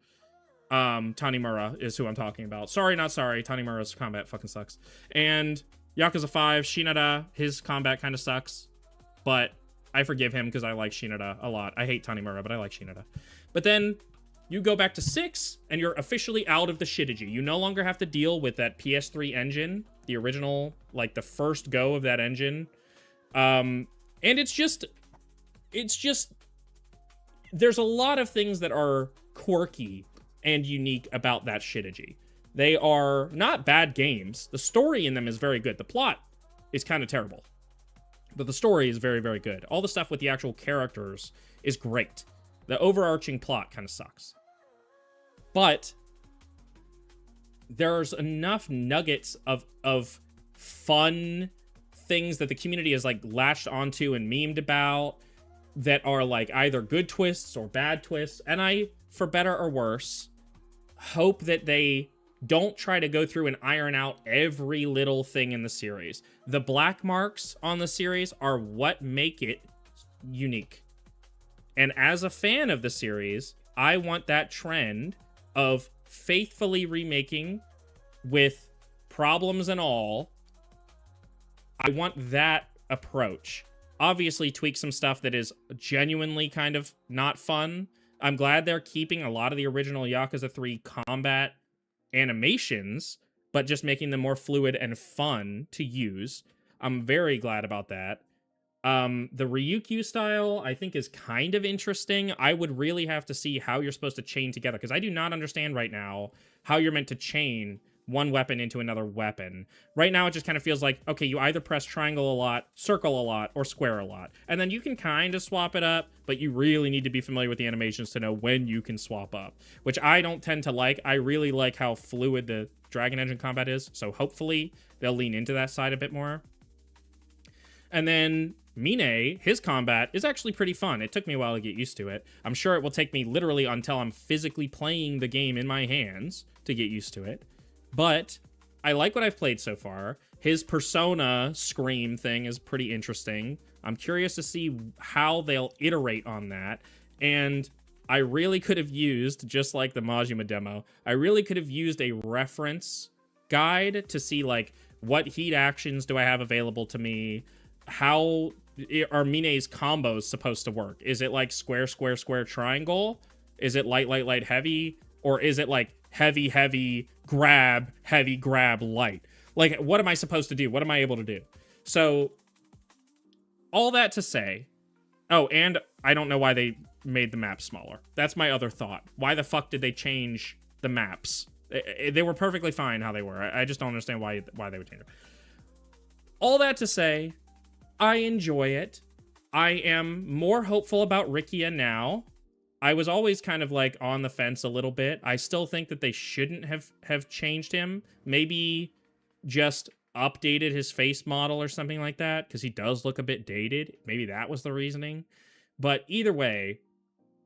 Tanimura is who I'm talking about. Sorry, not sorry. Tanimura's combat fucking sucks. And Yakuza 5, Shinada, his combat kind of sucks. But I forgive him because I like Shinada a lot. I hate Tanimura, but I like Shinada. But then you go back to 6, and you're officially out of the Shitiji. You no longer have to deal with that PS3 engine, the original, like the first go of that engine. And it's just it's just, there's a lot of things that are quirky and unique about that Shitiji. They are not bad games. The story in them is very good. The plot is kind of terrible, but the story is very, very good. All the stuff with the actual characters is great. The overarching plot kind of sucks. But there's enough nuggets of fun things that the community has, like, latched onto and memed about that are, like, either good twists or bad twists. And I, for better or worse, hope that they don't try to go through and iron out every little thing in the series. The black marks on the series are what make it unique. And as a fan of the series, I want that trend of faithfully remaking with problems and all. I want that approach. Obviously, tweak some stuff that is genuinely kind of not fun. I'm glad they're keeping a lot of the original Yakuza 3 combat animations, but just making them more fluid and fun to use. I'm very glad about that. The Ryukyu style, I think, is kind of interesting. I would really have to see how you're supposed to chain together, because I do not understand right now how you're meant to chain one weapon into another weapon. Right now, it just kind of feels like, okay, you either press triangle a lot, circle a lot, or square a lot. And then you can kind of swap it up, but you really need to be familiar with the animations to know when you can swap up, which I don't tend to like. I really like how fluid the Dragon Engine combat is, so hopefully they'll lean into that side a bit more. And then Mine, his combat is actually pretty fun. It took me a while to get used to it. I'm sure it will take me literally until I'm physically playing the game in my hands to get used to it. But I like what I've played so far. His persona scream thing is pretty interesting. I'm curious to see how they'll iterate on that. And I really could have used, just like the Majima demo, I really could have used a reference guide to see, like, what heat actions do I have available to me? How are Mine's combos supposed to work? Is it like square, square, square, triangle? Is it light, light, light, heavy? Or is it like heavy, heavy, grab, heavy, grab, light? Like, what am I supposed to do? What am I able to do? So, all that to say, oh, and I don't know why they made the map smaller. That's my other thought. Why the fuck did they change the maps? They were perfectly fine how they were. I just don't understand why they would change them. All that to say, I enjoy it. I am more hopeful about Rikiya now. I was always kind of like on the fence a little bit. I still think that they shouldn't have changed him. Maybe just updated his face model or something like that, because he does look a bit dated. Maybe that was the reasoning. But either way,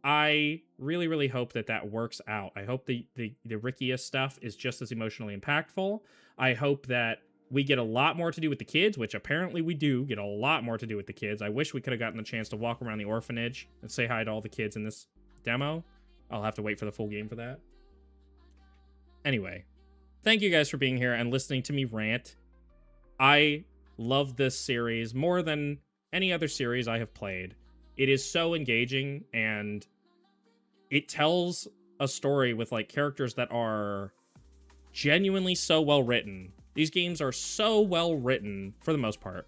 I really, really hope that that works out. I hope the Rikiya stuff is just as emotionally impactful. I hope that we get a lot more to do with the kids, which apparently we do get a lot more to do with the kids. I wish we could have gotten the chance to walk around the orphanage and say hi to all the kids in this demo. I'll have to wait for the full game for that. Anyway, thank you guys for being here and listening to me rant. I love this series more than any other series I have played. It is so engaging, and it tells a story with, like, characters that are genuinely so well written. These games are so well written for the most part,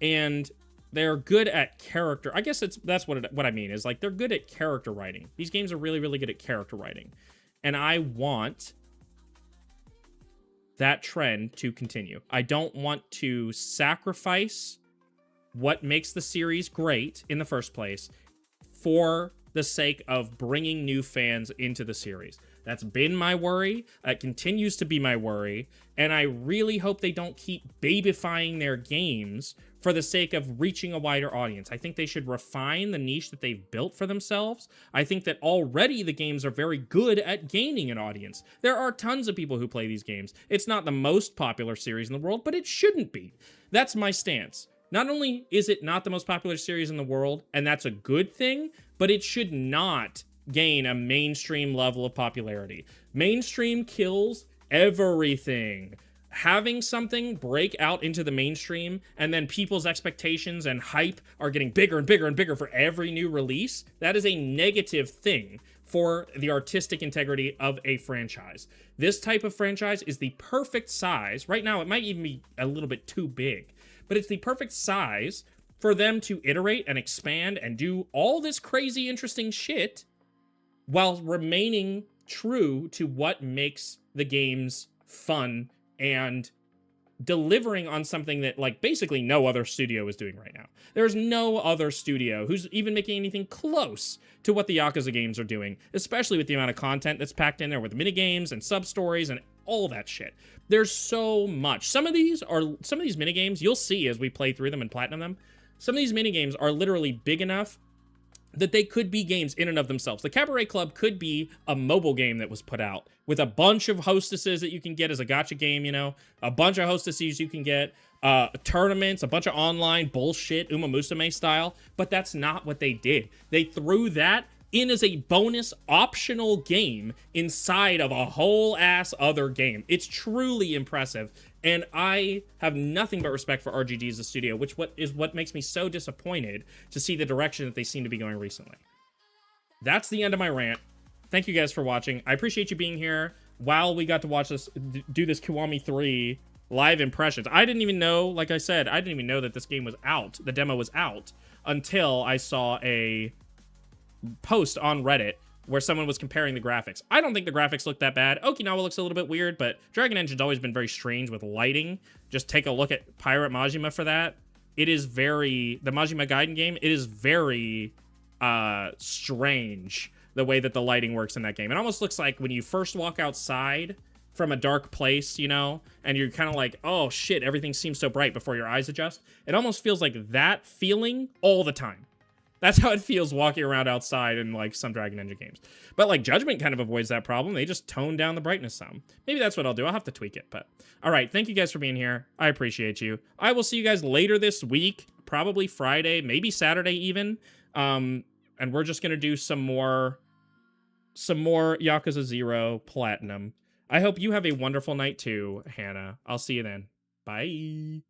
and they're good at character. I guess that's what I mean is, like, they're good at character writing. These games are really, really good at character writing, and I want that trend to continue. I don't want to sacrifice what makes the series great in the first place for the sake of bringing new fans into the series. That's been my worry. It continues to be my worry. And I really hope they don't keep babyfying their games for the sake of reaching a wider audience. I think they should refine the niche that they've built for themselves. I think that already the games are very good at gaining an audience. There are tons of people who play these games. It's not the most popular series in the world, but it shouldn't be. That's my stance. Not only is it not the most popular series in the world, and that's a good thing, but it should not gain a mainstream level of popularity. Mainstream kills everything. Having something break out into the mainstream and then people's expectations and hype are getting bigger and bigger and bigger for every new release, that is a negative thing for the artistic integrity of a franchise. This type of franchise is the perfect size. Right now, it might even be a little bit too big, but it's the perfect size for them to iterate and expand and do all this crazy, interesting shit while remaining true to what makes the games fun and delivering on something that, like, basically no other studio is doing right now. There's no other studio who's even making anything close to what the Yakuza games are doing, especially with the amount of content that's packed in there with minigames and sub-stories and all that shit. There's so much. Some of these minigames, you'll see as we play through them and platinum them, some of these minigames are literally big enough that they could be games in and of themselves. The Cabaret Club could be a mobile game that was put out with a bunch of hostesses that you can get as a gacha game, you know, a bunch of hostesses you can get, tournaments, a bunch of online bullshit, Uma Musume style, but that's not what they did. They threw that in as a bonus optional game inside of a whole ass other game. It's truly impressive. And I have nothing but respect for RGG as a studio, which is what makes me so disappointed to see the direction that they seem to be going recently. That's the end of my rant. Thank you guys for watching. I appreciate you being here while we got to watch this, do this Kiwami 3 live impressions. I didn't even know, like I said, I didn't even know that this game was out. The demo was out until I saw a post on Reddit where someone was comparing the graphics. I don't think the graphics look that bad. Okinawa looks a little bit weird, but Dragon Engine's always been very strange with lighting. Just take a look at Pirate Majima for that. It is very, the Majima Gaiden game, it is very strange the way that the lighting works in that game. It almost looks like when you first walk outside from a dark place, you know, and you're kind of like, oh shit, everything seems so bright before your eyes adjust. It almost feels like that feeling all the time. That's how it feels walking around outside in, like, some Dragon Engine games. But, like, Judgment kind of avoids that problem. They just tone down the brightness some. Maybe that's what I'll do. I'll have to tweak it, but... Alright, thank you guys for being here. I appreciate you. I will see you guys later this week. Probably Friday, maybe Saturday even. And we're just gonna do some more Yakuza 0 Platinum. I hope you have a wonderful night, too, Hannah. I'll see you then. Bye.